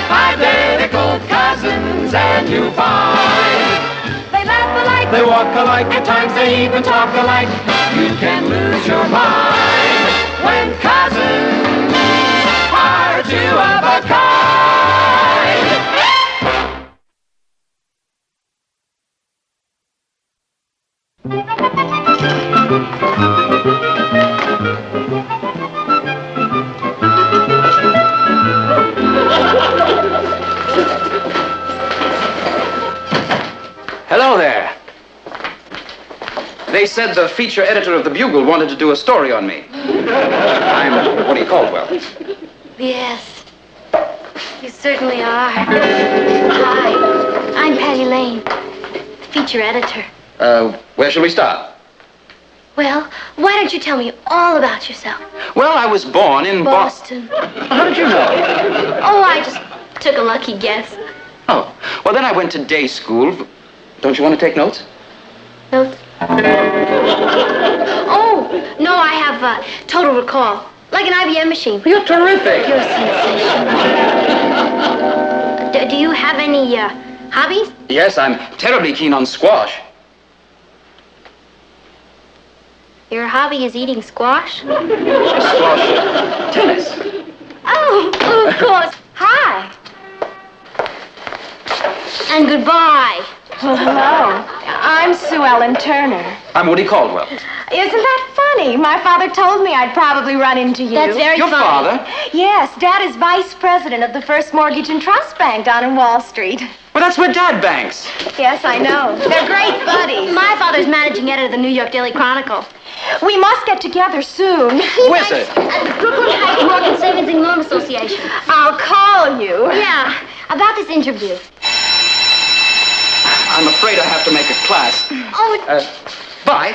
identical cousins, and you find they laugh alike, They walk alike, at times they even talk alike. You can lose your mind when cousins are two of a kind. Hello there. They said the feature editor of the Bugle wanted to do a story on me. I'm Woody Caldwell. yes, you certainly are. Hi, I'm Patty Lane, feature editor. Where shall we start? Well, why don't you tell me all about yourself? Well, I was born in Boston. How did you know? Oh, I just took a lucky guess. Oh, well, then I went to day school. Don't you want to take notes? Notes? Oh, no, I have total recall. Like an IBM machine. You're terrific. You're a sensation. Do you have any hobbies? Yes, I'm terribly keen on squash. Your hobby is eating squash? Tennis. Oh, of course. Hi. And goodbye. Well, hello. I'm Sue Ellen Turner. I'm Woody Caldwell. Isn't that funny? My father told me I'd probably run into you. That's very Your funny. father? Yes, Dad is vice president of the First Mortgage and Trust Bank down in Wall Street. Well, that's where Dad banks. Yes, I know. They're great buddies. My father's managing editor of the New York Daily Chronicle. We must get together soon. Where's it? At the Brooklyn Heights Mortgage Savings and Loan Association. I'll call you. Yeah, about this interview. I'm afraid I have to make a class. Oh, Bye.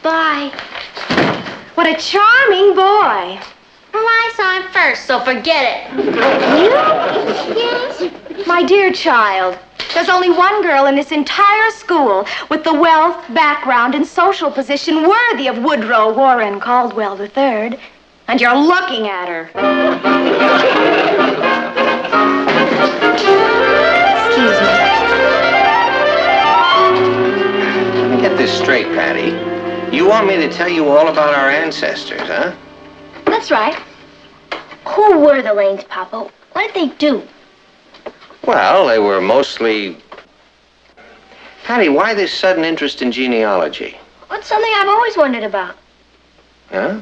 bye. What a charming boy. Well, I saw him first, so forget it. You? Yes? My dear child, there's only one girl in this entire school with the wealth, background, and social position worthy of Woodrow Warren Caldwell III. And you're looking at her. Excuse me. Let me get this straight, Patty. You want me to tell you all about our ancestors, huh? That's right. Who were the Lanes, Papa? What did they do? Well, they were mostly... Patty, why this sudden interest in genealogy? What's something I've always wondered about? Huh?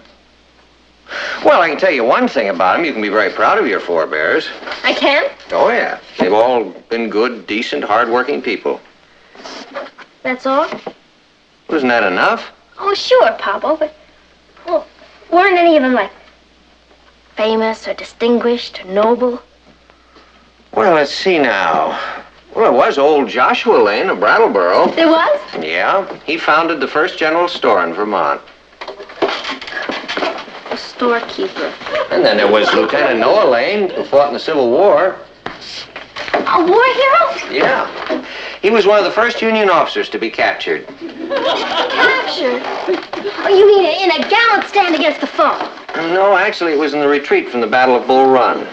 Well, I can tell you one thing about them. You can be very proud of your forebears. I can? Oh, yeah. They've all been good, decent, hard-working people. That's all? Wasn't that enough? Oh, sure, Papa, but... Well, weren't any of them, like, famous or distinguished or noble? Well, let's see now. Well, it was old Joshua Lane of Brattleboro. There was? Yeah. He founded the first general store in Vermont. A storekeeper. And then there was Lieutenant Noah Lane, who fought in the Civil War. A war hero? Yeah. He was one of the first Union officers to be captured. Captured? Oh, you mean in a gallant stand against the foe? No, actually, it was in the retreat from the Battle of Bull Run.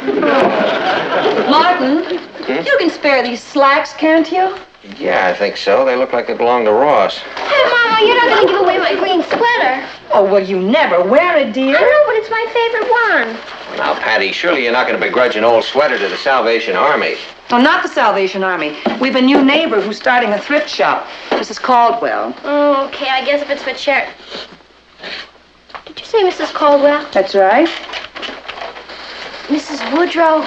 Martin, you can spare these slacks, can't you? Yeah, I think so. They look like they belong to Ross. Hey, Mama, you're not going to give away my green sweater. Oh, well, you never wear it, dear. I know, but it's my favorite one. Now, Patty, surely you're not going to begrudge an old sweater to the Salvation Army. Oh, not the Salvation Army. We've a new neighbor who's starting a thrift shop. Mrs. Caldwell. Oh, okay, I guess if it's for charity. Did you say Mrs. Caldwell? That's right. Mrs. Woodrow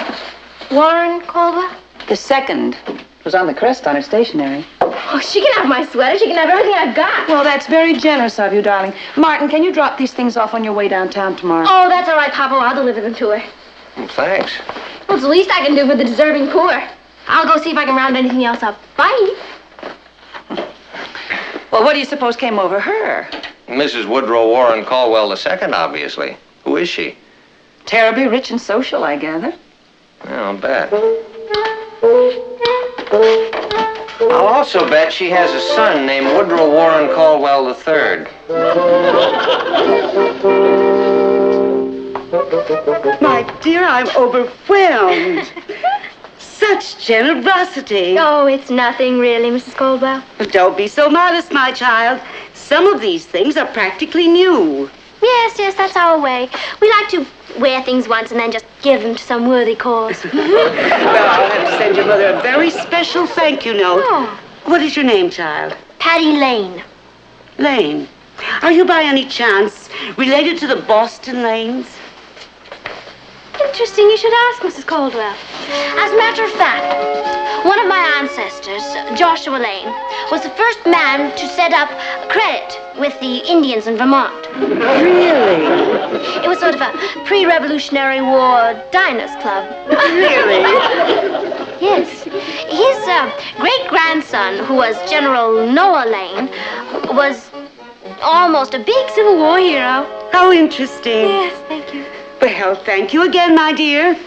Warren Caldwell? The second was on the crest on her stationery. Oh, she can have my sweater. She can have everything I've got. Well, that's very generous of you, darling. Martin, can you drop these things off on your way downtown tomorrow? Oh, that's all right, Papa. I'll deliver them to her. Well, thanks. Well, it's the least I can do for the deserving poor. I'll go see if I can round anything else up. Bye. Well, what do you suppose came over her? Mrs. Woodrow Warren Caldwell II, obviously. Who is she? Terribly rich and social, I gather. Well, I'll bet. I'll also bet she has a son named Woodrow Warren Caldwell III. My dear, I'm overwhelmed. Such generosity. Oh, it's nothing really, Mrs. Caldwell. Don't be so modest, my child. Some of these things are practically new. Yes, that's our way. We like to wear things once and then just give them to some worthy cause. Well, I'll have to send your mother a very special thank you note. Oh. What is your name, child? Patty Lane. Lane. Are you by any chance related to the Boston Lanes? Interesting you should ask, Mrs. Caldwell. As a matter of fact, one of my ancestors, Joshua Lane, was the first man to set up credit with the Indians in Vermont. Really? It was sort of a pre-Revolutionary War diners club. Really? Yes. His great-grandson, who was General Noah Lane, was almost a big Civil War hero. How interesting. Yes, thank you. Well, thank you again, my dear.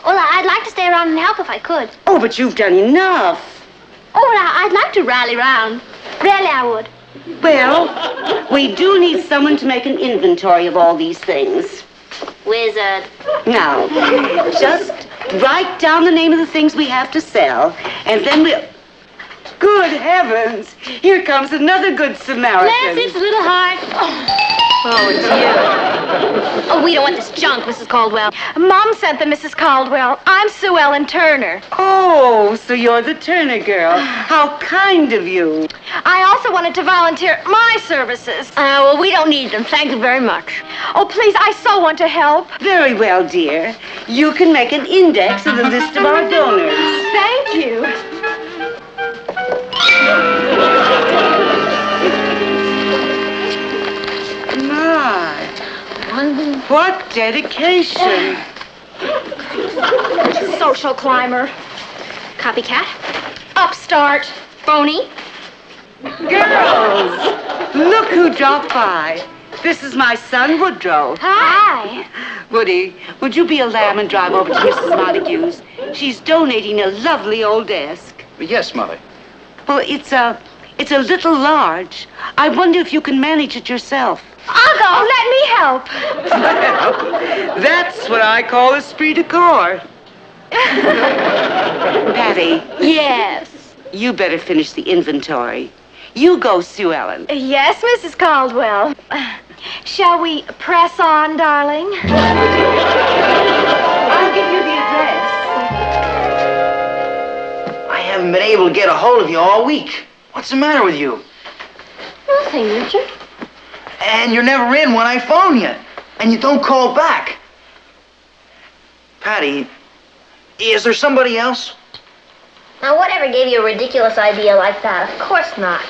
Well, I'd like to stay around and help if I could. Oh, but you've done enough. Oh, well, I'd like to rally round. Really, I would. Well, we do need someone to make an inventory of all these things. Wizard. Now, just write down the name of the things we have to sell, and then we'll... Good heavens! Here comes another good Samaritan. Bless its little heart. Oh, it's you. Oh, we don't want this junk, Mrs. Caldwell. Mom sent them, Mrs. Caldwell. I'm Sue Ellen Turner. Oh, so you're the Turner girl. How kind of you. I also wanted to volunteer my services. Well, we don't need them. Thank you very much. Oh, please, I so want to help. Very well, dear. You can make an index of the list of our donors. Thank you. My, what dedication. Social climber. Copycat? Upstart. Phony? Girls, look who dropped by. This is my son, Woodrow. Hi. Woody, would you be a lamb and drive over to Mrs. Montague's? She's donating a lovely old desk. Yes, Mother. Well, it's a little large. I wonder if you can manage it yourself. I'll go. Let me help. Well, that's what I call esprit de corps. Patty. Yes. You better finish the inventory. You go, Sue Ellen. Yes, Mrs. Caldwell. Shall we press on, darling? I'll give you the address. I haven't been able to get a hold of you all week. What's the matter with you? Nothing, Richard. And you're never in when I phone you. And you don't call back. Patty, is there somebody else? Now, whatever gave you a ridiculous idea like that? Of course not.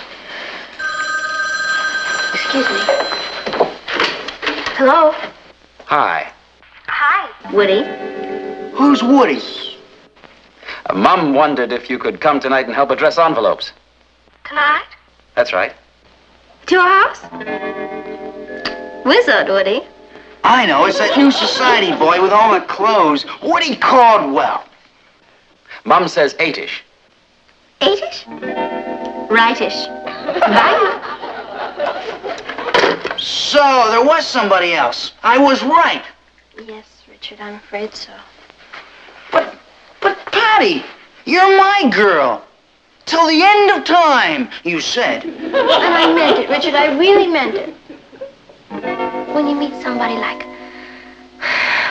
Excuse me. Hello? Hi. Hi. Woody? Who's Woody? Mom wondered if you could come tonight and help address envelopes. Tonight? That's right. To your house? Wizard, Woody. I know, it's that new society boy with all the clothes. Woody Caldwell. Mom says 8-ish. 8-ish? Right-ish. Bye. So, there was somebody else. I was right. Yes, Richard, I'm afraid so. But Patty, you're my girl. Till the end of time, you said. And I meant it, Richard. I really meant it. When you meet somebody like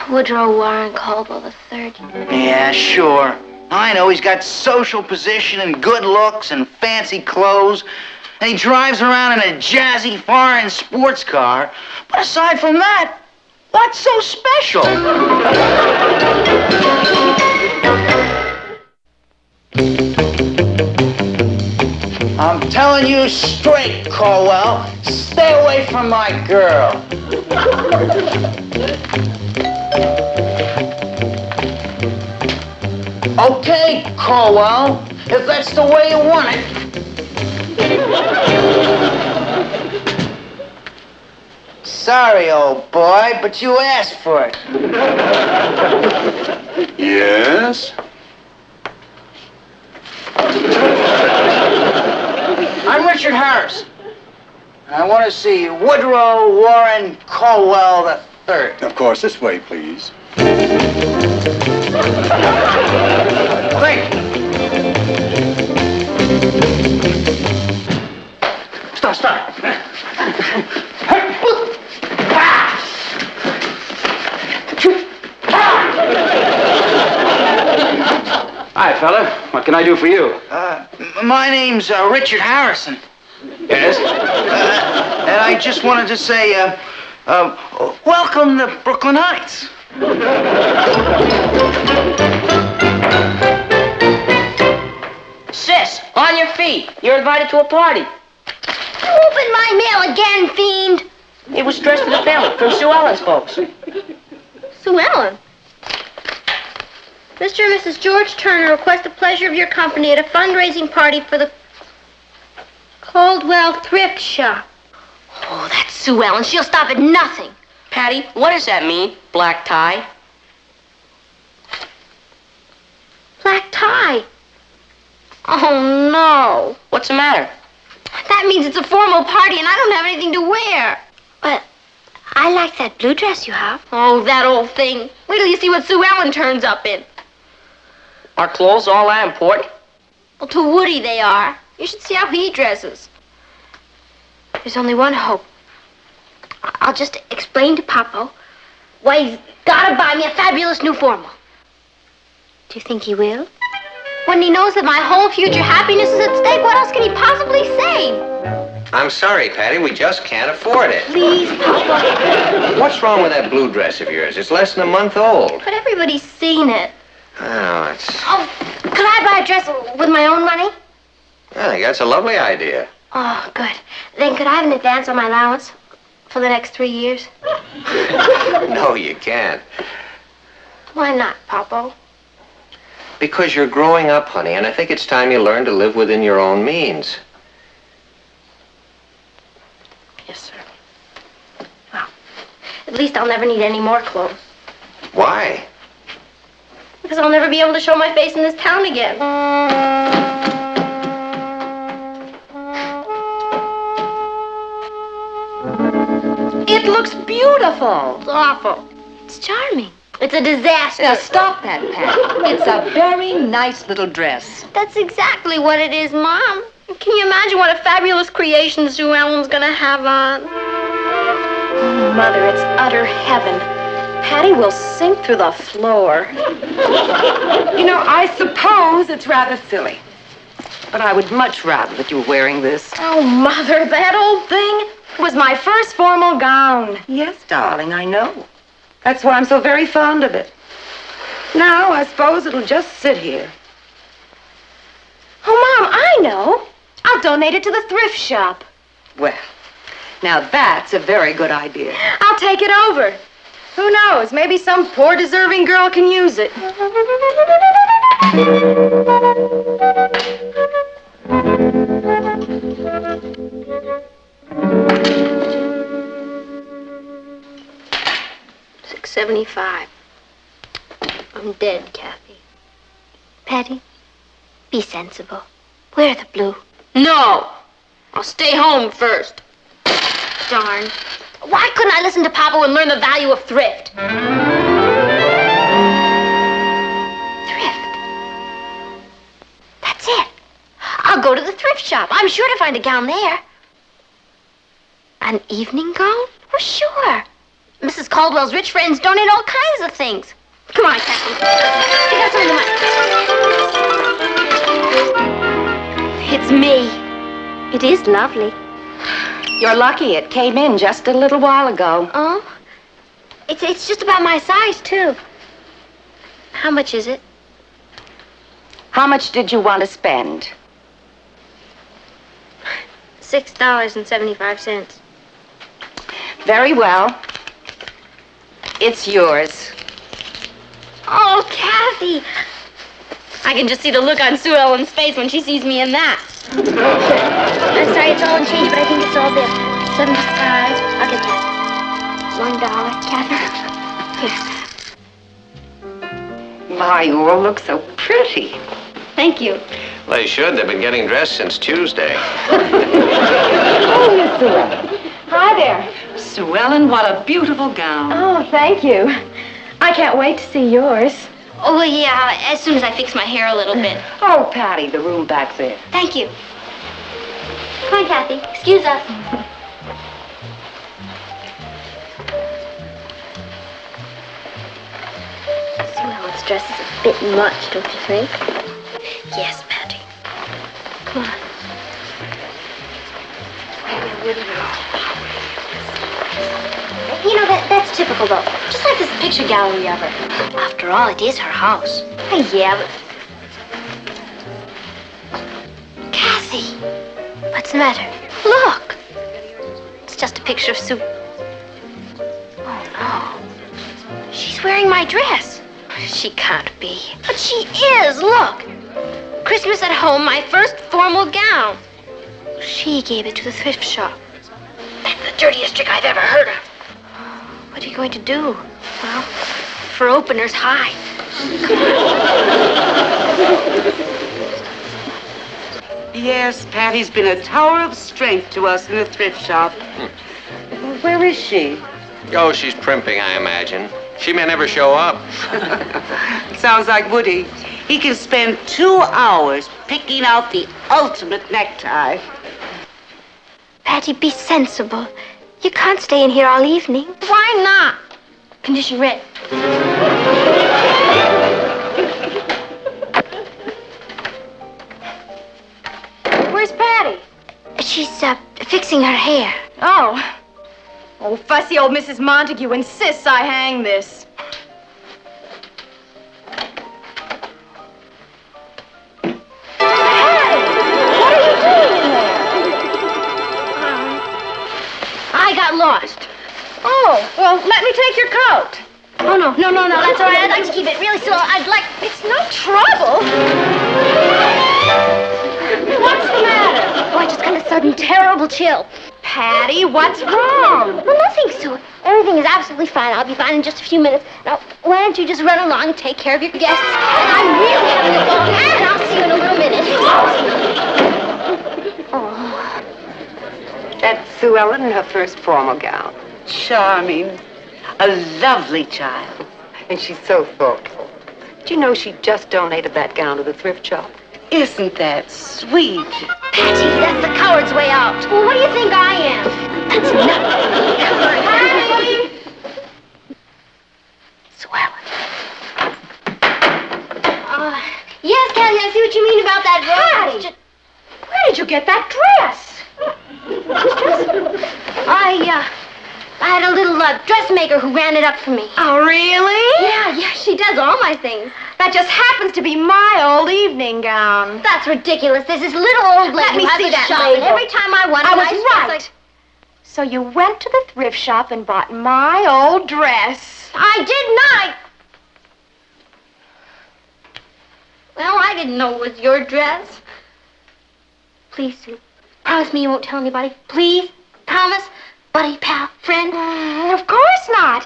Woodrow Warren Caldwell III. Yeah, sure. I know he's got social position and good looks and fancy clothes. And he drives around in a jazzy foreign sports car. But aside from that, what's so special? I'm telling you straight, Caldwell. Stay away from my girl. Okay, Caldwell, if that's the way you want it. Sorry, old boy, but you asked for it. Yes? I'm Richard Harris. I want to see Woodrow Warren Caldwell III. Of course, this way, please. Thank you. Stop. Hi, fella. What can I do for you? My name's Richard Harrison. Yes? And I just wanted to say, welcome to Brooklyn Heights. Sis, on your feet. You're invited to a party. Open my mail again, fiend! It was dressed for the family from Sue Ellen's folks. Sue Ellen? Mr. and Mrs. George Turner request the pleasure of your company at a fundraising party for the Caldwell Thrift Shop. Oh, that's Sue Ellen. She'll stop at nothing. Patty, what does that mean? Black tie? Black tie. Oh, no. What's the matter? That means it's a formal party and I don't have anything to wear. But I like that blue dress you have. Oh, that old thing. Wait till you see what Sue Ellen turns up in. Are clothes all that important? Well, to Woody they are. You should see how he dresses. There's only one hope. I'll just explain to Papa why he's gotta buy me a fabulous new formal. Do you think he will? When he knows that my whole future happiness is at stake, what else can he possibly say? I'm sorry, Patty, we just can't afford it. Please, Papa. What's wrong with that blue dress of yours? It's less than a month old. But everybody's seen it. Oh, it's... Oh, could I buy a dress with my own money? I think that's a lovely idea. Oh, good. Then could I have an advance on my allowance for the next 3 years? No, you can't. Why not, Papa? Because you're growing up, honey, and I think it's time you learn to live within your own means. Yes, sir. Well, at least I'll never need any more clothes. Why? Because I'll never be able to show my face in this town again. It looks beautiful. It's awful. It's charming. It's a disaster. Now, stop that, Pat. It's a very nice little dress. That's exactly what it is, Mom. Can you imagine what a fabulous creation Sue Ellen's gonna have on? Oh, Mother, it's utter heaven. Patty will sink through the floor. You know, I suppose it's rather silly. But I would much rather that you were wearing this. Oh, Mother, that old thing was my first formal gown. Yes, darling, I know. That's why I'm so very fond of it. Now, I suppose it'll just sit here. Oh, Mom, I know. I'll donate it to the thrift shop. Well, now that's a very good idea. I'll take it over. Who knows? Maybe some poor deserving girl can use it. $6.75. I'm dead, Kathy. Patty, be sensible. Wear the blue. No! I'll stay home first. Darn. Why couldn't I listen to Papa and learn the value of thrift? Thrift. That's it. I'll go to the thrift shop. I'm sure to find a gown there. An evening gown? Well, sure. Mrs. Caldwell's rich friends donate all kinds of things. Come on, Kathy. Take out some of the money. It's me. It is lovely. You're lucky. It came in just a little while ago. Oh? It's just about my size, too. How much is it? How much did you want to spend? $6.75. Very well. It's yours. Oh, Kathy! I can just see the look on Sue Ellen's face when she sees me in that. I'm sorry, it's all in change, but I think it's all there. 75. I'll get that. $1, Kathy. Here. My, you all look so pretty. Thank you. Well, they should. They've been getting dressed since Tuesday. Oh, Miss Sue Ellen. Hi there. Sue Ellen, what a beautiful gown. Oh, thank you. I can't wait to see yours. Oh, yeah, as soon as I fix my hair a little bit. Oh, Patty, the room back there. Thank you. Come on, Kathy. Excuse us. Sue Ellen's dress is a bit much, don't you think? Yes, Patty. Come on. You know, that's typical, though. Just like this picture gallery of her. After all, it is her house. Yeah, but... Kathy! What's the matter? Look! It's just a picture of Sue. Oh, no. She's wearing my dress. She can't be. But she is, look! Christmas at home, my first formal gown. She gave it to the thrift shop. That's the dirtiest trick I've ever heard of. What are you going to do? Well, for openers, hide. Yes, Patty's been a tower of strength to us in the thrift shop. Where is she? Oh, she's primping, I imagine. She may never show up. Sounds like Woody. He can spend 2 hours picking out the ultimate necktie. Patty, be sensible. You can't stay in here all evening. Why not? Condition written. Where's Patty? She's, fixing her hair. Oh. Oh, fussy old Mrs. Montague insists I hang this. I got lost. Oh, well, let me take your coat. Oh, no, that's all right. I'd like to keep it really slow. It's no trouble. What's the matter? Oh, I just got a sudden terrible chill. Patty, what's wrong? Well, nothing, Sue. Everything is absolutely fine. I'll be fine in just a few minutes. Now, why don't you just run along and take care of your guests? And I'm really having a ball, and I'll see you in a little minute. Oh. That's Sue Ellen in her first formal gown. Charming. A lovely child. And she's so thoughtful. Do you know she just donated that gown to the thrift shop? Isn't that sweet? Patty, that's the coward's way out. Well, what do you think I am? That's nothing. Come on, Patty! Swell. Yes, Kathy, I see what you mean about that dress. Patty! Where did you get that dress? I had a little dressmaker who ran it up for me. Oh, really? Yeah, she does all my things. That just happens to be my old evening gown. That's ridiculous. There's this little old lady Let me who has see a that shop, label. and every time I want I a was nice dress, right. So you went to the thrift shop and bought my old dress. I did not. Well, I didn't know it was your dress. Please, Sue. Promise me you won't tell anybody. Please? Promise? Buddy, pal, friend? Of course not.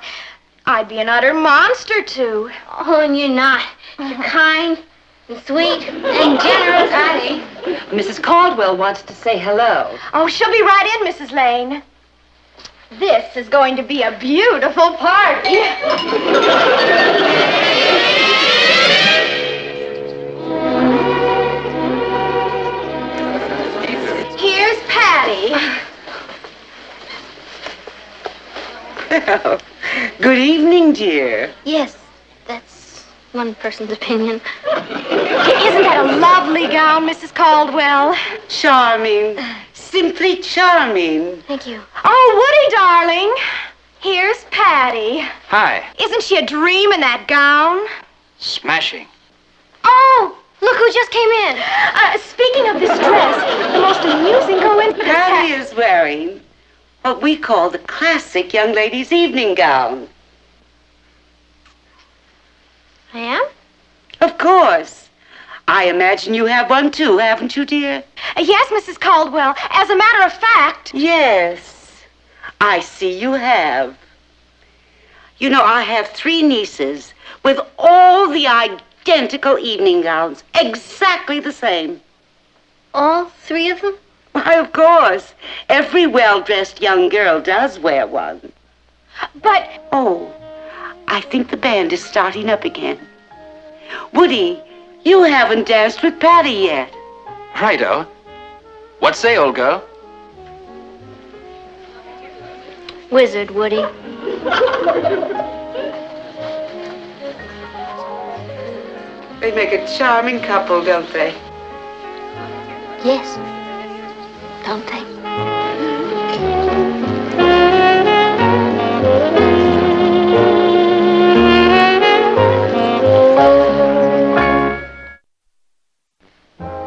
I'd be an utter monster, too. Oh, and you're not. You're kind and sweet and generous. Patty, Mrs. Caldwell wants to say hello. Oh, she'll be right in, Mrs. Lane. This is going to be a beautiful party. Here's Patty. Well, good evening, dear. Yes, that's one person's opinion. Isn't that a lovely gown, Mrs. Caldwell? Charming. Simply charming. Thank you. Oh, Woody, darling. Here's Patty. Hi. Isn't she a dream in that gown? Smashing. Oh, look who just came in. Speaking of this dress, the most amusing coincidence. Patty is wearing what we call the classic young lady's evening gown. I am? Of course. I imagine you have one too, haven't you, dear? Yes, Mrs. Caldwell. As a matter of fact. Yes, I see you have. You know, I have 3 nieces with all the identical evening gowns, exactly the same. All 3 of them? Why, of course. Every well-dressed young girl does wear one. But... Oh, I think the band is starting up again. Woody, you haven't danced with Patty yet. Righto. What say, old girl? Wizard, Woody. They make a charming couple, don't they? Yes. Don't they?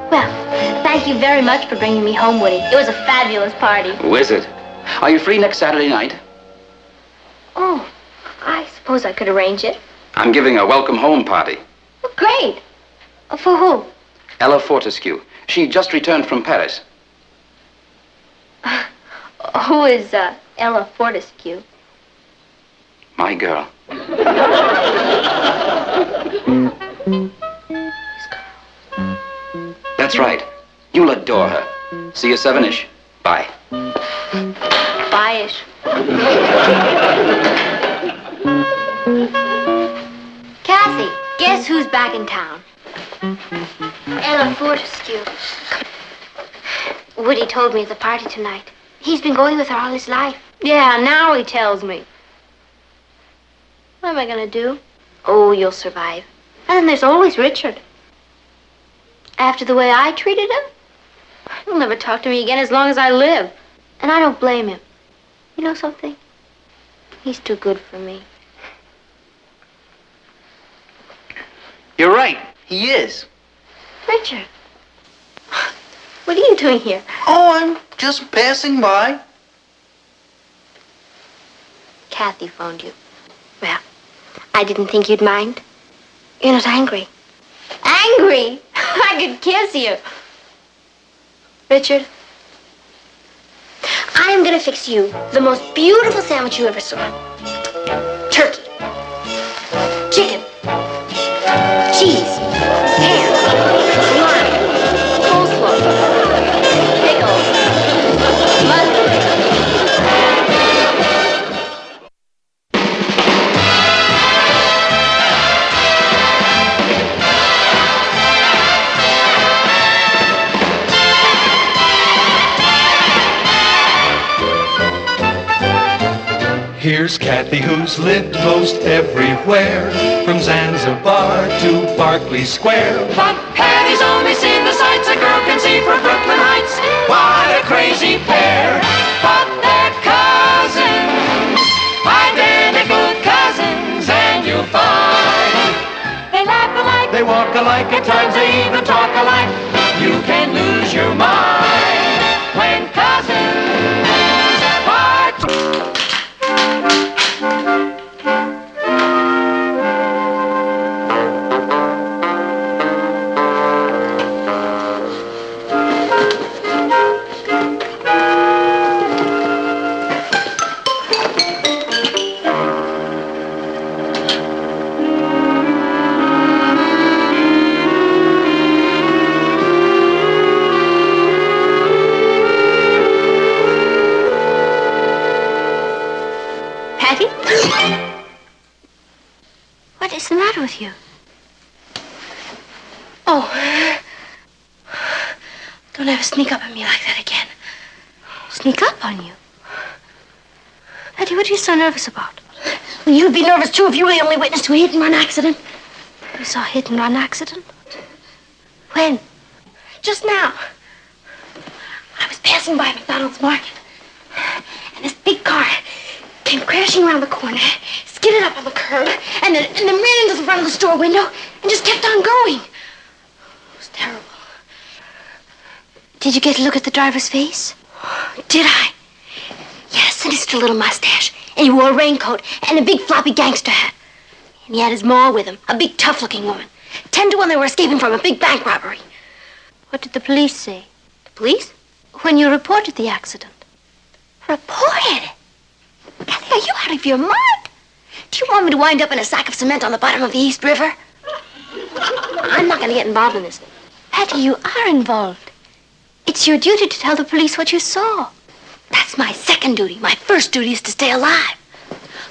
Well, thank you very much for bringing me home, Woody. It was a fabulous party. Wizard. Are you free next Saturday night? Oh, I suppose I could arrange it. I'm giving a welcome home party. Oh, great. For who? Ella Fortescue. She just returned from Paris. Who is Ella Fortescue? My girl. That's right. You'll adore her. See you 7-ish. Bye. Bye-ish. Kathy, guess who's back in town? Ella Fortescue. Woody told me at the party tonight. He's been going with her all his life. Yeah, now he tells me. What am I gonna do? Oh, you'll survive. And then there's always Richard. After the way I treated him, he'll never talk to me again as long as I live. And I don't blame him. You know something? He's too good for me. You're right. He is. Richard. What are you doing here? Oh, I'm just passing by. Kathy phoned you. Well, I didn't think you'd mind. You're not angry. Angry? I could kiss you. Richard, I am gonna fix you the most beautiful sandwich you ever saw. Turkey, chicken, cheese, ham, lime, coleslaw, pickles, mustard. Here's Kathy, who's lived most everywhere, from Zanzibar to Berkeley Square. But Patty's only seen the sights a girl can see from Brooklyn Heights. What a crazy pair, but they're cousins, identical cousins, and you'll find they laugh alike, they walk alike, at times they even talk alike. You can lose your mind when cousins part. Patty? What is the matter with you? Oh. Don't ever sneak up on me like that again. Sneak up on you? Patty, what are you so nervous about? Well, you'd be nervous, too, if you were the only witness to a hit-and-run accident. You saw a hit-and-run accident? When? Just now. I was passing by McDonald's Market, and this big car came crashing around the corner, skidded up on the curb, and then ran into the front of the store window and just kept on going. It was terrible. Did you get a look at the driver's face? Did I? Yes, sinister little mustache. And he wore a raincoat and a big floppy gangster hat. And he had his ma with him, a big tough-looking woman. 10 to 1 they were escaping from a big bank robbery. What did the police say? The police? When you reported the accident. Reported? Kathy, are you out of your mind? Do you want me to wind up in a sack of cement on the bottom of the East River? I'm not going to get involved in this. Patty, you are involved. It's your duty to tell the police what you saw. That's my second duty. My first duty is to stay alive.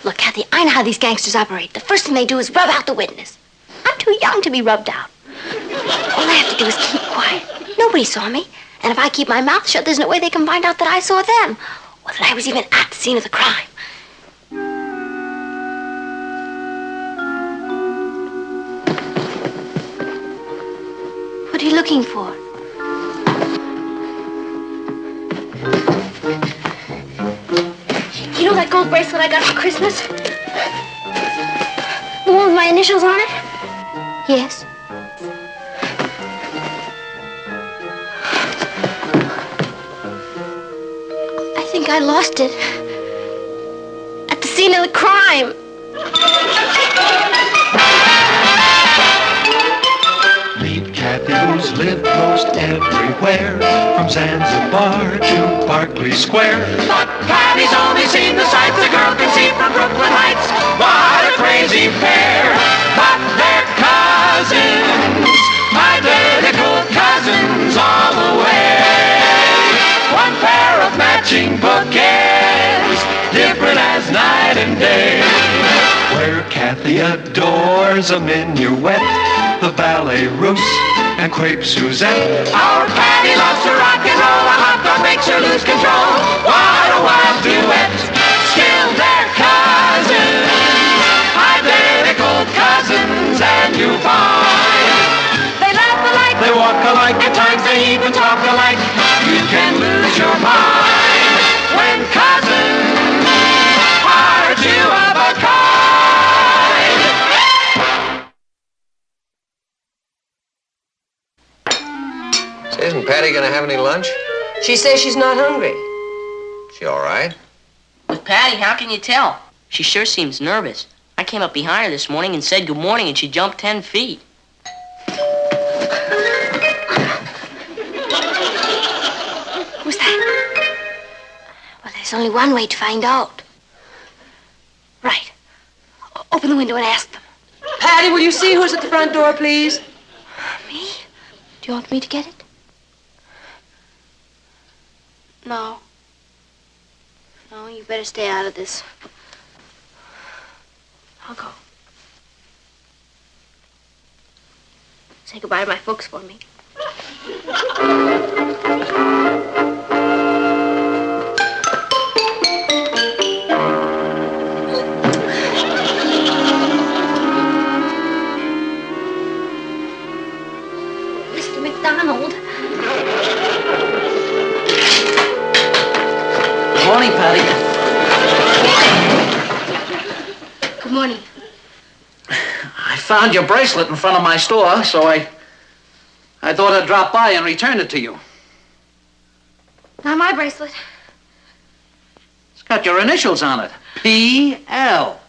Look, Kathy, I know how these gangsters operate. The first thing they do is rub out the witness. I'm too young to be rubbed out. All I have to do is keep quiet. Nobody saw me. And if I keep my mouth shut, there's no way they can find out that I saw them. Or that I was even at the scene of the crime. What are you looking for? You know that gold bracelet I got for Christmas? The one with my initials on it? Yes. I think I lost it. At the scene of the crime. Meet Kathy, who's lived most everywhere, from Zanzibar to Berkeley Square. But Patty's only seen the sights a girl can see from Brooklyn Heights. What a crazy pair, but they're cousins, identical cousins all the way. One pair of matching bookends, different as night and day. Where Kathy adores adores a minuet, the ballet russe, and crepe Suzette. Our Patty loves to rock and roll. A hot dog makes her lose control. What a wild duet. Still they're cousins. Identical cousins, and you find they laugh alike, they walk alike, at times they even talk alike. You can lose your mind when cousins are two of a kind. Say, isn't Patty gonna have any lunch? She says she's not hungry. She all right? With Patty, how can you tell? She sure seems nervous. I came up behind her this morning and said good morning, and she jumped 10 feet. Who's that? Well, there's only one way to find out. Right. Open the window and ask them. Patty, will you see who's at the front door, please? Me? Do you want me to get it? No. No, you better stay out of this. I'll go. Say goodbye to my folks for me. Mr. McDonald. Good morning, Patty. Good morning. I found your bracelet in front of my store, so I thought I'd drop by and return it to you. Not my bracelet. It's got your initials on it. P.L.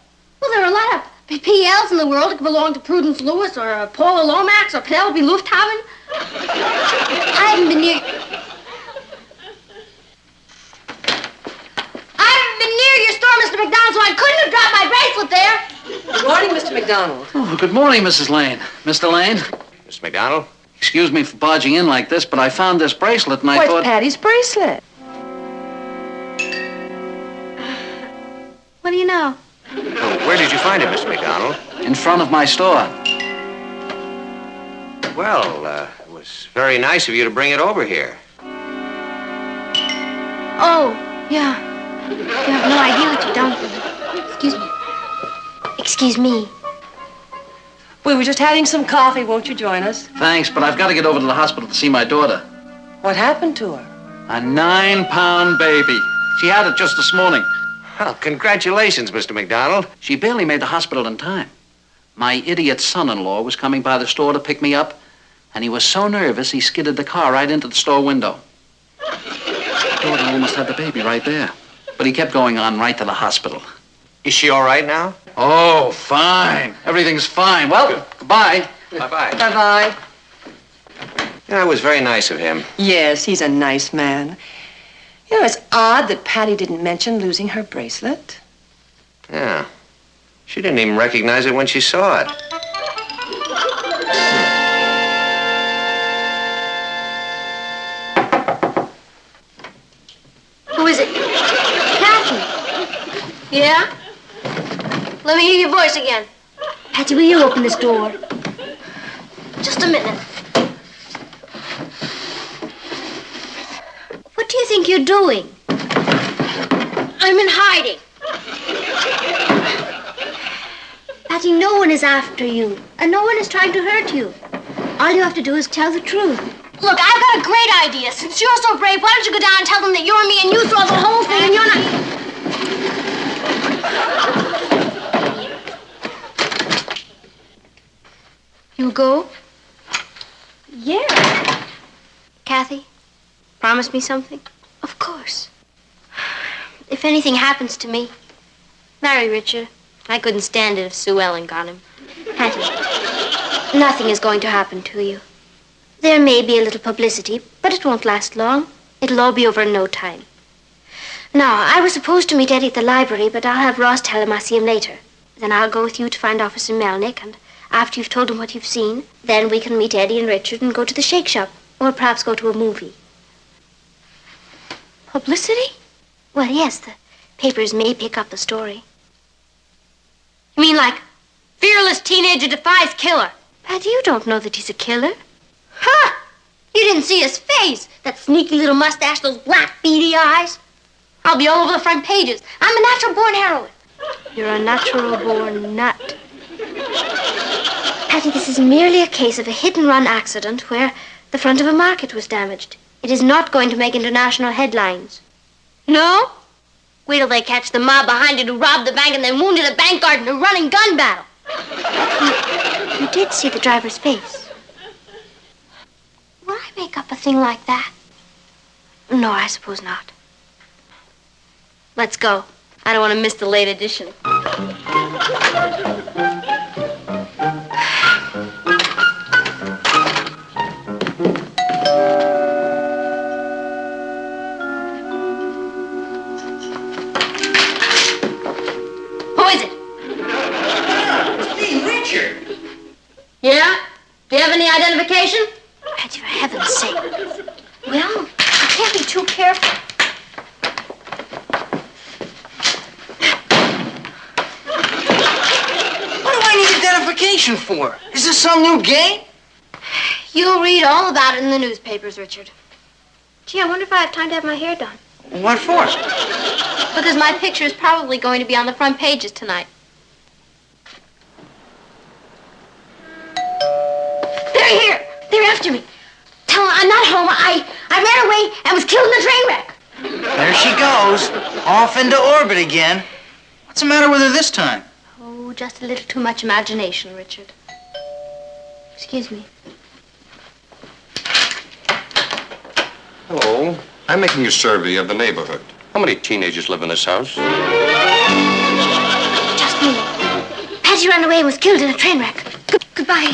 Well, there are a lot of PLs in the world that belong to Prudence Lewis or Paula Lomax or Penelope Lufthaven. I haven't been near... your store, Mr. McDonald, so I couldn't have dropped my bracelet there. Good morning, Mr. McDonald. Oh, good morning, Mrs. Lane. Mr. Lane? Mr. McDonald? Excuse me for barging in like this, but I found this bracelet and I Where's thought... Patty's bracelet? What do you know? Oh, where did you find it, Mr. McDonald? In front of my store. Well, it was very nice of you to bring it over here. Oh, yeah. You have no idea what you've done for me. Excuse me. Excuse me. We were just having some coffee. Won't you join us? Thanks, but I've got to get over to the hospital to see my daughter. What happened to her? A 9-pound baby. She had it just this morning. Well, congratulations, Mr. McDonald. She barely made the hospital in time. My idiot son-in-law was coming by the store to pick me up, and he was so nervous he skidded the car right into the store window. My daughter almost had the baby right there. But he kept going on right to the hospital. Is she all right now? Oh, fine. Everything's fine. Well, goodbye. Bye-bye. Bye-bye. Yeah, it was very nice of him. Yes, he's a nice man. You know, it's odd that Patty didn't mention losing her bracelet. Yeah. She didn't even recognize it when she saw it. Who is it? Kathy. Yeah? Let me hear your voice again. Patty, will you open this door? Just a minute. What do you think you're doing? I'm in hiding. Patty, no one is after you, and no one is trying to hurt you. All you have to do is tell the truth. Look, I've got a great idea. Since you're so brave, why don't you go down and tell them that you're me and you saw the whole thing and you're not... You'll go? Yeah. Kathy, promise me something? Of course. If anything happens to me, marry Richard. I couldn't stand it if Sue Ellen got him. Hattie, nothing is going to happen to you. There may be a little publicity, but it won't last long. It'll all be over in no time. Now, I was supposed to meet Eddie at the library, but I'll have Ross tell him I'll see him later. Then I'll go with you to find Officer Melnick, and after you've told him what you've seen, then we can meet Eddie and Richard and go to the shake shop, or perhaps go to a movie. Publicity? Well, yes, the papers may pick up the story. You mean like Fearless teenager defies killer. Patty, you don't know that he's a killer. Ha! You didn't see his face. That sneaky little mustache, those black beady eyes. I'll be all over the front pages. I'm a natural-born heroine. You're a natural-born nut. Patty, this is merely a case of a hit-and-run accident where the front of a market was damaged. It is not going to make international headlines. No? Wait till they catch the mob behind you who robbed the bank and then wounded a bank guard in a running gun battle. You did see the driver's face. Would I make up a thing like that? No, I suppose not. Let's go. I don't want to miss the late edition. Yeah? Do you have any identification? Patty, for heaven's sake. Well, I can't be too careful. What do I need identification for? Is this some new game? You'll read all about it in the newspapers, Richard. Gee, I wonder if I have time to have my hair done. What for? Because my picture is probably going to be on the front pages tonight. They're here. They're after me. Tell them I'm not home. I ran away and was killed in a train wreck. There she goes. Off into orbit again. What's the matter with her this time? Oh, just a little too much imagination, Richard. Excuse me. Hello. I'm making a survey of the neighborhood. How many teenagers live in this house? Just me. Patty ran away and was killed in a train wreck. Goodbye.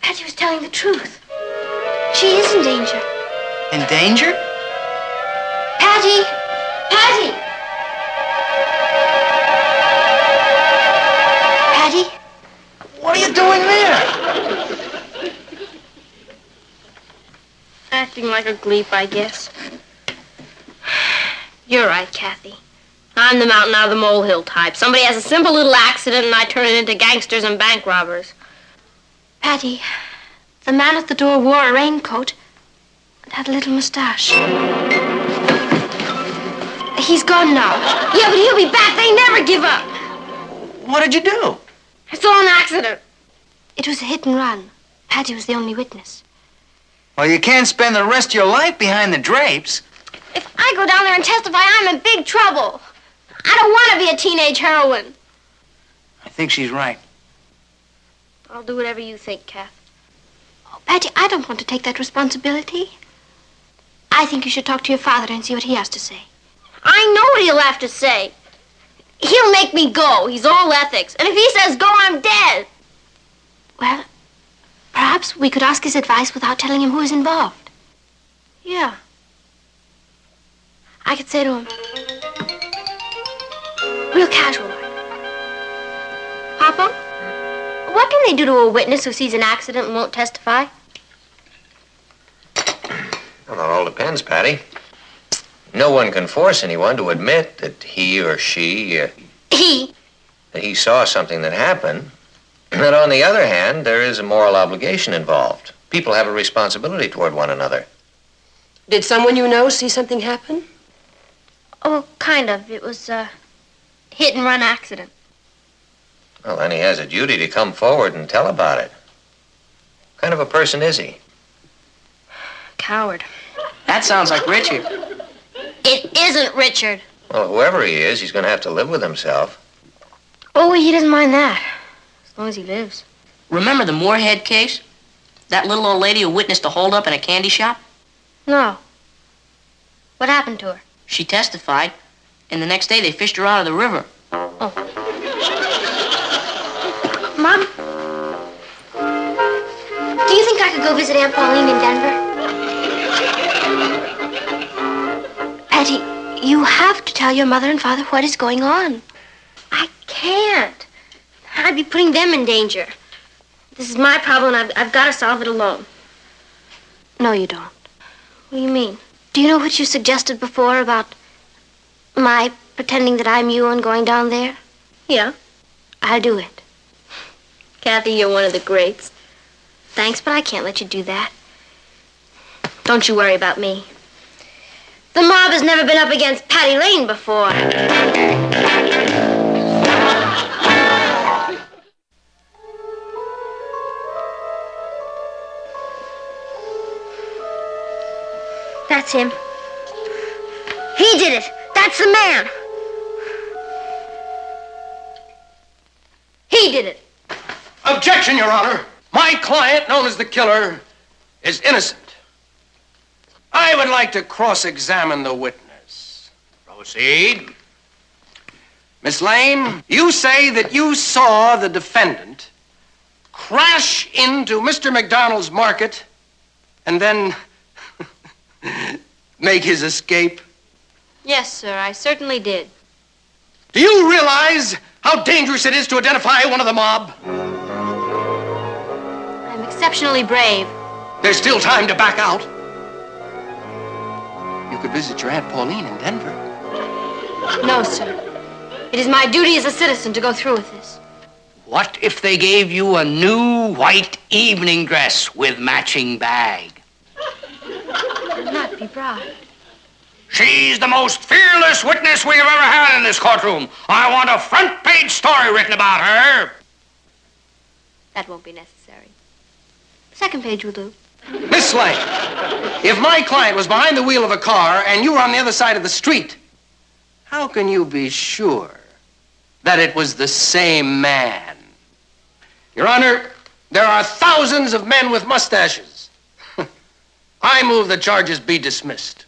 Patty was telling the truth. She is in danger. In danger? Patty! Patty! Patty? What are you doing there? Acting like a gleep, I guess. You're right, Kathy. I'm the mountain out of the molehill type. Somebody has a simple little accident and I turn it into gangsters and bank robbers. Patty, the man at the door wore a raincoat and had a little mustache. He's gone now. Yeah, but he'll be back. They never give up. What did you do? I saw an accident. It was a hit and run. Patty was the only witness. Well, you can't spend the rest of your life behind the drapes. If I go down there and testify, I'm in big trouble. I don't want to be a teenage heroine. I think she's right. I'll do whatever you think, Kath. Oh, Patty, I don't want to take that responsibility. I think you should talk to your father and see what he has to say. I know what he'll have to say. He'll make me go. He's all ethics. And if he says go, I'm dead. Well, perhaps we could ask his advice without telling him who is involved. Yeah. I could say to him, real casual like, Papa, what can they do to a witness who sees an accident and won't testify? Well, that all depends, Patty. No one can force anyone to admit that he or she, that he saw something that happened. But on the other hand, there is a moral obligation involved. People have a responsibility toward one another. Did someone you know see something happen? Oh, kind of. It was a hit-and-run accident. Well, then he has a duty to come forward and tell about it. What kind of a person is he? Coward. That sounds like Richard. It isn't Richard. Well, whoever he is, he's going to have to live with himself. Oh, he doesn't mind that. As long as he lives. Remember the Moorhead case? That little old lady who witnessed a holdup in a candy shop? No. What happened to her? She testified, and the next day they fished her out of the river. Oh. Mom? Do you think I could go visit Aunt Pauline in Denver? Patty, you have to tell your mother and father what is going on. I can't. I'd be putting them in danger. This is my problem, and I've got to solve it alone. No, you don't. What do you mean? Do you know what you suggested before about my Pretending that I'm you and going down there? Yeah. I'll do it. Kathy, you're one of the greats. Thanks, but I can't let you do that. Don't you worry about me. The mob has never been up against Patty Lane before. That's him. He did it. That's the man. He did it. Objection, Your Honor. My client, known as the killer, is innocent. I would like to cross-examine the witness. Proceed. Miss Lane, you say that you saw the defendant crash into Mr. McDonald's market and then make his escape. Yes, sir, I certainly did. Do you realize how dangerous it is to identify one of the mob? I'm exceptionally brave. There's still time to back out. You could visit your Aunt Pauline in Denver. No, sir. It is my duty as a citizen to go through with this. What if they gave you a new white evening dress with matching bag? I'll not be bribed. She's the most fearless witness we have ever had in this courtroom. I want a front-page story written about her. That won't be necessary. Second page will do. Miss Lane, if my client was behind the wheel of a car and you were on the other side of the street, how can you be sure that it was the same man? Your Honor, there are thousands of men with mustaches. I move the charges be dismissed.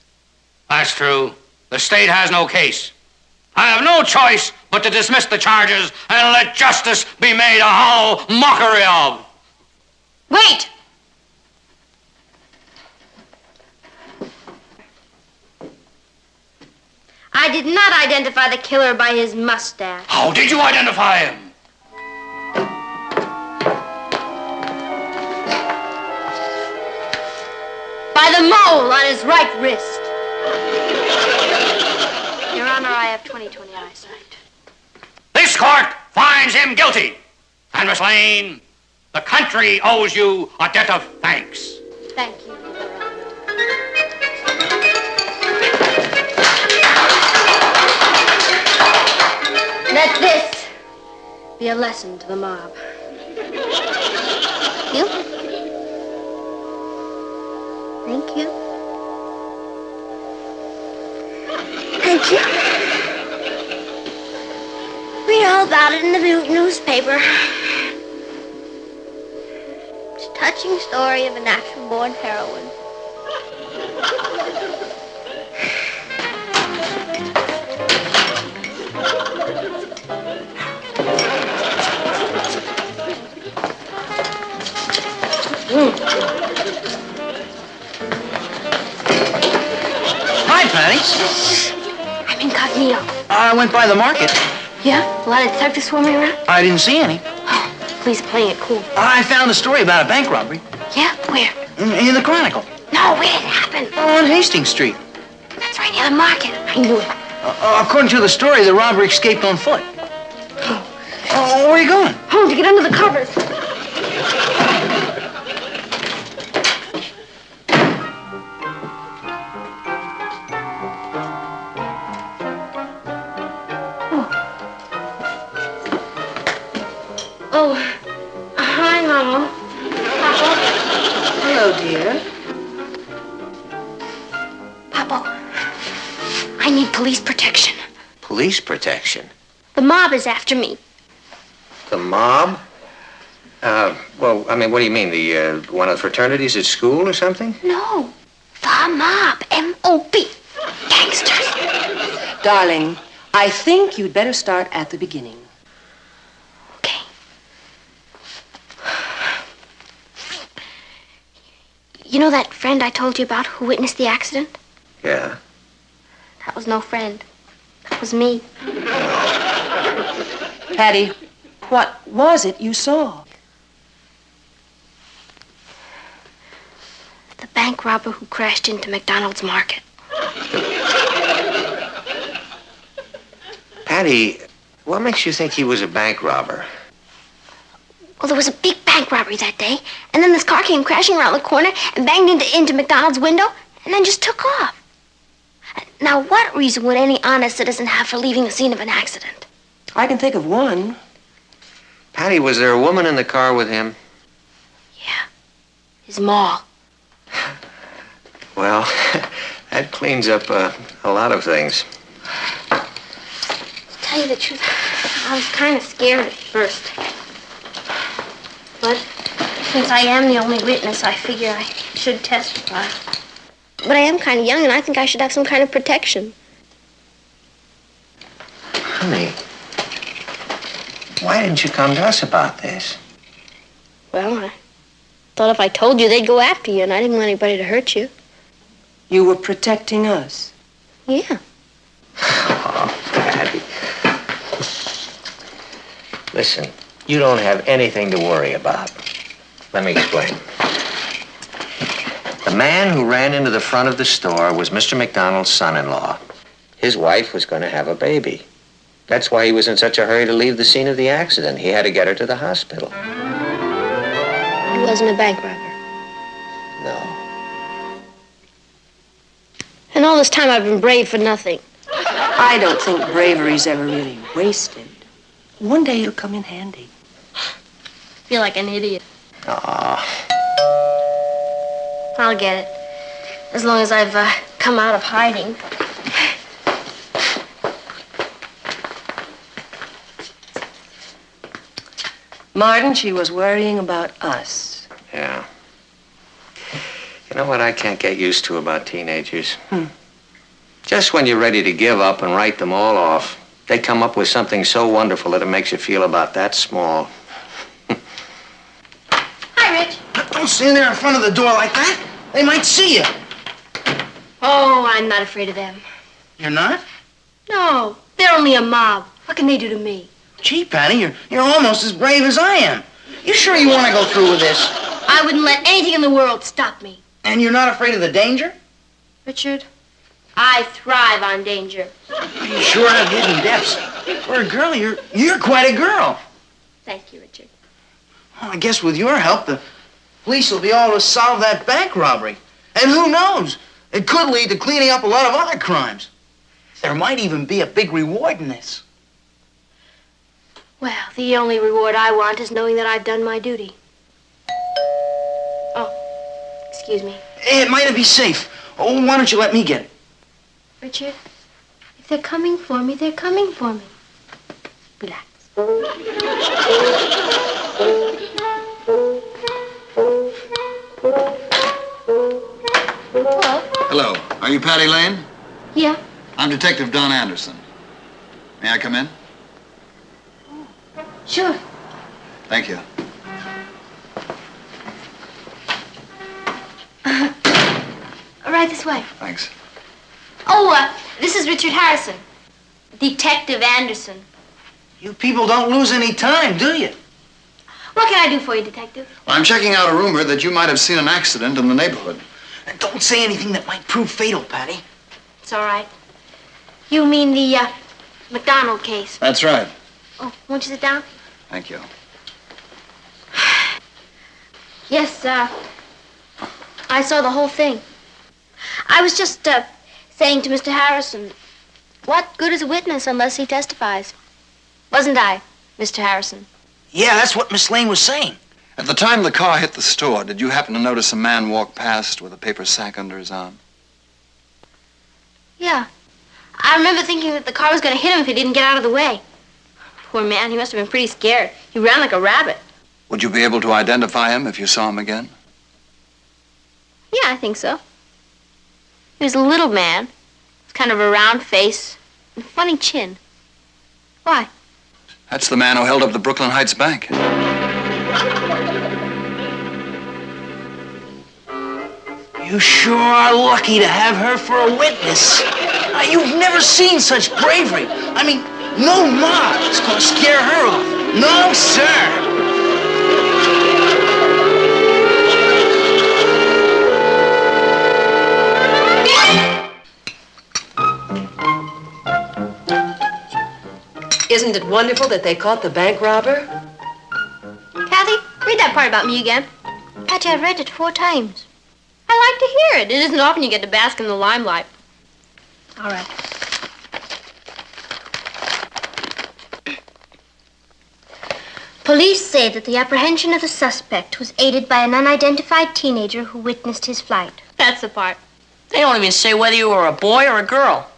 That's true. The state has no case. I have no choice but to dismiss the charges and let justice be made a hollow mockery of. Wait! I did not identify the killer by his mustache. How did you identify him? By the mole on his right wrist. Your Honor, I have 20/20 eyesight. This court finds him guilty. And Miss Lane, the country owes you a debt of thanks. Thank you, Your Honor. Let this be a lesson to the mob. You? Thank you. Thank you. Read all about it in the newspaper. It's a touching story of a natural-born heroine. Hi, Patty. I'm incognito. I went by the market. Yeah? A lot of detectives swarming around? I didn't see any. Please, playing it cool. I found a story about a bank robbery. Yeah? Where? In the Chronicle. No, where did it happen? On Hastings Street. That's right near the market. I knew it. According to the story, the robber escaped on foot. Where are you going? Home to get under the covers. Oh, hi, Mama. Hello, dear. Papa, I need police protection. Police protection? The mob is after me. The mob? Well, I mean, what do you mean? The one of the fraternities at school or something? No, the mob. M-O-B. Gangsters. Darling, I think you'd better start at the beginning. You know that friend I told you about who witnessed the accident? Yeah. That was no friend. That was me. Patty, what was it you saw? The bank robber who crashed into McDonald's market. Patty, what makes you think he was a bank robber? Well, there was a big bank robbery that day, and then this car came crashing around the corner and banged into McDonald's window, and then just took off. Now, what reason would any honest citizen have for leaving the scene of an accident? I can think of one. Patty, was there a woman in the car with him? His ma. Well, that cleans up a lot of things. To tell you the truth, I was kind of scared at first. But since I am the only witness, I figure I should testify. But I am kind of young, and I think I should have some kind of protection. Honey, why didn't you come to us about this? Well, I thought if I told you, they'd go after you, and I didn't want anybody to hurt you. You were protecting us. Yeah. Oh, Patty. Listen, you don't have anything to worry about. Let me explain. The man who ran into the front of the store was Mr. McDonald's son-in-law. His wife was going to have a baby. That's why he was in such a hurry to leave the scene of the accident. He had to get her to the hospital. He wasn't a bank robber. No. And all this time I've been brave for nothing. I don't think bravery's ever really wasted. One day it'll come in handy. I feel like an idiot. Aw. I'll get it. As long as I've come out of hiding. Martin, she was worrying about us. Yeah. You know what I can't get used to about teenagers? Just when you're ready to give up and write them all off, they come up with something so wonderful that it makes you feel about that small. Hi, Rich. Don't stand there in front of the door like that. They might see you. Oh, I'm not afraid of them. You're not? No, they're only a mob. What can they do to me? Gee, Patty, you're almost as brave as I am. You sure you want to go through with this? I wouldn't let anything in the world stop me. And you're not afraid of the danger? Richard, I thrive on danger. You sure have hidden depths. For a girl, you're quite a girl. Thank you, Richard. Well, I guess with your help, the police will be able to solve that bank robbery. And who knows? It could lead to cleaning up a lot of other crimes. There might even be a big reward in this. Well, the only reward I want is knowing that I've done my duty. Oh, excuse me. It might be safe. Oh, why don't you let me get it? Richard, if they're coming for me, they're coming for me. Relax. Hello. Hello. Are you Patty Lane? Yeah. I'm Detective Don Anderson. May I come in? Sure. Thank you. Right this way. Thanks. Oh, this is Richard Harrison. Detective Anderson. You people don't lose any time, do you? What can I do for you, Detective? Well, I'm checking out a rumor that you might have seen an accident in the neighborhood. And don't say anything that might prove fatal, Patty. It's all right. You mean the McDonald case? That's right. Oh, won't you sit down? Thank you. Yes, I saw the whole thing. I was just saying to Mr. Harrison, what good is a witness unless he testifies? Wasn't I, Mr. Harrison? Yeah, that's what Miss Lane was saying. At the time the car hit the store, did you happen to notice a man walk past with a paper sack under his arm? Yeah. I remember thinking that the car was going to hit him if he didn't get out of the way. Poor man, he must have been pretty scared. He ran like a rabbit. Would you be able to identify him if you saw him again? Yeah, I think so. He was a little man. With kind of a round face and a funny chin. Why? That's the man who held up the Brooklyn Heights Bank. You sure are lucky to have her for a witness. You've never seen such bravery. I mean, no mob is gonna scare her off. No, sir. Isn't it wonderful that they caught the bank robber? Kathy, read that part about me again. Patty, I've read it 4 times. I like to hear it. It isn't often you get to bask in the limelight. All right. Police say that the apprehension of the suspect was aided by an unidentified teenager who witnessed his flight. That's the part. They don't even say whether you were a boy or a girl.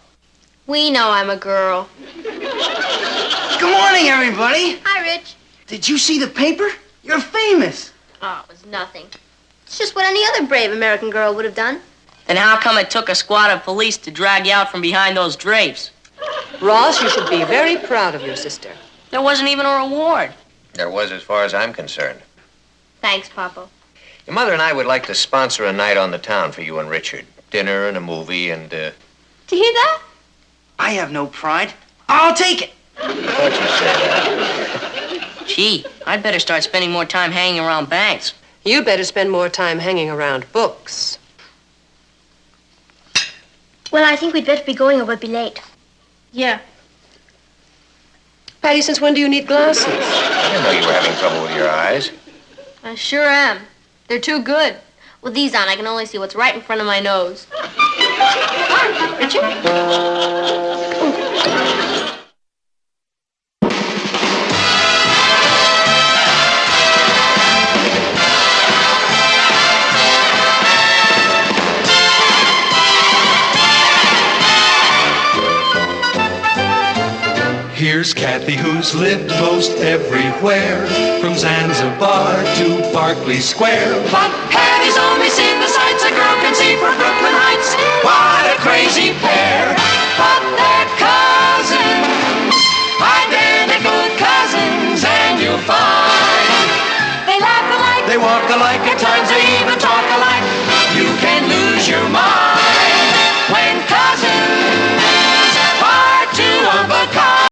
We know I'm a girl. Good morning, everybody. Hi, Rich. Did you see the paper? You're famous. Oh, it was nothing. It's just what any other brave American girl would have done. Then how come it took a squad of police to drag you out from behind those drapes? Ross, you should be very proud of your sister. There wasn't even a reward. There was, as far as I'm concerned. Thanks, Papa. Your mother and I would like to sponsor a night on the town for you and Richard. Dinner and a movie and, Do you hear that? I have no pride. I'll take it. Don't you say that. Gee, I'd better start spending more time hanging around banks. You better spend more time hanging around books. Well, I think we'd better be going or we'll be late. Yeah. Patty, since when do you need glasses? I didn't know you were having trouble with your eyes. I sure am. They're too good. With these on, I can only see what's right in front of my nose. Richard? Here's Kathy, who's lived most everywhere, from Zanzibar to Berkeley Square. But Patty's only seen the sights a girl can see from Brooklyn Heights. What a crazy pair. But they're cousins, identical cousins, and you'll find they laugh alike, They walk alike, at times they even talk